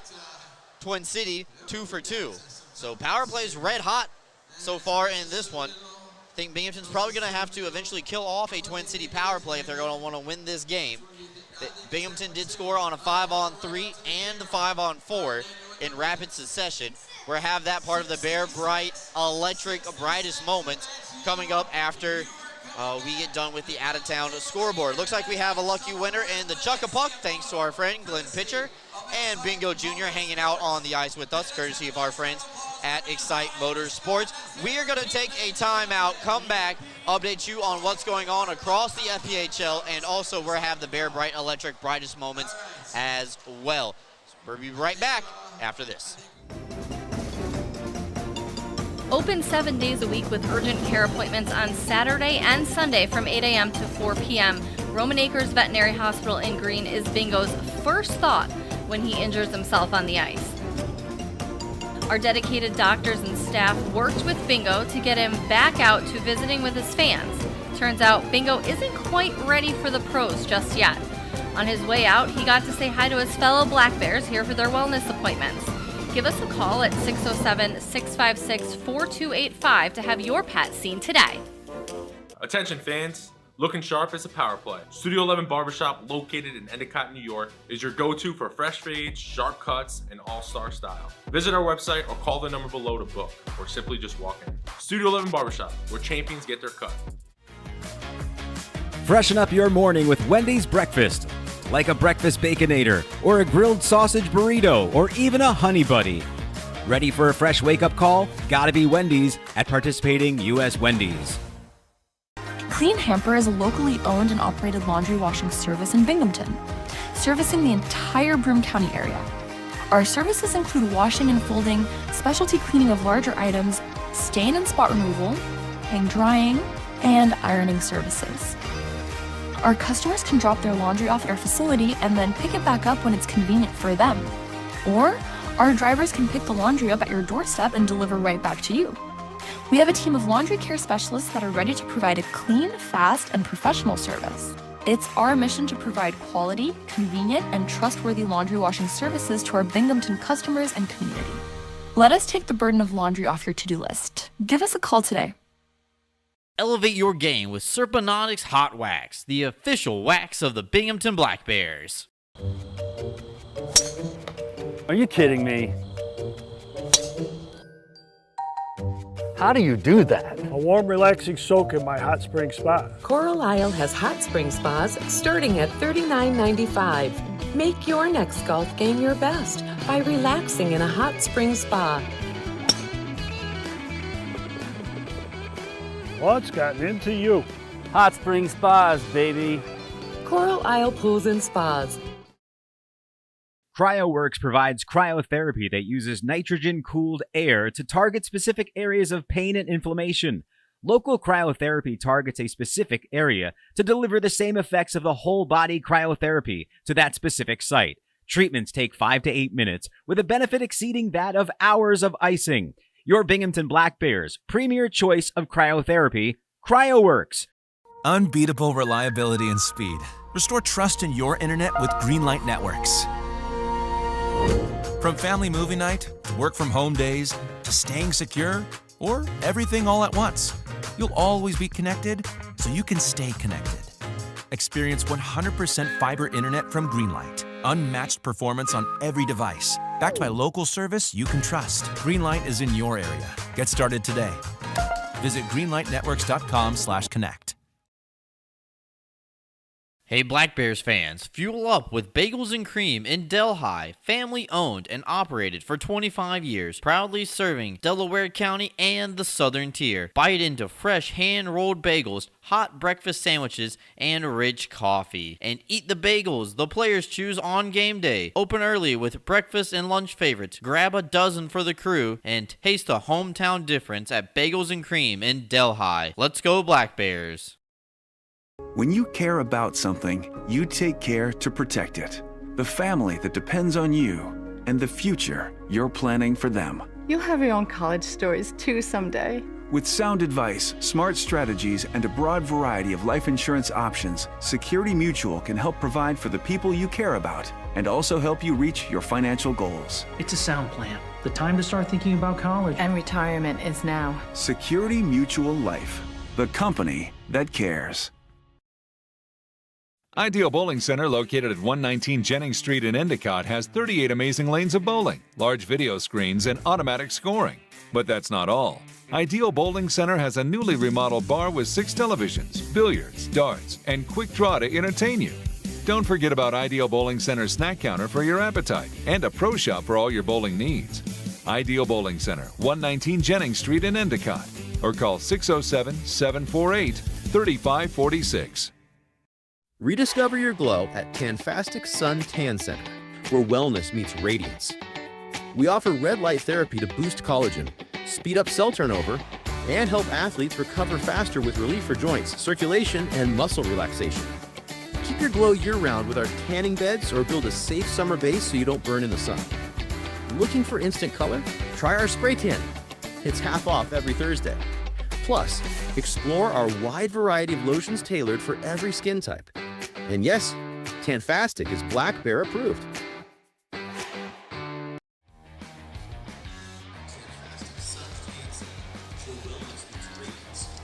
Twin City 2 for 2. So power plays red hot so far in this one. I think Binghamton's probably going to have to eventually kill off a Twin City power play if they're going to want to win this game. Binghamton did score on a 5-on-3 and the 5-on-4 in rapid succession. We'll have that part of the Bear Bright Electric Brightest Moments coming up after we get done with the out-of-town scoreboard. Looks like we have a lucky winner in the Chuck-a-Puck, thanks to our friend Glenn Pitcher and Bingo Jr. hanging out on the ice with us, courtesy of our friends at Excite Motorsports. We are going to take a timeout, come back, update you on what's going on across the FPHL, and also we'll have the Bear Bright Electric Brightest Moments as well. So we'll be right back after this. Open 7 days a week with urgent care appointments on Saturday and Sunday from 8 a.m. to 4 p.m. Roman Acres Veterinary Hospital in Green is Bingo's first thought when he injures himself on the ice. Our dedicated doctors and staff worked with Bingo to get him back out to visiting with his fans. Turns out Bingo isn't quite ready for the pros just yet. On his way out, he got to say hi to his fellow Black Bears here for their wellness appointments. Give us a call at 607-656-4285 to have your pet seen today. Attention fans, looking sharp as a power play. Studio 11 Barbershop, located in Endicott, New York, is your go-to for fresh fades, sharp cuts, and all-star style. Visit our website or call the number below to book, or simply just walk in. Studio 11 Barbershop, where champions get their cut. Freshen up your morning with Wendy's breakfast, like a breakfast Baconator, or a grilled sausage burrito, or even a Honey Buddy. Ready for a fresh wake-up call? Gotta be Wendy's at participating U.S. Wendy's. Clean Hamper is a locally owned and operated laundry washing service in Binghamton, servicing the entire Broome County area. Our services include washing and folding, specialty cleaning of larger items, stain and spot removal, hang drying, and ironing services. Our customers can drop their laundry off at our facility and then pick it back up when it's convenient for them. Or our drivers can pick the laundry up at your doorstep and deliver right back to you. We have a team of laundry care specialists that are ready to provide a clean, fast, and professional service. It's our mission to provide quality, convenient, and trustworthy laundry washing services to our Binghamton customers and community. Let us take the burden of laundry off your to-do list. Give us a call today. Elevate your game with Serponautics Hot Wax, the official wax of the Binghamton Black Bears. Are you kidding me? How do you do that? A warm, relaxing soak in my hot spring spa. Coral Isle has hot spring spas starting at $39.95. Make your next golf game your best by relaxing in a hot spring spa. What's gotten into you? Hot spring spas, baby. Coral Isle Pools and Spas. CryoWorks provides cryotherapy that uses nitrogen-cooled air to target specific areas of pain and inflammation. Local cryotherapy targets a specific area to deliver the same effects of the whole-body cryotherapy to that specific site. Treatments take 5 to 8 minutes, with a benefit exceeding that of hours of icing. Your Binghamton Black Bears' premier choice of cryotherapy, CryoWorks. Unbeatable reliability and speed. Restore trust in your internet with Greenlight Networks. From family movie night, work from home days, to staying secure, or everything all at once, you'll always be connected so you can stay connected. Experience 100% fiber internet from Greenlight. Unmatched performance on every device. Backed by local service you can trust. Greenlight is in your area. Get started today. Visit greenlightnetworks.com/connect. Hey Black Bears fans, fuel up with Bagels and Cream in Delhi, family owned and operated for 25 years, proudly serving Delaware County and the Southern Tier. Bite into fresh hand-rolled bagels, hot breakfast sandwiches, and rich coffee. And eat the bagels the players choose on game day. Open early with breakfast and lunch favorites. Grab a dozen for the crew and taste the hometown difference at Bagels and Cream in Delhi. Let's go Black Bears. When you care about something, you take care to protect it. The family that depends on you and the future you're planning for them. You'll have your own college stories too someday. With sound advice, smart strategies, and a broad variety of life insurance options, Security Mutual can help provide for the people you care about and also help you reach your financial goals. It's a sound plan. The time to start thinking about college. And retirement is now. Security Mutual Life, the company that cares. Ideal Bowling Center, located at 119 Jennings Street in Endicott, has 38 amazing lanes of bowling, large video screens, and automatic scoring. But that's not all. Ideal Bowling Center has a newly remodeled bar with 6 televisions, billiards, darts, and quick draw to entertain you. Don't forget about Ideal Bowling Center's snack counter for your appetite and a pro shop for all your bowling needs. Ideal Bowling Center, 119 Jennings Street in Endicott, or call 607-748-3546. Rediscover your glow at Tanfastic Sun Tan Center, where wellness meets radiance. We offer red light therapy to boost collagen, speed up cell turnover, and help athletes recover faster with relief for joints, circulation, and muscle relaxation. Keep your glow year-round with our tanning beds or build a safe summer base so you don't burn in the sun. Looking for instant color? Try our spray tan. It's half off every Thursday. Plus, explore our wide variety of lotions tailored for every skin type. And yes, Tanfastic is Black Bear approved.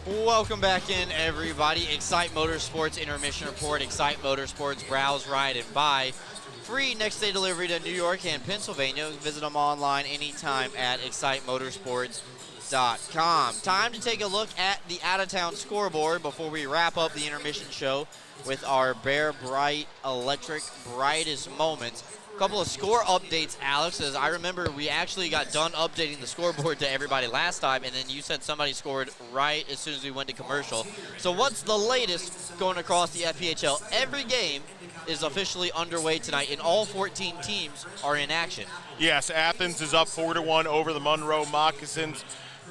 Welcome back in, everybody. Excite Motorsports Intermission Report. Excite Motorsports, browse, ride, and buy. Free next day delivery to New York and Pennsylvania. Visit them online anytime at excitemotorsports.com. Time to take a look at the out-of-town scoreboard before we wrap up the intermission show with our Bear Bright Electric Brightest Moments. A couple of score updates, Alex, as I remember we actually got done updating the scoreboard to everybody last time, and then you said somebody scored right as soon as we went to commercial. So what's the latest going across the FPHL? Every game is officially underway tonight, and all 14 teams are in action. Yes, Athens is up 4-1 over the Monroe Moccasins.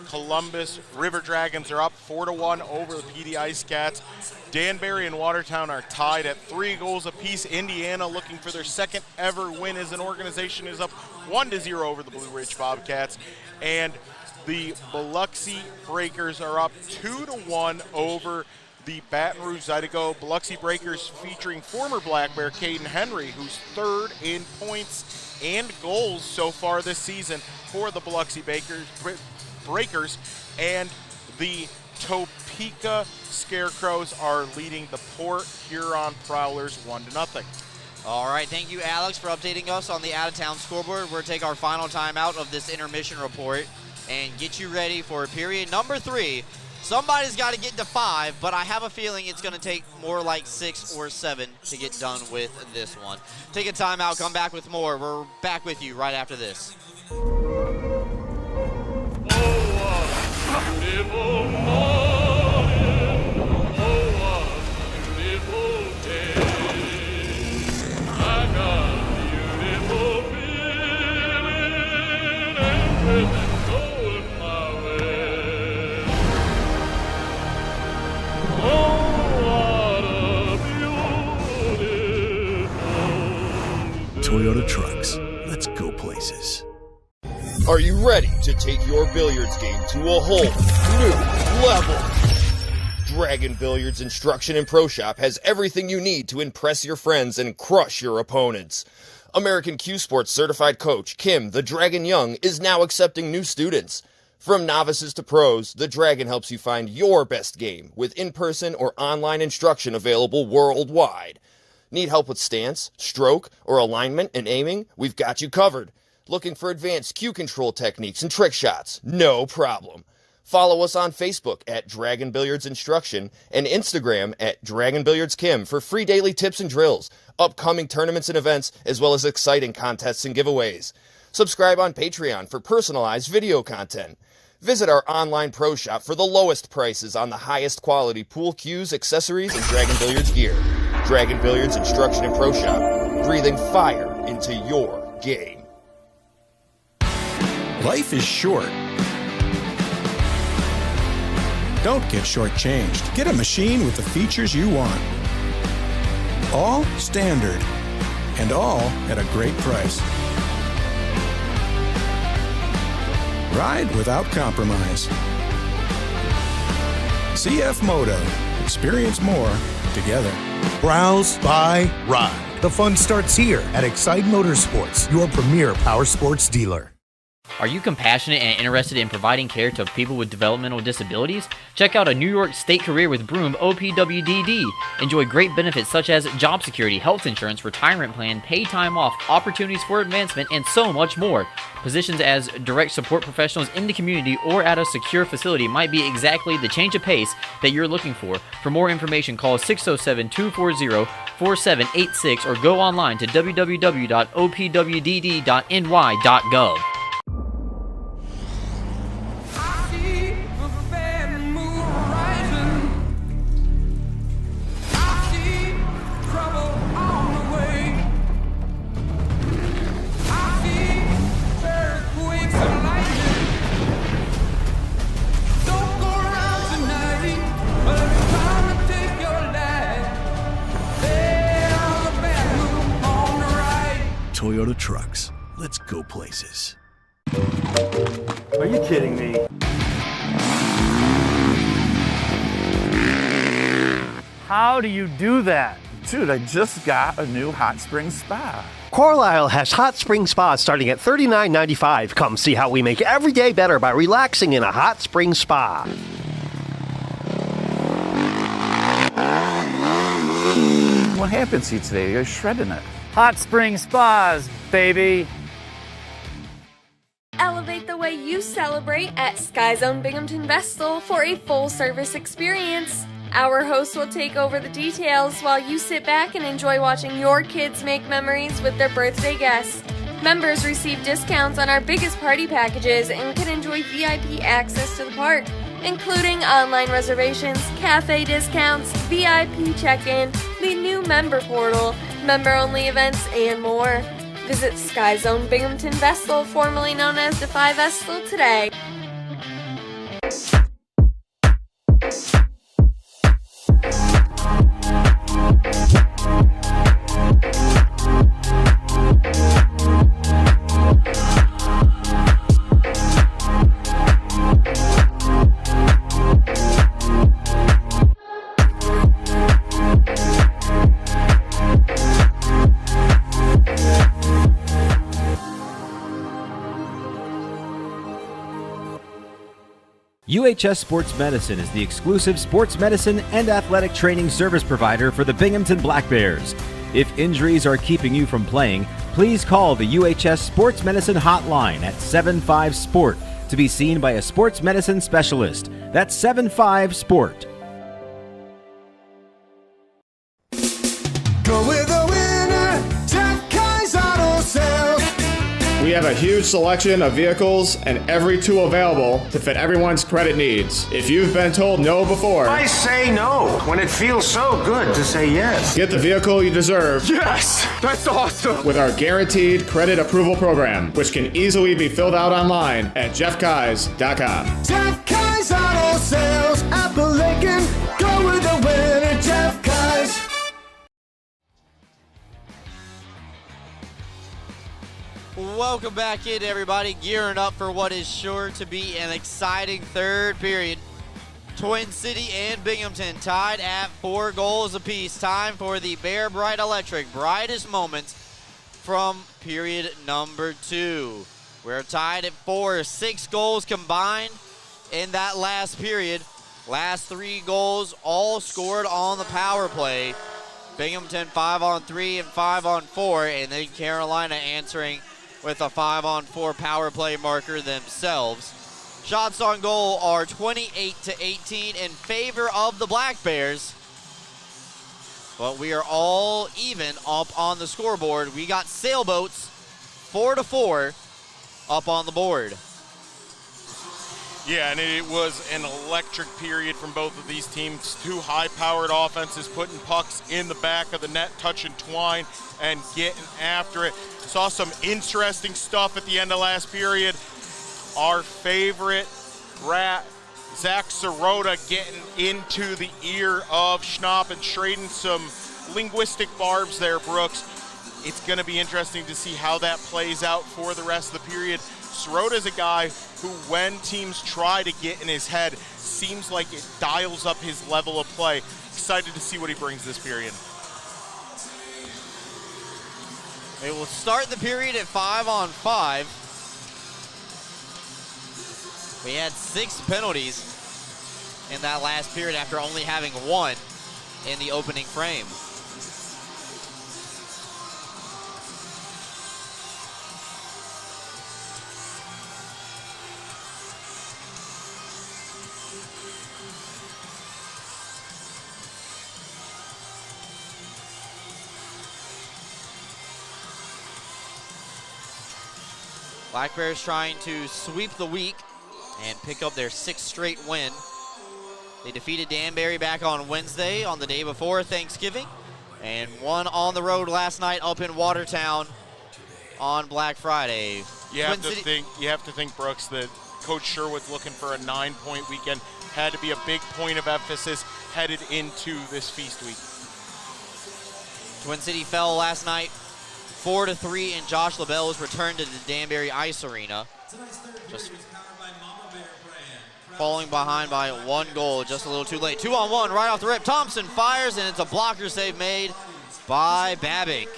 Columbus River Dragons are up 4-1 over the PD Ice Cats. Danbury and Watertown are tied at 3 goals apiece. Indiana, looking for their second ever win as an organization, is up 1-0 over the Blue Ridge Bobcats. And the Biloxi Breakers are up 2-1 over the Baton Rouge Zydeco. Biloxi Breakers featuring former Black Bear Caden Henry, who's 3rd in points and goals so far this season for the Biloxi Breakers. And the Topeka Scarecrows are leading the Port Huron Prowlers 1-0. All right, thank you, Alex, for updating us on the out-of-town scoreboard. We're going to take our final time out of this intermission report and get you ready for period number 3. Somebody's got to get to 5, but I have a feeling it's going to take more like 6 or 7 to get done with this one. Take a time out, come back with more. We're back with you right after this. Beautiful morning, oh what a beautiful day. I got a beautiful feeling, everything's going my way. Oh what a beautiful day. Toyota Trucks, let's go places. Are you ready to take your billiards game to a whole new level? Dragon Billiards Instruction and Pro Shop has everything you need to impress your friends and crush your opponents. American Q Sports certified coach Kim the Dragon Young is now accepting new students. From novices to pros, the Dragon helps you find your best game with in-person or online instruction available worldwide. Need help with stance, stroke, or alignment and aiming? We've got you covered. Looking for advanced cue control techniques and trick shots? No problem. Follow us on Facebook at Dragon Billiards Instruction and Instagram at Dragon Billiards Kim for free daily tips and drills, upcoming tournaments and events, as well as exciting contests and giveaways. Subscribe on Patreon for personalized video content. Visit our online pro shop for the lowest prices on the highest quality pool cues, accessories, and Dragon Billiards gear. Dragon Billiards Instruction and Pro Shop, breathing fire into your game. Life is short. Don't get shortchanged. Get a machine with the features you want. All standard, and all at a great price. Ride without compromise. CF Moto. Experience more together. Browse, buy, ride. The fun starts here at Excite Motorsports, your premier power sports dealer. Are you compassionate and interested in providing care to people with developmental disabilities? Check out a New York State career with Broome OPWDD. Enjoy great benefits such as job security, health insurance, retirement plan, paid time off, opportunities for advancement, and so much more. Positions as direct support professionals in the community or at a secure facility might be exactly the change of pace that you're looking for. For more information, call 607-240-4786 or go online to www.opwdd.ny.gov. Toyota trucks. Let's go places. Are you kidding me? How do you do that? Dude, I just got a new hot spring spa. Carlisle has hot spring spas starting at $39.95. Come see how we make every day better by relaxing in a hot spring spa. What happened to you today? You're shredding it. Hot spring spas, baby. Elevate the way you celebrate at Sky Zone Binghamton Vestal for a full-service experience. Our hosts will take over the details while you sit back and enjoy watching your kids make memories with their birthday guests. Members receive discounts on our biggest party packages and can enjoy VIP access to the park, including online reservations, cafe discounts, VIP check-in, the new member portal, member-only events, and more. Visit Sky Zone Binghamton Vestal, formerly known as Defy Vestal, today. UHS Sports Medicine is the exclusive sports medicine and athletic training service provider for the Binghamton Black Bears. If injuries are keeping you from playing, please call the UHS Sports Medicine hotline at 75-SPORT to be seen by a sports medicine specialist. That's 75-SPORT. Go with the winner, Jeff Kai's Auto Sales. We have a huge selection of vehicles and every tool available to fit everyone's credit needs. If you've been told no before, I say no when it feels so good to say yes. Get the vehicle you deserve. Yes! That's awesome! With our guaranteed credit approval program, which can easily be filled out online at jeffkais.com. Jeff Kai's Auto Sales, Appalachian. Go with the winner, Jeff Kai's. Welcome back in, everybody. Gearing up for what is sure to be an exciting third period. Twin City and Binghamton tied at 4 goals apiece. Time for the Bear Bright Electric brightest moments from period number 2. We're tied at 4, 6 goals combined in that last period. Last 3 goals all scored on the power play. Binghamton 5-on-3 and 5-on-4, and then Carolina answering with a 5-on-4 power play marker themselves. Shots on goal are 28-18 in favor of the Black Bears. But we are all even up on the scoreboard. We got sailboats 4-4 up on the board. Yeah, and it was an electric period from both of these teams. 2 high-powered offenses putting pucks in the back of the net, touching twine and getting after it. Saw some interesting stuff at the end of last period. Our favorite rat, Zach Sirota, getting into the ear of Schnapp and trading some linguistic barbs there, Brooks. It's going to be interesting to see how that plays out for the rest of the period. Sroda's a guy who, when teams try to get in his head, seems like it dials up his level of play. Excited to see what he brings this period. They will start the period at 5-on-5. We had 6 penalties in that last period after only having 1 in the opening frame. Black Bears trying to sweep the week and pick up their 6th straight win. They defeated Danbury back on Wednesday on the day before Thanksgiving and won on the road last night up in Watertown on Black Friday. You have to think, Brooks, that Coach Sherwood's looking for a 9-point weekend. Had to be a big point of emphasis headed into this feast week. Twin City fell last night 4-3, and Josh LaBelle was returned to the Danbury Ice Arena. Just falling behind by 1 goal, just a little too late. 2-on-1 right off the rip. Thompson fires, and it's a blocker save made by Babic.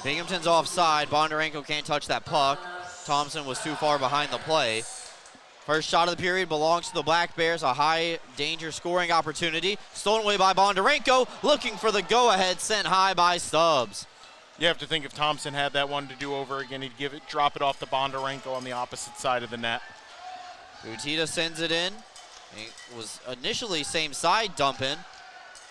Binghamton's offside. Bondarenko can't touch that puck. Thompson was too far behind the play. First shot of the period belongs to the Black Bears, a high-danger scoring opportunity. Stolen away by Bondarenko, looking for the go-ahead, sent high by Stubbs. You have to think if Thompson had that one to do over again, he'd drop it off to Bondarenko on the opposite side of the net. Butita sends it in. It was initially same side dumping,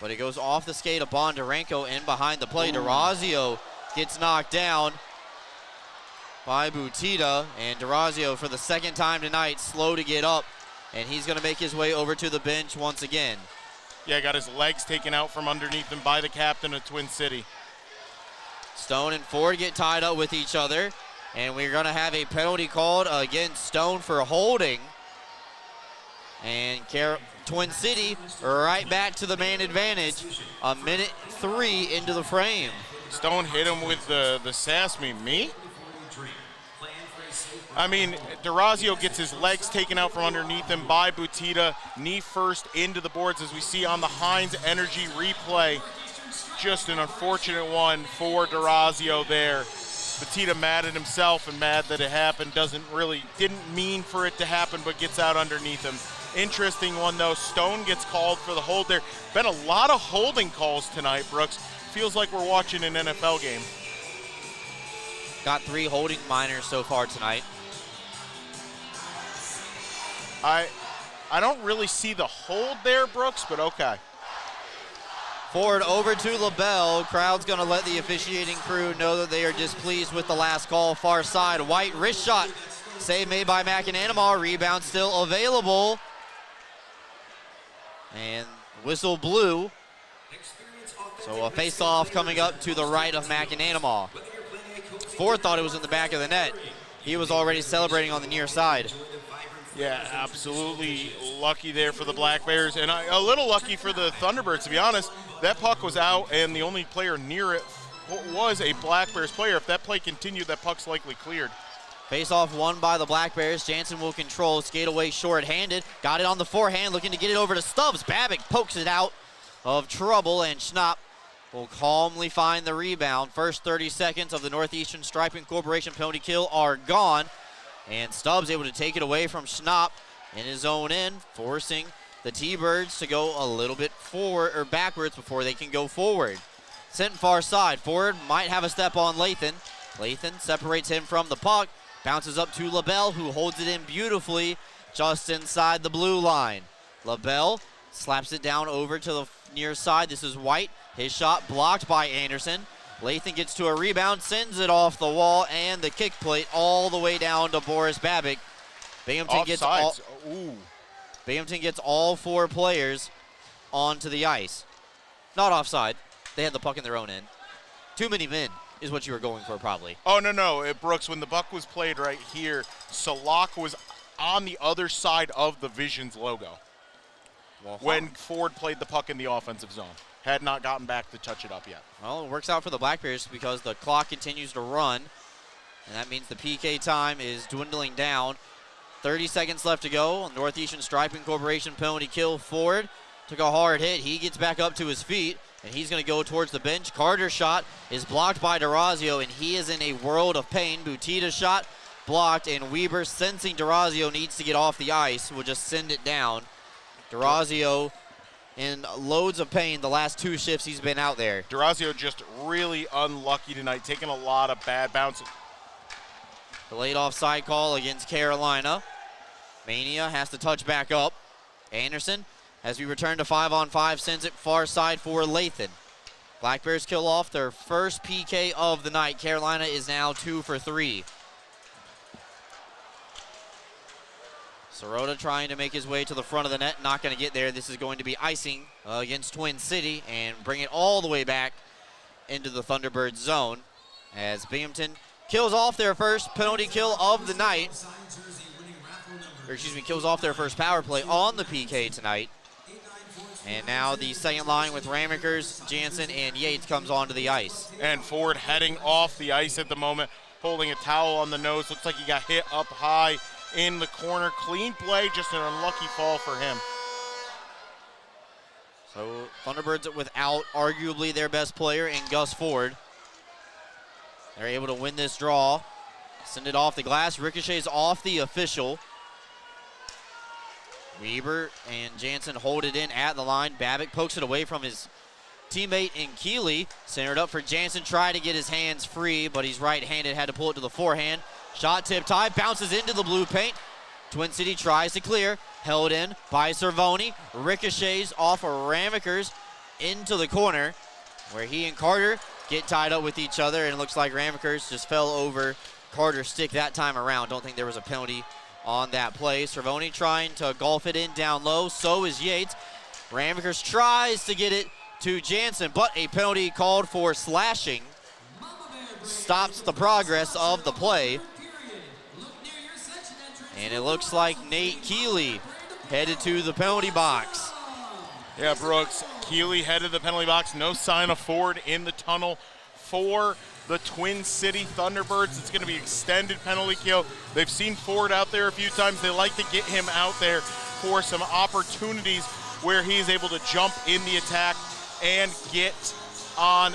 but it goes off the skate of Bondarenko in behind the play. DeRazio gets knocked down by Butita, and DeRazio for the 2nd time tonight slow to get up, and he's going to make his way over to the bench once again. Yeah, got his legs taken out from underneath him by the captain of Twin City. Stone and Ford get tied up with each other, and we're going to have a penalty called against Stone for holding. And Twin City right back to the man advantage, 1:03 into the frame. Stone hit him with the sass. Me? I mean, DeRazio gets his legs taken out from underneath him by Butita, knee first into the boards, as we see on the Heinz Energy replay. Just an unfortunate one for DeRazio there. Butita mad at himself and mad that it happened. Didn't mean for it to happen, but gets out underneath him. Interesting one, though. Stone gets called for the hold there. Been a lot of holding calls tonight, Brooks. Feels like we're watching an NFL game. Got 3 holding minors so far tonight. I don't really see the hold there, Brooks, but okay. Forward over to LaBelle. Crowd's going to let the officiating crew know that they are displeased with the last call. Far side, White wrist shot. Save made by McAnanamar. Rebound still available. And whistle blew. So a face-off coming up to the right of McAnanamar. Ford thought it was in the back of the net. He was already celebrating on the near side. Yeah, absolutely lucky there for the Black Bears, and a little lucky for the Thunderbirds, to be honest. That puck was out, and the only player near it was a Black Bears player. If that play continued, that puck's likely cleared. Face-off won by the Black Bears. Jansen will control, skate away short-handed. Got it on the forehand, looking to get it over to Stubbs. Babic pokes it out of trouble, and Schnapp will calmly find the rebound. First 30 seconds of the Northeastern Striping Corporation penalty kill are gone. And Stubbs able to take it away from Schnapp in his own end, forcing the T-Birds to go a little bit forward or backwards before they can go forward. Sent far side. Forward might have a step on Lathan. Lathan separates him from the puck, bounces up to LaBelle, who holds it in beautifully just inside the blue line. LaBelle slaps it down over to the near side. This is White. His shot blocked by Anderson. Lathan gets to a rebound, sends it off the wall, and the kick plate all the way down to Boris Babic. Binghamton gets all 4 players onto the ice. Not offside. They had the puck in their own end. Too many men is what you were going for, probably. Oh, no. Brooks, when the buck was played right here, Salak was on the other side of the Visions logo when Ford played the puck in the offensive zone. Had not gotten back to touch it up yet. Well, it works out for the Black Bears because the clock continues to run And that means the PK time is dwindling down. 30 seconds left to go. Northeastern Striping Corporation penalty kill. Ford took a hard hit. He gets back up to his feet, and he's going to go towards the bench. Carter's shot is blocked by DeRazio, and he is in a world of pain. Butita's shot blocked, and Weber, sensing DeRazio needs to get off the ice, will just send it down. DeRazio in loads of pain the last 2 shifts he's been out there. DeRazio just really unlucky tonight, taking a lot of bad bounces. Delayed offside call against Carolina. Mania has to touch back up. Anderson, as we return to 5-on-5, sends it far side for Lathan. Black Bears kill off their first PK of the night. Carolina is now 2 for 3. Sirota trying to make his way to the front of the net, not going to get there. This is going to be icing against Twin City and bring it all the way back into the Thunderbirds zone as Binghamton kills off their first penalty kill of the night. Or excuse me, kills off their first power play on the PK tonight. And now the second line with Ramekers, Jansen, and Yates comes onto the ice. And Ford heading off the ice at the moment, holding a towel on the nose. Looks like he got hit up high in the corner. Clean play, just an unlucky fall for him. So Thunderbirds without arguably their best player in Gus Ford. They're able to win this draw. Send it off the glass. Ricochets off the official. Weber and Jansen hold it in at the line. Babbitt pokes it away from his teammate in Keeley. Centered up for Jansen. Tried to get his hands free, but he's right-handed. Had to pull it to the forehand. Shot tipped high. Bounces into the blue paint. Twin City tries to clear. Held in by Cervoni. Ricochets off of Ramekers into the corner where he and Carter get tied up with each other, and it looks like Ramekers just fell over Carter's stick that time around. Don't think there was a penalty on that play. Cervoni trying to golf it in down low. So is Yates. Ramekers tries to get it to Jansen, but a penalty called for slashing stops the progress of the play. And it looks like Nate Keeley headed to the penalty box. Yeah, Brooks, Keeley headed to the penalty box. No sign of Ford in the tunnel for the Twin City Thunderbirds. It's going to be extended penalty kill. They've seen Ford out there a few times. They like to get him out there for some opportunities where he's able to jump in the attack and get on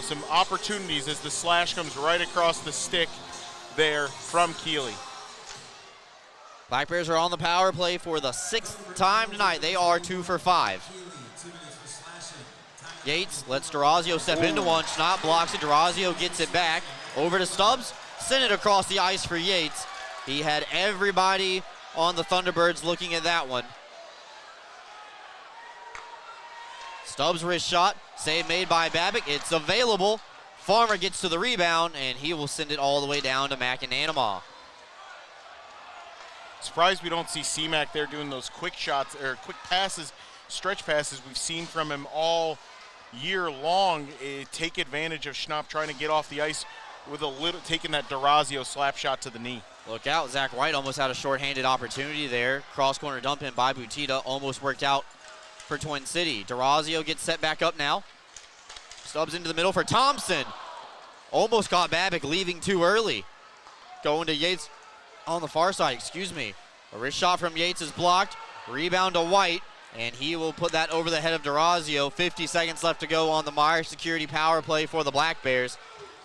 some opportunities as the slash comes right across the stick there from Keeley. Black Bears are on the power play for the 6th time tonight. They are 2 for 5. Yates lets DeRazio step into one. Schnott blocks it. DeRazio gets it back. Over to Stubbs. Send it across the ice for Yates. He had everybody on the Thunderbirds looking at that one. Stubbs' wrist shot. Save made by Babbitt. It's available. Farmer gets to the rebound, and he will send it all the way down to McAnanama. Surprised we don't see C-Mac there doing those quick shots or quick passes, stretch passes we've seen from him all year long. Take advantage of Schnapp trying to get off the ice with taking that DeRazio slap shot to the knee. Look out, Zach White almost had a shorthanded opportunity there. Cross corner dump in by Butita, almost worked out for Twin City. DeRazio gets set back up now. Stubbs into the middle for Thompson. Almost caught Babbitt leaving too early. Going to Yates on the far side, excuse me. A wrist shot from Yates is blocked. Rebound to White, and he will put that over the head of DeRazio. 50 seconds left to go on the Meyer Security power play for the Black Bears.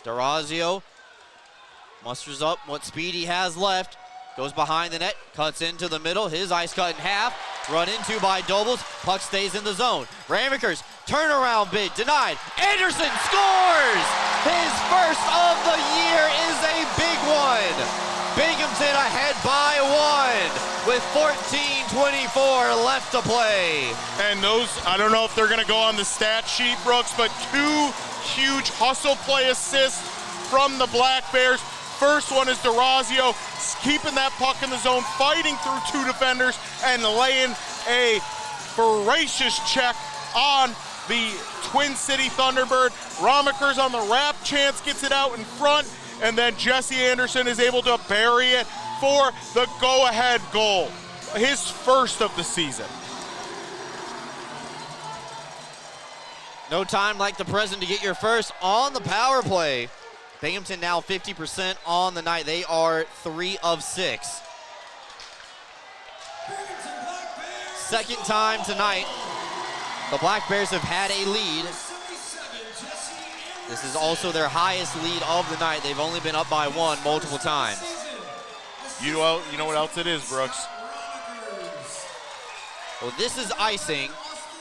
DeRazio musters up what speed he has left. Goes behind the net, cuts into the middle. His ice cut in half. Run into by Dobles. Puck stays in the zone. Ramekers, turnaround bid, denied. Anderson scores! His first of the year is a big one. Binghamton ahead by 1 with 14:24 left to play. And those, I don't know if they're going to go on the stat sheet, Brooks, but 2 huge hustle play assists from the Black Bears. First one is DeRazio keeping that puck in the zone, fighting through 2 defenders, and laying a voracious check on the Twin City Thunderbird. Ramekers on the wrap chance gets it out in front, and then Jesse Anderson is able to bury it for the go-ahead goal, his first of the season. No time like the present to get your first on the power play. Binghamton now 50% on the night. They are 3 of 6. Second time tonight, the Black Bears have had a lead. This is also their highest lead of the night. They've only been up by 1 multiple times. You know what else it is, Brooks? Well, this is icing,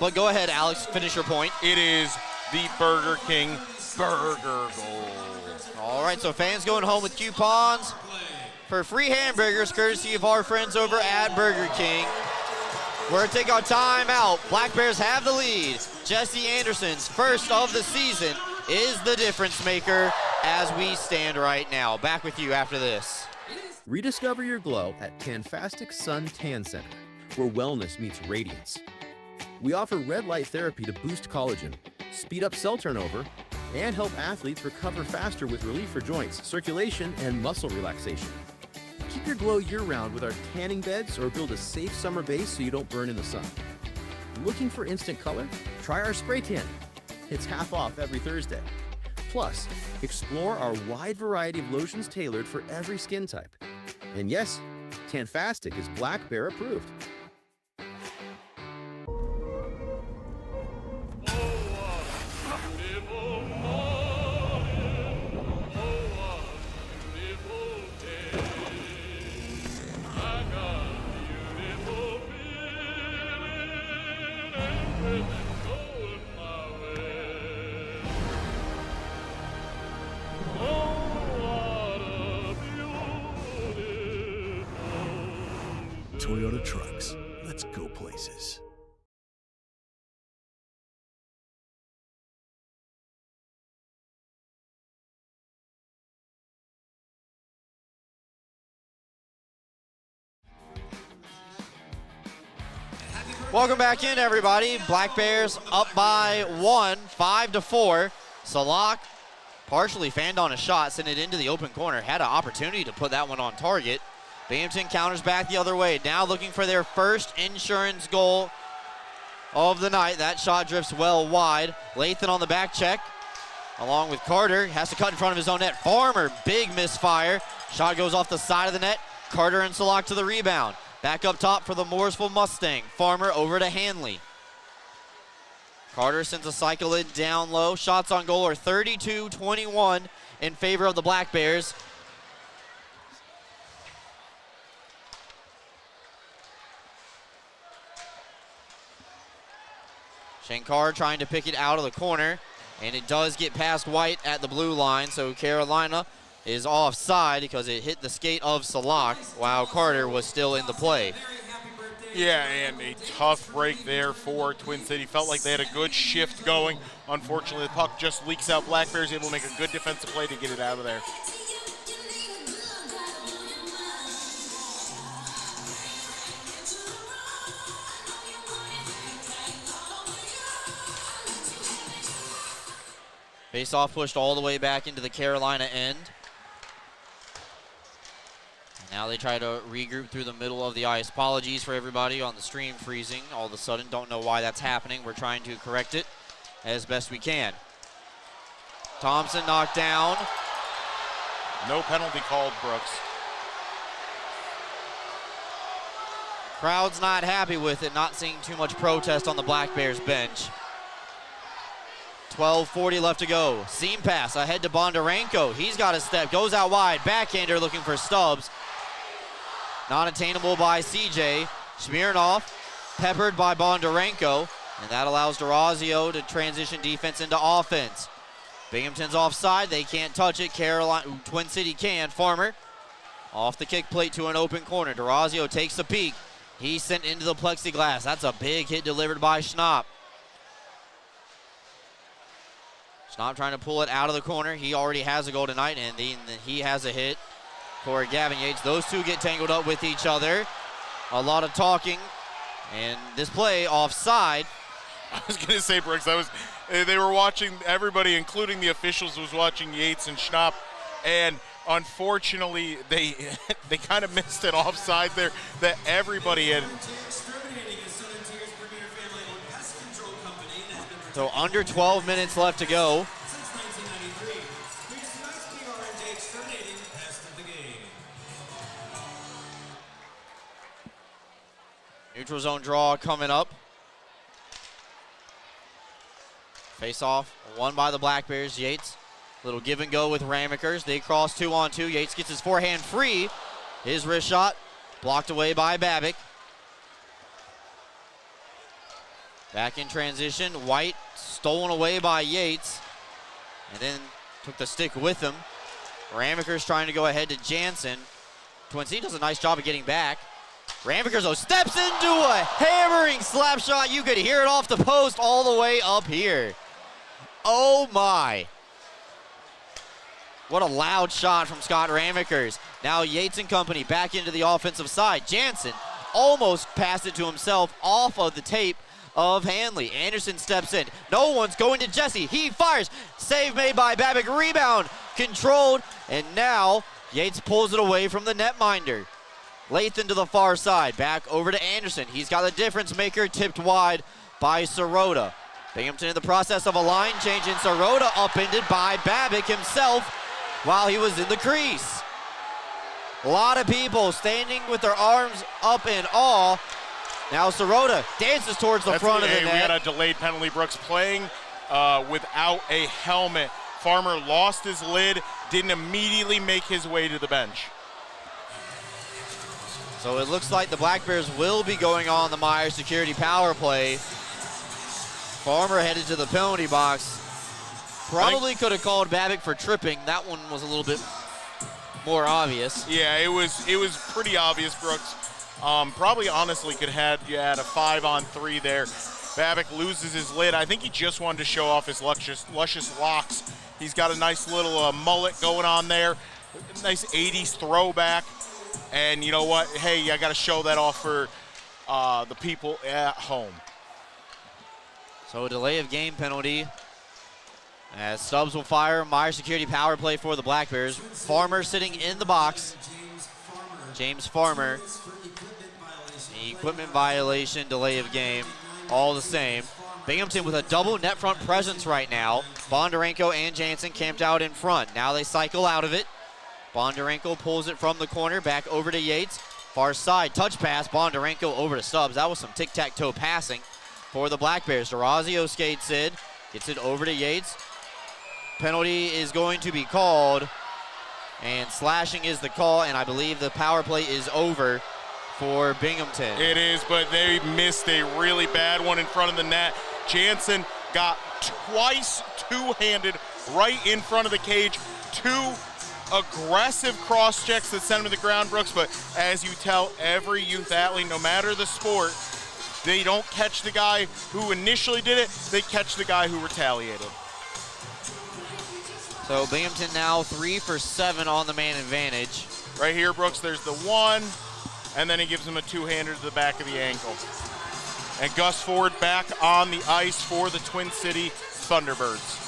but go ahead, Alex, finish your point. It is the Burger King Burger Goal. All right, so fans going home with coupons for free hamburgers, courtesy of our friends over at Burger King. We're going to take our time out. Black Bears have the lead. Jesse Anderson's first of the season is the difference maker as we stand right now. Back with you after this. Rediscover your glow at Tanfastic Sun Tan Center, where wellness meets radiance. We offer red light therapy to boost collagen, speed up cell turnover, and help athletes recover faster with relief for joints, circulation, and muscle relaxation. Keep your glow year-round with our tanning beds or build a safe summer base so you don't burn in the sun. Looking for instant color? Try our spray tan. It's half off every Thursday. Plus, explore our wide variety of lotions tailored for every skin type. And yes, Tanfastic is Black Bear approved. Toyota Trucks. Let's go places. Welcome back in, everybody. Black Bears up by 1, 5-4. Salak partially fanned on a shot, sent it into the open corner. Had an opportunity to put that one on target. Binghamton counters back the other way. Now looking for their first insurance goal of the night. That shot drifts well wide. Lathan on the back check, along with Carter. Has to cut in front of his own net. Farmer, big misfire. Shot goes off the side of the net. Carter and Salak to the rebound. Back up top for the Mooresville Mustang. Farmer over to Hanley. Carter sends a cycle in down low. Shots on goal are 32-21 in favor of the Black Bears. Shankar trying to pick it out of the corner, and it does get past White at the blue line, so Carolina is offside because it hit the skate of Salak while Carter was still in the play. Yeah, and a tough break there for Twin City. Felt like they had a good shift going. Unfortunately, the puck just leaks out. Black Bears able to make a good defensive play to get it out of there. Face-off pushed all the way back into the Carolina end. Now they try to regroup through the middle of the ice. Apologies for everybody on the stream freezing. All of a sudden, don't know why that's happening. We're trying to correct it as best we can. Thompson knocked down. No penalty called, Brooks. Crowd's not happy with it, not seeing too much protest on the Black Bears bench. 12:40 left to go. Seam pass ahead to Bondarenko. He's got a step, goes out wide. Backhander looking for Stubbs. Not attainable by CJ. Smirnoff peppered by Bondarenko, and that allows Durazio to transition defense into offense. Binghamton's offside. They can't touch it. Twin City can. Farmer off the kick plate to an open corner. Durazio takes a peek. He's sent into the plexiglass. That's a big hit delivered by Schnapp. Schnapp trying to pull it out of the corner. He already has a goal tonight, and he has a hit for Gavin Yates. Those two get tangled up with each other. A lot of talking, and this play offside. I was going to say, Brooks, they were watching, everybody, including the officials, was watching Yates and Schnapp, and unfortunately, they kind of missed an offside there that everybody had. So under 12 minutes left to go. Neutral zone draw coming up. Face off, won by the Black Bears. Yates, little give and go with Ramekers. They cross 2-on-2. Yates gets his forehand free. His wrist shot blocked away by Babic. Back in transition, White stolen away by Yates, and then took the stick with him. Ramekers trying to go ahead to Jansen. Twin C does a nice job of getting back. Ramekers though steps into a hammering slap shot. You could hear it off the post all the way up here. Oh my. What a loud shot from Scott Ramekers. Now Yates and company back into the offensive side. Jansen almost passed it to himself off of the tape of Hanley. Anderson steps in. No one's going to Jesse. He fires. Save made by Babic. Rebound controlled. And now Yates pulls it away from the netminder. Lathan to the far side. Back over to Anderson. He's got the difference maker tipped wide by Sirota. Binghamton in the process of a line change, and Sirota upended by Babic himself while he was in the crease. A lot of people standing with their arms up in awe. Now Sirota dances towards the front of the net. We had a delayed penalty. Brooks playing without a helmet. Farmer lost his lid, didn't immediately make his way to the bench. So it looks like the Black Bears will be going on the Myers security power play. Farmer headed to the penalty box. Probably could have called Babic for tripping. That one was a little bit more obvious. Yeah, it was pretty obvious, Brooks. Probably honestly could have had a 5-on-3 there. Babic loses his lid. I think he just wanted to show off his luscious locks. He's got a nice little mullet going on there. Nice 80s throwback. And you know what? Hey, I got to show that off for the people at home. So a delay of game penalty as Stubbs will fire. Myers security power play for the Black Bears. Farmer sitting in the box. James Farmer. Equipment violation, delay of game, all the same. Binghamton with a double net front presence right now. Bondarenko and Jansen camped out in front. Now they cycle out of it. Bondarenko pulls it from the corner, back over to Yates. Far side, touch pass, Bondarenko over to Stubbs. That was some tic-tac-toe passing for the Black Bears. Durazio skates in, gets it over to Yates. Penalty is going to be called, and slashing is the call, and I believe the power play is over for Binghamton. It is, but they missed a really bad one in front of the net. Jansen got twice two-handed right in front of the cage. Two aggressive cross checks that sent him to the ground, Brooks, but as you tell every youth athlete, no matter the sport, they don't catch the guy who initially did it, they catch the guy who retaliated. So Binghamton now 3 for 7 on the man advantage. Right here, Brooks, there's the one, and then he gives him a two-hander to the back of the ankle. And Gus Ford back on the ice for the Twin City Thunderbirds.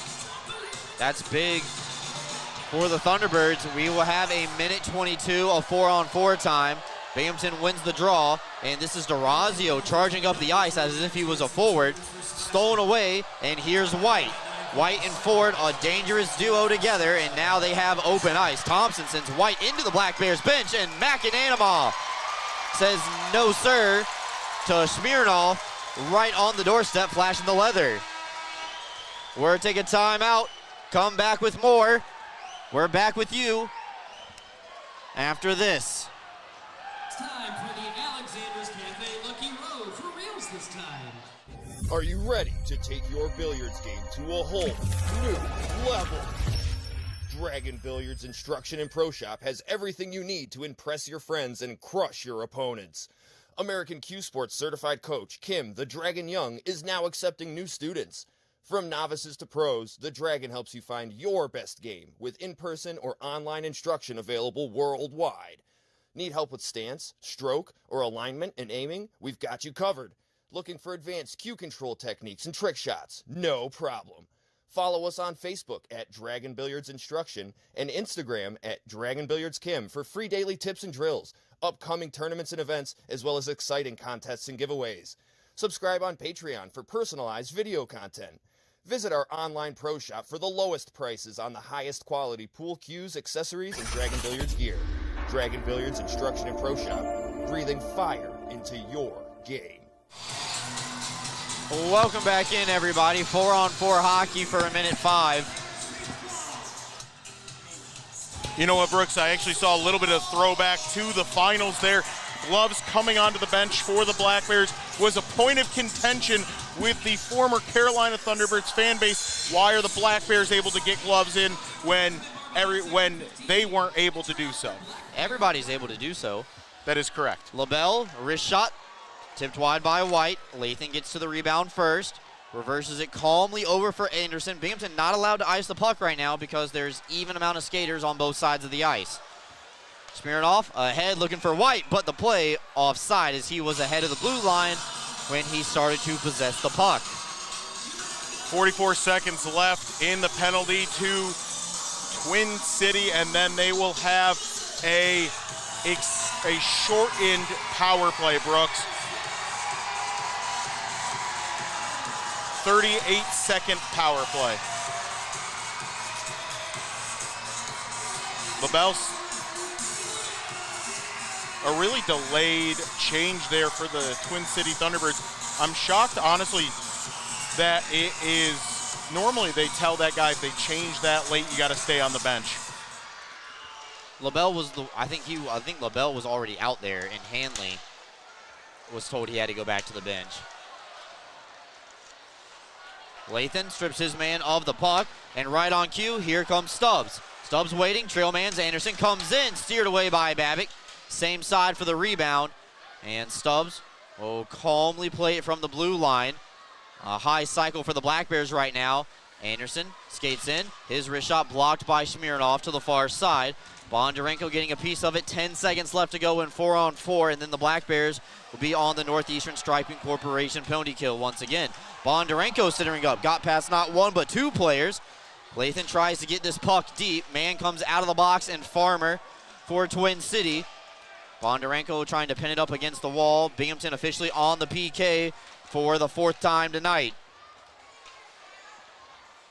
That's big for the Thunderbirds. We will have a minute 22 of 4-on-4 time. Binghamton wins the draw, and this is Durazio charging up the ice as if he was a forward. Stolen away, and here's White. White and Ford, a dangerous duo together, and now they have open ice. Thompson sends White into the Black Bears bench, and McAnanima says no sir to Smirnoff right on the doorstep, flashing the leather. We're taking time out. Come back with more. We're back with you after this. It's time for the Alexander's Cafe Lucky Road for reals this time. Are you ready to take your billiards game to a whole new level? Dragon Billiards Instruction and Pro Shop has everything you need to impress your friends and crush your opponents. American Q Sports certified coach Kim the Dragon Young is now accepting new students. From novices to pros, the Dragon helps you find your best game with in-person or online instruction available worldwide. Need help with stance, stroke, or alignment and aiming? We've got you covered. Looking for advanced cue control techniques and trick shots? No problem. Follow us on Facebook at Dragon Billiards Instruction and Instagram at Dragon Billiards Kim for free daily tips and drills, upcoming tournaments and events, as well as exciting contests and giveaways. Subscribe on Patreon for personalized video content. Visit our online pro shop for the lowest prices on the highest quality pool cues, accessories, and Dragon Billiards gear. Dragon Billiards Instruction and Pro Shop, breathing fire into your game. Welcome back in, everybody. 4-on-4 hockey for a minute 5. You know what, Brooks? I actually saw a little bit of throwback to the finals there. Gloves coming onto the bench for the Black Bears was a point of contention with the former Carolina Thunderbirds fan base. Why are the Black Bears able to get gloves in when they weren't able to do so? Everybody's able to do so. That is correct. LaBelle, wrist shot, tipped wide by White. Lathan gets to the rebound first. Reverses it calmly over for Anderson. Binghamton not allowed to ice the puck right now because there's even amount of skaters on both sides of the ice. Smirnoff ahead looking for White, but the play offside as he was ahead of the blue line when he started to possess the puck. 44 seconds left in the penalty to Twin City, and then they will have a shortened power play, Brooks. 38-second power play. LaBelle, a really delayed change there for the Twin City Thunderbirds. I'm shocked, honestly, that it is, normally they tell that guy if they change that late, you got to stay on the bench. LaBelle was I think LaBelle was already out there, and Hanley was told he had to go back to the bench. Lathan strips his man of the puck, and right on cue, here comes Stubbs. Stubbs waiting, Trailman's Anderson comes in, steered away by Babic. Same side for the rebound, and Stubbs will calmly play it from the blue line. A high cycle for the Black Bears right now. Anderson skates in, his wrist shot blocked by Smirnoff to the far side. Bondarenko getting a piece of it, 10 seconds left to go in 4-on-4, and then the Black Bears will be on the Northeastern Striping Corporation penalty kill once again. Bondarenko centering up, got past not one but two players. Lathan tries to get this puck deep. Man comes out of the box, and Farmer for Twin City. Bondarenko trying to pin it up against the wall. Binghamton officially on the PK for the 4th time tonight.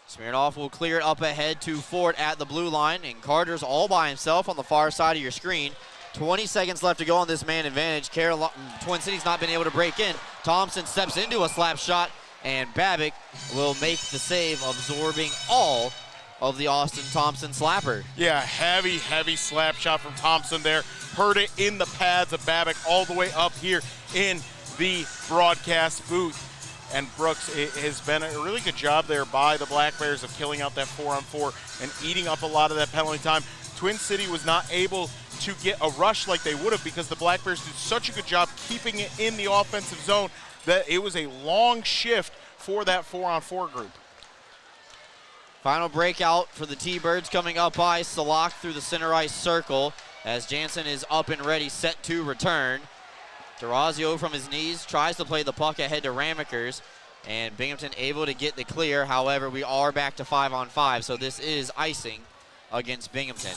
Smirnoff will clear it up ahead to Ford at the blue line, and Carter's all by himself on the far side of your screen. 20 seconds left to go on this man advantage. Twin City's not been able to break in. Thompson steps into a slap shot, and Babic will make the save, absorbing all of the Austin Thompson slapper. Yeah, heavy slap shot from Thompson there. Heard it in the pads of Babic all the way up here in the broadcast booth. And Brooks, it has been a really good job there by the Black Bears of killing out that 4-on-4 and eating up a lot of that penalty time. Twin City was not able to get a rush like they would have because the Black Bears did such a good job keeping it in the offensive zone that it was a long shift for that 4-on-4 group. Final breakout for the T-Birds coming up ice. Salak through the center ice circle as Jansen is up and ready, set to return. Durazio from his knees tries to play the puck ahead to Ramekers, and Binghamton able to get the clear. However, we are back to 5-on-5, so this is icing against Binghamton.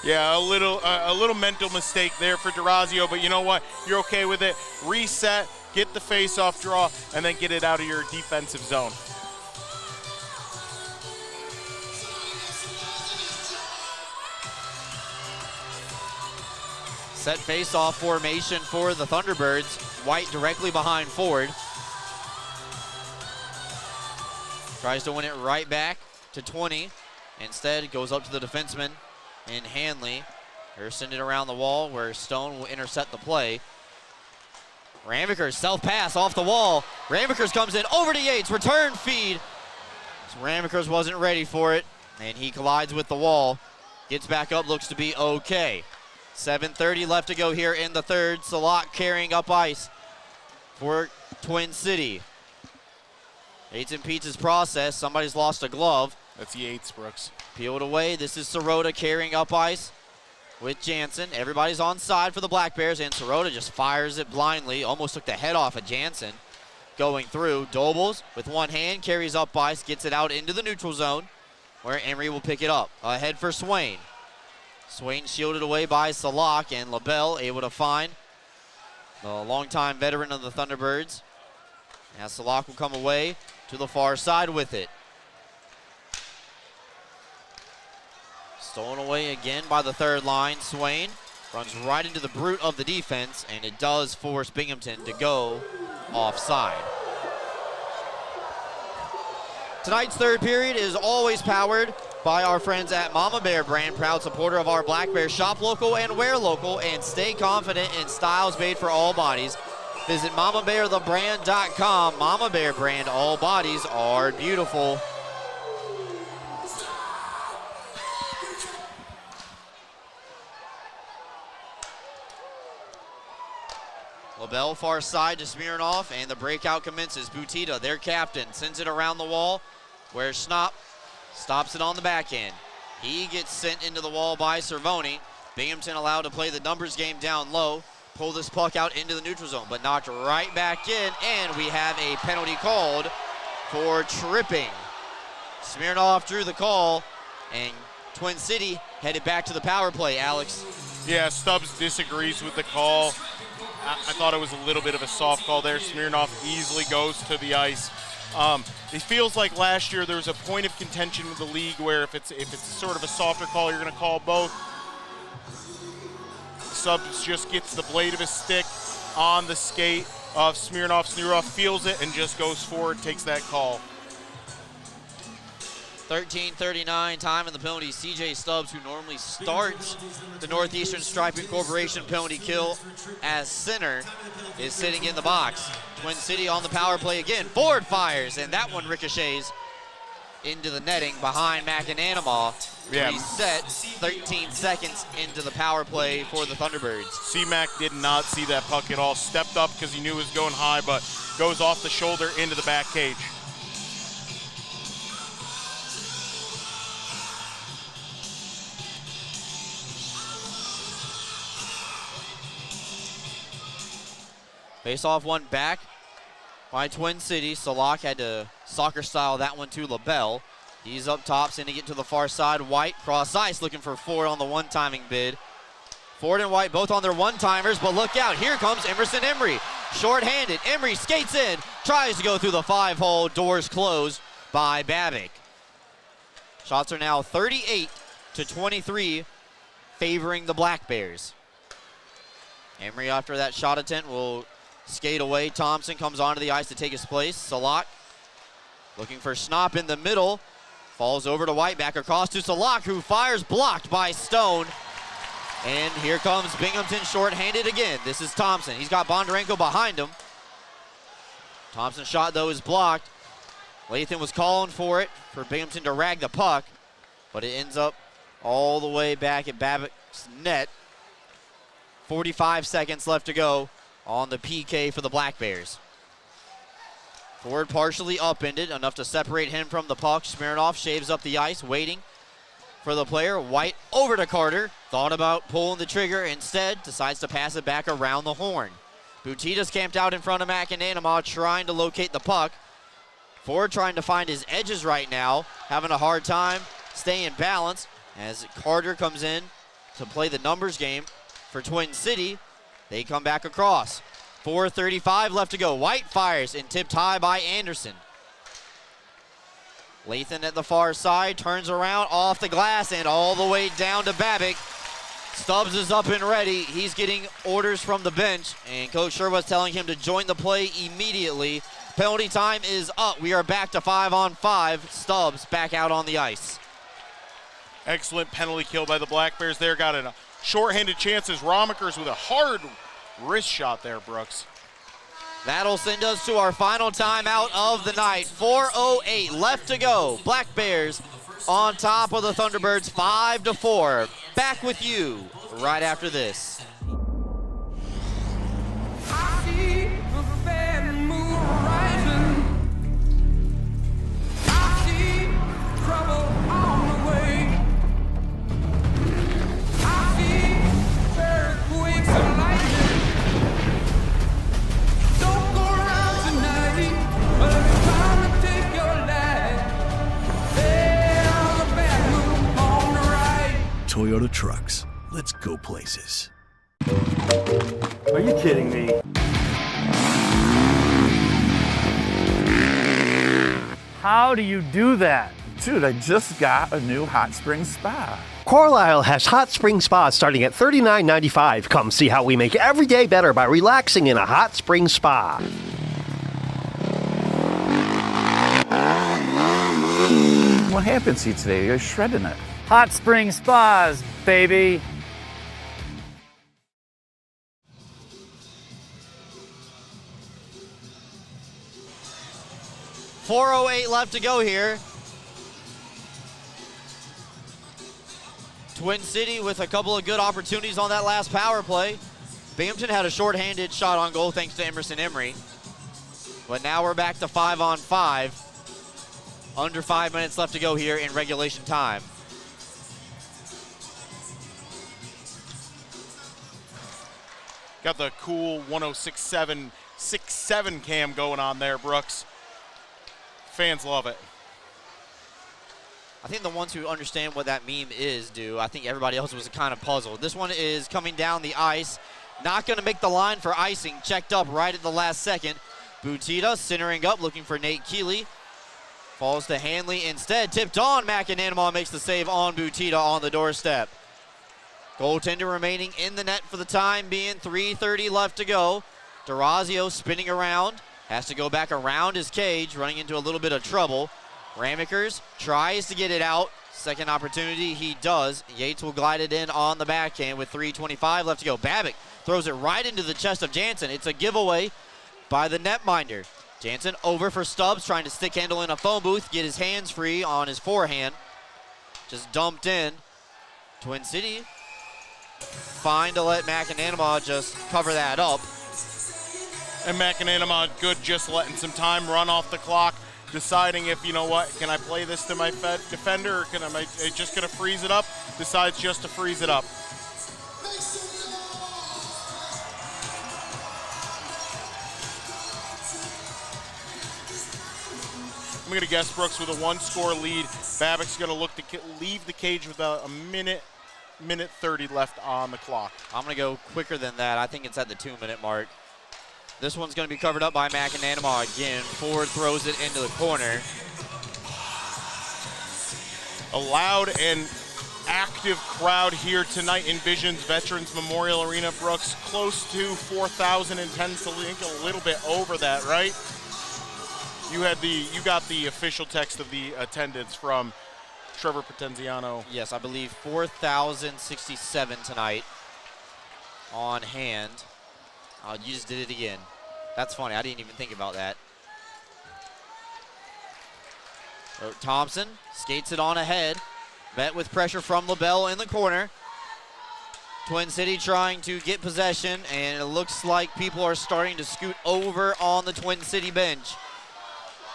Yeah, a little mental mistake there for Durazio, but you know what? You're okay with it. Reset, get the face-off draw, and then get it out of your defensive zone. Set face-off formation for the Thunderbirds. White directly behind Ford. Tries to win it right back to 20. Instead, goes up to the defenseman in Hanley. They're sending it around the wall where Stone will intercept the play. Ramekers self-pass off the wall. Ramekers comes in over to Yates. Return feed. So Ramekers wasn't ready for it, and he collides with the wall. Gets back up, looks to be okay. 7:30 left to go here in the third. Salak carrying up ice for Twin City. Yates impedes his process. Somebody's lost a glove. That's Yates, Brooks. Peeled away. This is Sirota carrying up ice with Jansen. Everybody's on side for the Black Bears, and Sirota just fires it blindly. Almost took the head off of Jansen going through. Dobles with one hand carries up ice, gets it out into the neutral zone where Emery will pick it up. Ahead for Swain. Swain shielded away by Salak, and LaBelle able to find the longtime veteran of the Thunderbirds. Now Salak will come away to the far side with it. Stolen away again by the third line. Swain Runs right into the brute of the defense, and it does force Binghamton to go offside. Tonight's third period is always powered by our friends at Mama Bear Brand, proud supporter of our Black Bear. Shop local and wear local, and stay confident in styles made for all bodies. Visit MamaBearTheBrand.com. Mama Bear Brand, all bodies are beautiful. LaBelle far side to Smirnoff, and the breakout commences. Butita, their captain, sends it around the wall, where Schnapp stops it on the back end. He gets sent into the wall by Cervoni. Binghamton allowed to play the numbers game down low, pull this puck out into the neutral zone, but knocked right back in, and we have a penalty called for tripping. Smirnoff drew the call, and Twin City headed back to the power play. Alex. Yeah, Stubbs disagrees with the call. I thought it was a little bit of a soft call there. Smirnoff easily goes to the ice. It feels like last year there was a point of contention with the league where if it's sort of a softer call, you're going to call both. Stubbs just gets the blade of his stick on the skate of Smirnoff. Smirnoff feels it and just goes forward, takes that call. 13:39 time in the penalty. CJ Stubbs, who normally starts the Northeastern Striping Corporation penalty kill as center, is sitting in the box. Twin City on the power play again. Ford fires, and that one ricochets into the netting behind McAnanama. Yeah. Reset 13 seconds into the power play for the Thunderbirds. C-Mac did not see that puck at all. Stepped up because he knew it was going high, but goes off the shoulder into the back cage. Face-off one back by Twin City. Salak had to soccer style that one to LaBelle. He's up top, sending it to the far side. White cross ice, looking for Ford on the one-timing bid. Ford and White both on their one-timers, but look out, here comes Emerson Emery. Short-handed, Emery skates in, tries to go through the 5-hole, doors closed by Babick. Shots are now 38-23, favoring the Black Bears. Emery, after that shot attempt, will skate away. Thompson comes onto the ice to take his place. Salak looking for Schnapp in the middle. Falls over to White, back across to Salak, who fires, blocked by Stone. And here comes Binghamton short-handed again. This is Thompson. He's got Bondarenko behind him. Thompson's shot, though, is blocked. Lathan was calling for it, for Binghamton to rag the puck, but it ends up all the way back at Babick's net. 45 seconds left to go on the PK for the Black Bears. Ford partially upended, enough to separate him from the puck. Smirnoff shaves up the ice, waiting for the player. White over to Carter. Thought about pulling the trigger. Instead, decides to pass it back around the horn. Butita's camped out in front of McAnanama, trying to locate the puck. Ford trying to find his edges right now, having a hard time staying balanced as Carter comes in to play the numbers game for Twin City. They come back across. 4:35 left to go. White fires and tipped high by Anderson. Lathan at the far side, turns around off the glass and all the way down to Babick. Stubbs is up and ready. He's getting orders from the bench, and Coach Sherwood's telling him to join the play immediately. Penalty time is up. We are back to 5-on-5. Stubbs back out on the ice. Excellent penalty kill by the Black Bears there. Got a short-handed chances. Romakers with a hard wrist shot there, Brooks. That'll send us to our final timeout of the night. 4:08 left to go. Black Bears on top of the Thunderbirds 5-4. Back with you right after this. Toyota trucks. Let's go places. Are you kidding me? How do you do that? Dude, I just got a new hot spring spa. Carlisle has hot spring spas starting at $39.95. Come see how we make every day better by relaxing in a hot spring spa. What happened to you today? You're shredding it. Hot spring spas, baby. .408 left to go here. Twin City with a couple of good opportunities on that last power play. Binghamton had a shorthanded shot on goal thanks to Emerson Emery. But now we're back to 5-on-5. Under 5 minutes left to go here in regulation time. Got the cool 106.767 cam going on there, Brooks. Fans love it. I think the ones who understand what that meme is do. I think everybody else was kind of puzzled. This one is coming down the ice. Not going to make the line for icing. Checked up right at the last second. Butita centering up, looking for Nate Keeley. Falls to Hanley instead. Tipped on. McAnanima makes the save on Butita on the doorstep. Goaltender remaining in the net for the time being. 3:30 left to go. Durazio spinning around. Has to go back around his cage, running into a little bit of trouble. Ramekers tries to get it out. Second opportunity, he does. Yates will glide it in on the backhand with 3:25 left to go. Babick throws it right into the chest of Jansen. It's a giveaway by the netminder. Jansen over for Stubbs, trying to stick handle in a phone booth, get his hands free on his forehand. Just dumped in. Twin City fine to let McAnanima just cover that up. And McAnanima good, just letting some time run off the clock, deciding if, you know what, can I play this to my defender or am I just going to freeze it up? Decides just to freeze it up. I'm going to guess, Brooks, with a one-score lead, Babick's going to look to leave the cage with a minute 30 left on the clock. I'm going to go quicker than that. I think it's at the 2-minute mark. This one's going to be covered up by McAnanima again. Ford throws it into the corner. A loud and active crowd here tonight in Visions Veterans Memorial Arena, Brooks. Close to 4,010, so I think a little bit over that, right? You got the official text of the attendance from Trevor Potenziano. Yes, I believe 4,067 tonight on hand. Oh, you just did it again. That's funny. I didn't even think about that. So Thompson skates it on ahead. Met with pressure from LaBelle in the corner. Twin City trying to get possession, and it looks like people are starting to scoot over on the Twin City bench.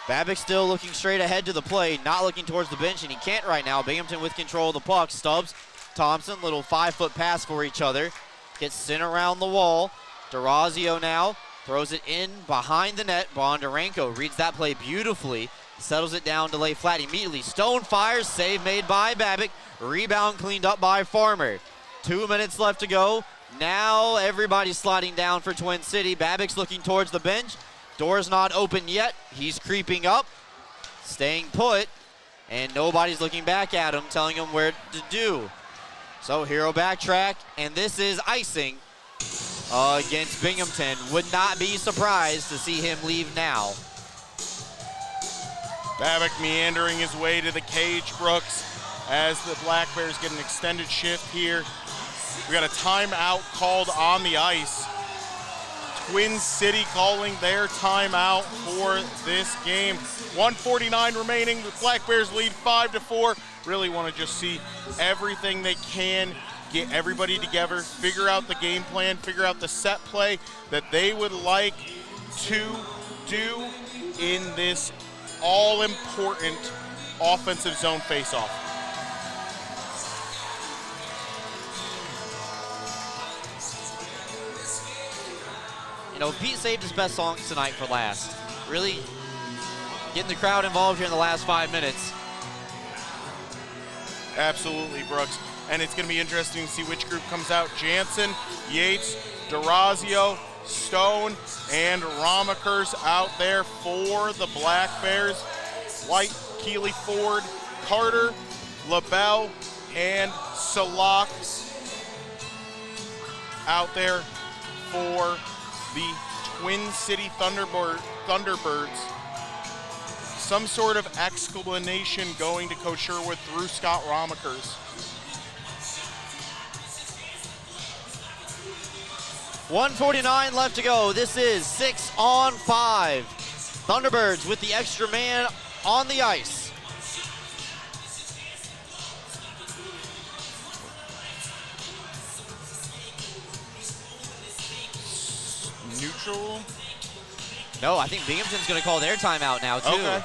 Babick still looking straight ahead to the play, not looking towards the bench, and he can't right now. Binghamton with control of the puck. Stubbs, Thompson, little 5-foot pass for each other. Gets sent around the wall. Durazio now throws it in behind the net. Bondarenko reads that play beautifully. Settles it down to lay flat immediately. Stone fires, save made by Babick. Rebound cleaned up by Farmer. 2 minutes left to go. Now everybody's sliding down for Twin City. Babick's looking towards the bench. Door's not open yet. He's creeping up, staying put, and nobody's looking back at him, telling him where to do. So Hero backtrack, and this is icing against Binghamton. Would not be surprised to see him leave now. Babick meandering his way to the cage, Brooks, as the Black Bears get an extended shift here. We got a timeout called on the ice. Twin City calling their timeout for this game. 1:49 remaining. The Black Bears lead 5-4. Really want to just see everything they can, get everybody together, figure out the game plan, figure out the set play that they would like to do in this all-important offensive zone face-off. You know, Pete saved his best songs tonight for last. Really getting the crowd involved here in the last 5 minutes. Absolutely, Brooks. And it's going to be interesting to see which group comes out. Jansen, Yates, Durazio, Stone, and Ramekers out there for the Black Bears. White, Keeley, Ford, Carter, LaBelle, and Salak out there for the Twin City Thunderbirds. Some sort of explanation going to Coach Sherwood through Scott Romakers. .149 left to go. This is 6-on-5. Thunderbirds with the extra man on the ice. Neutral? No, I think Binghamton's going to call their timeout now, too. Okay.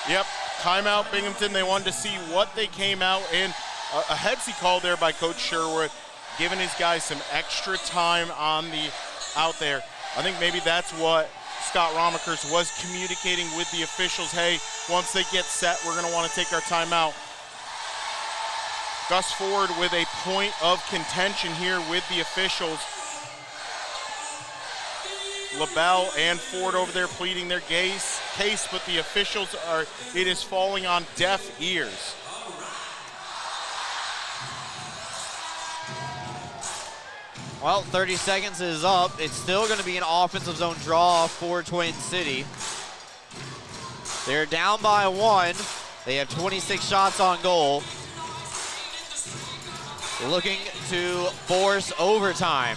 Yep, timeout Binghamton. They wanted to see what they came out in. A headsy call there by Coach Sherwood, giving his guys some extra time on the out there. I think maybe that's what Scott Romakers was communicating with the officials. Hey, once they get set, we're going to want to take our timeout. Gus Ford with a point of contention here with the officials. LaBelle and Ford over there pleading their case, but the officials are, it is falling on deaf ears. Well, 30 seconds is up. It's still going to be an offensive zone draw for Twin City. They're down by 1. They have 26 shots on goal. Looking to force overtime.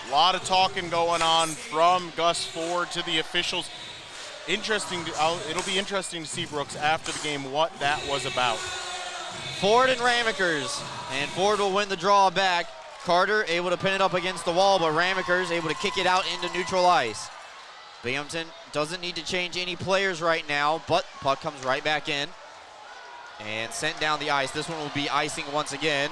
A lot of talking going on from Gus Ford to the officials. Interesting. It'll be interesting to see, Brooks, after the game what that was about. Ford and Ramakers, and Ford will win the draw back. Carter able to pin it up against the wall, but Ramakers able to kick it out into neutral ice. Binghamton doesn't need to change any players right now, but puck comes right back in and sent down the ice. This one will be icing once again.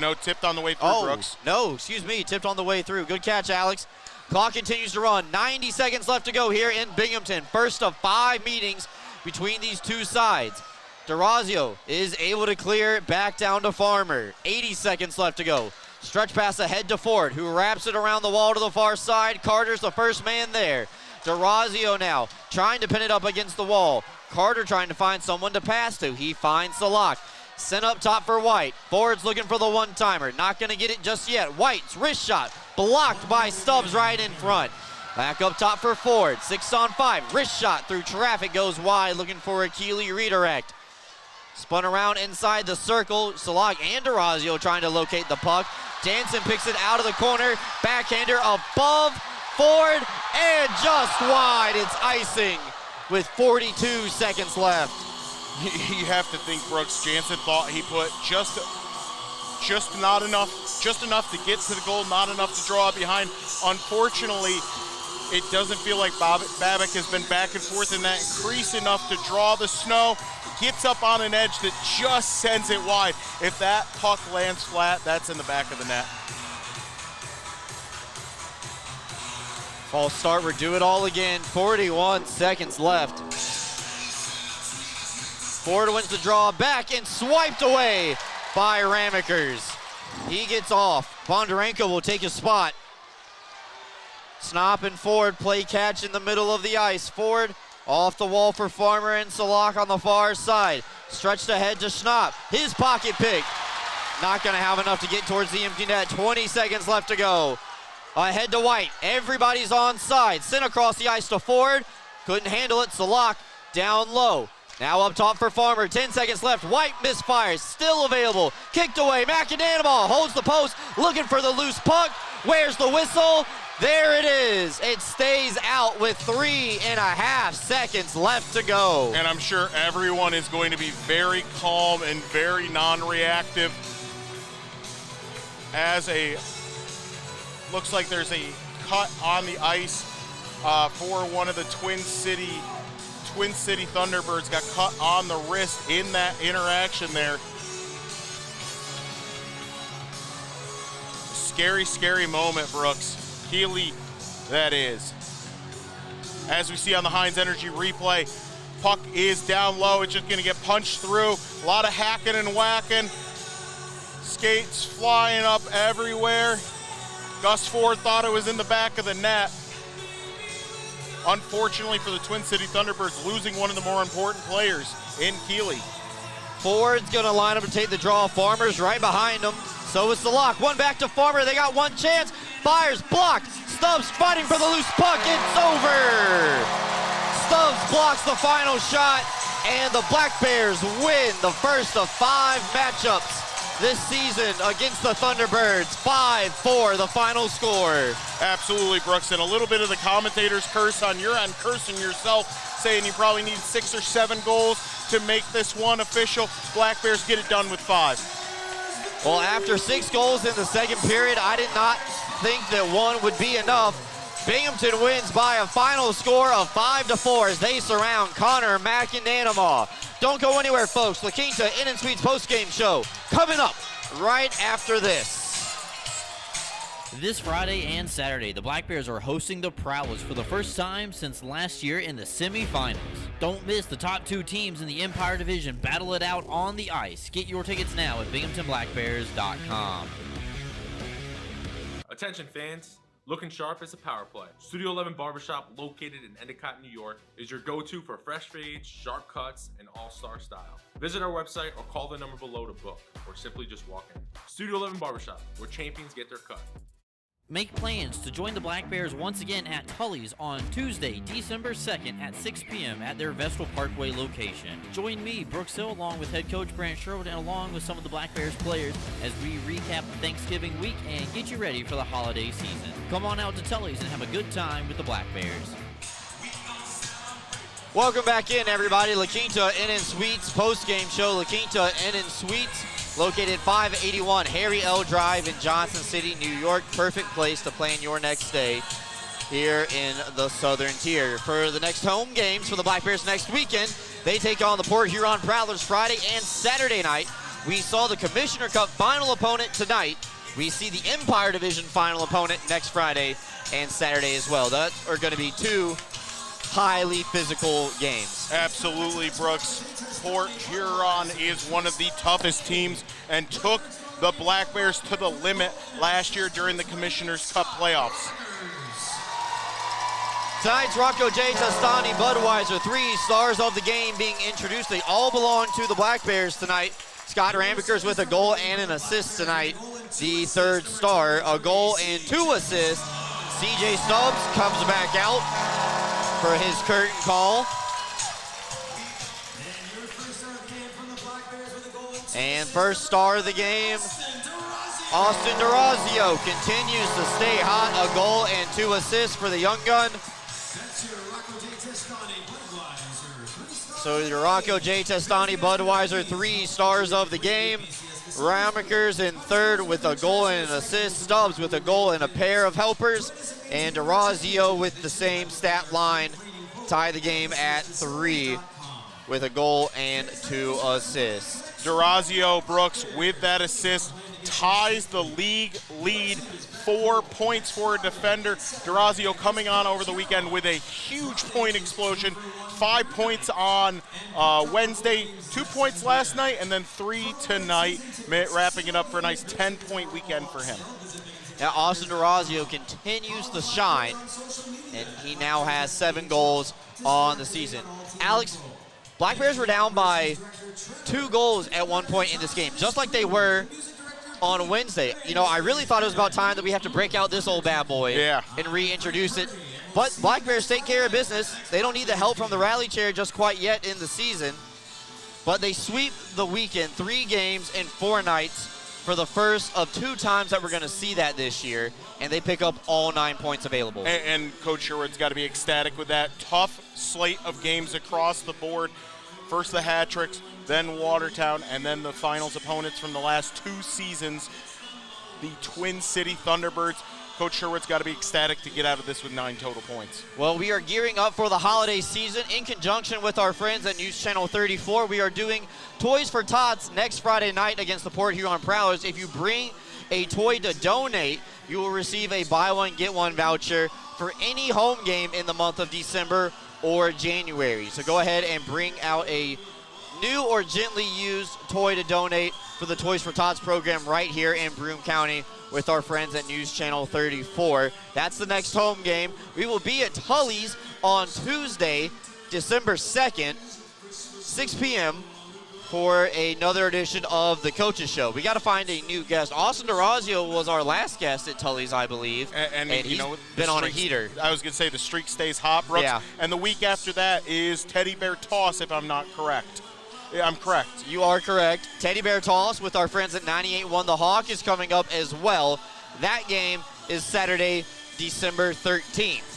No, tipped on the way through, Brooks. No, excuse me, tipped on the way through. Good catch, Alex. Clock continues to run. 90 seconds left to go here in Binghamton. First of 5 meetings between these two sides. DeRazio is able to clear it back down to Farmer. 80 seconds left to go. Stretch pass ahead to Ford, who wraps it around the wall to the far side. Carter's the first man there. DeRazio now trying to pin it up against the wall. Carter trying to find someone to pass to. He finds the lock. Sent up top for White. Ford's looking for the one-timer. Not going to get it just yet. White's wrist shot blocked by Stubbs right in front. Back up top for Ford. 6-on-5. Wrist shot through traffic goes wide, looking for a Keeley redirect. Spun around inside the circle. Salak and DeRazio trying to locate the puck. Jansen picks it out of the corner. Backhander above Ford and just wide. It's icing with 42 seconds left. You have to think, Brooks, Jansen thought he put just not enough, just enough to get to the goal, not enough to draw behind. Unfortunately, it doesn't feel like Babick has been back and forth in that crease enough to draw the snow. Gets up on an edge that just sends it wide. If that puck lands flat, that's in the back of the net. False start, we'll do it all again. 41 seconds left. Ford wins the draw back and swiped away by Ramakers. He gets off. Bondarenko will take his spot. Snop and Ford play catch in the middle of the ice. Ford off the wall for Farmer and Salak on the far side. Stretched ahead to Snop. His pocket pick. Not going to have enough to get towards the empty net. 20 seconds left to go. Ahead to White. Everybody's on side. Sent across the ice to Ford. Couldn't handle it. Salak down low. Now up top for Farmer. 10 seconds left. White misfires. Still available. Kicked away. McAdanimal holds the post. Looking for the loose puck. Where's the whistle? There it is. It stays out with 3.5 seconds left to go. And I'm sure everyone is going to be very calm and very non-reactive as looks like there's a cut on the ice for one of the Twin City Thunderbirds. Got cut on the wrist in that interaction there. Scary, scary moment, Brooks. Keeley, that is. As we see on the Heinz Energy replay, puck is down low. It's just going to get punched through. A lot of hacking and whacking. Skates flying up everywhere. Gus Ford thought it was in the back of the net. Unfortunately for the Twin City Thunderbirds, losing one of the more important players in Keeley. Ford's going to line up to take the draw. Farmer's right behind him. So is the lock. One back to Farmer. They got one chance. Fires, blocked. Stubbs fighting for the loose puck. It's over. Stubbs blocks the final shot, and the Black Bears win the first of 5 matchups this season against the Thunderbirds. 5-4 the final score. Absolutely, Brooks, and a little bit of the commentator's curse on your end, cursing yourself, saying you probably need 6 or 7 goals to make this one official. Black Bears get it done with 5. Well, after 6 goals in the second period, I did not think that 1 would be enough. Binghamton wins by a final score of 5-4 as they surround Connor McAnanamaw. Don't go anywhere, folks. La Quinta Inn & Suites postgame show coming up right after this. This Friday and Saturday, the Black Bears are hosting the Prowlers for the first time since last year in the semifinals. Don't miss the top 2 teams in the Empire Division battle it out on the ice. Get your tickets now at BinghamtonBlackBears.com. Attention fans, looking sharp is a power play. Studio 11 Barbershop, located in Endicott, New York, is your go-to for fresh fades, sharp cuts, and all-star style. Visit our website or call the number below to book, or simply just walk in. Studio 11 Barbershop, where champions get their cut. Make plans to join the Black Bears once again at Tully's on Tuesday, December 2nd at 6 p.m. at their Vestal Parkway location. Join me, Brooks Hill, along with head coach Brant Sherwood, and along with some of the Black Bears players as we recap Thanksgiving week and get you ready for the holiday season. Come on out to Tully's and have a good time with the Black Bears. Welcome back in, everybody. La Quinta Inn & Suites postgame show. La Quinta Inn & Suites, located 581 Harry L. Drive in Johnson City, New York. Perfect place to plan your next stay here in the Southern Tier. For the next home games for the Black Bears next weekend, they take on the Port Huron Prowlers Friday and Saturday night. We saw the Commissioner Cup final opponent tonight. We see the Empire Division final opponent next Friday and Saturday as well. That are going to be 2 highly physical games. Absolutely, Brooks. Port Huron is one of the toughest teams and took the Black Bears to the limit last year during the Commissioner's Cup playoffs. Tonight's Rocco J. Testani Budweiser, 3 stars of the game being introduced. They all belong to the Black Bears tonight. Scott Rambekers with a goal and an assist tonight. The 3rd star, a goal and 2 assists. CJ Stubbs comes back out for his curtain call. And first star of the game, Austin DeRazio continues to stay hot. A goal and 2 assists for the young gun. So the Rocco J. Testani Budweiser, 3 stars of the game. Ramekers in 3rd with a goal and an assist. Stubbs with a goal and a pair of helpers. And DeRazio with the same stat line. Tie the game at 3 with a goal and 2 assists. DeRazio, Brooks, with that assist, ties the league lead. 4 points for a defender. DeRazio coming on over the weekend with a huge point explosion. 5 points on Wednesday, 2 points last night, and then 3 tonight, wrapping it up for a nice 10-point weekend for him. Now Austin DeRazio continues to shine, and he now has 7 goals on the season. Alex, Black Bears were down by 2 goals at one point in this game, just like they were on Wednesday. You know, I really thought it was about time that we have to break out this old bad boy and reintroduce it. But Black Bears take care of business. They don't need the help from the rally chair just quite yet in the season. But they sweep the weekend, 3 games in 4 nights for the first of 2 times that we're going to see that this year. And they pick up all 9 points available. And Coach Sherwood's got to be ecstatic with that. Tough slate of games across the board. First the hat-tricks, then Watertown, and then the finals opponents from the last 2 seasons, the Twin City Thunderbirds. Coach Sherwood's got to be ecstatic to get out of this with 9 total points. Well, we are gearing up for the holiday season in conjunction with our friends at News Channel 34. We are doing Toys for Tots next Friday night against the Port Huron Prowlers. If you bring a toy to donate, you will receive a buy one, get one voucher for any home game in the month of December or January. So go ahead and bring out a new or gently used toy to donate for the Toys for Tots program right here in Broome County with our friends at News Channel 34. That's the next home game. We will be at Tully's on Tuesday, December 2nd, 6 p.m. for another edition of the Coaches Show. We got to find a new guest. Austin DeRazio was our last guest at Tully's, I believe, and he's been on a heater. I was going to say the streak stays hot, Brooks. Yeah. And the week after that is Teddy Bear Toss, if I'm not correct. Yeah, I'm correct. You are correct. Teddy Bear Toss with our friends at 98.1 The Hawk is coming up as well. That game is Saturday, December 13th.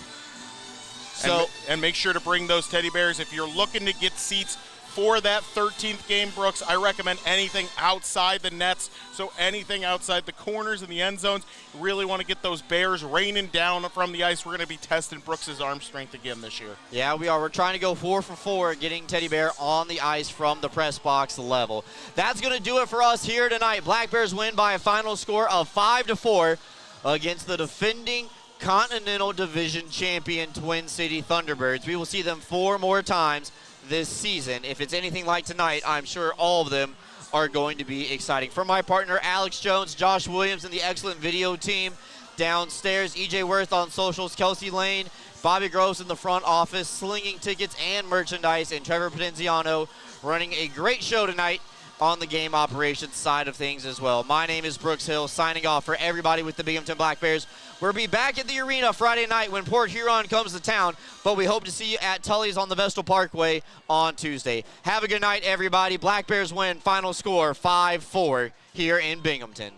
And make sure to bring those teddy bears. If you're looking to get seats for that 13th game, Brooks, I recommend anything outside the nets, so anything outside the corners and the end zones. You really want to get those bears raining down from the ice. We're going to be testing Brooks's arm strength again this year. Yeah, we are. We're trying to go 4 for 4, getting Teddy Bear on the ice from the press box level. That's going to do it for us here tonight. Black Bears win by a final score of 5-4 against the defending Continental Division champion Twin City Thunderbirds. We will see them 4 more times this season. If it's anything like tonight, I'm sure all of them are going to be exciting. For my partner, Alex Jones, Josh Williams, and the excellent video team downstairs, EJ Worth on socials, Kelsey Lane, Bobby Gross in the front office, slinging tickets and merchandise, and Trevor Potenziano running a great show tonight on the game operations side of things as well. My name is Brooks Hill, signing off for everybody with the Binghamton Black Bears. We'll be back at the arena Friday night when Port Huron comes to town, but we hope to see you at Tully's on the Vestal Parkway on Tuesday. Have a good night, everybody. Black Bears win, final score 5-4 here in Binghamton.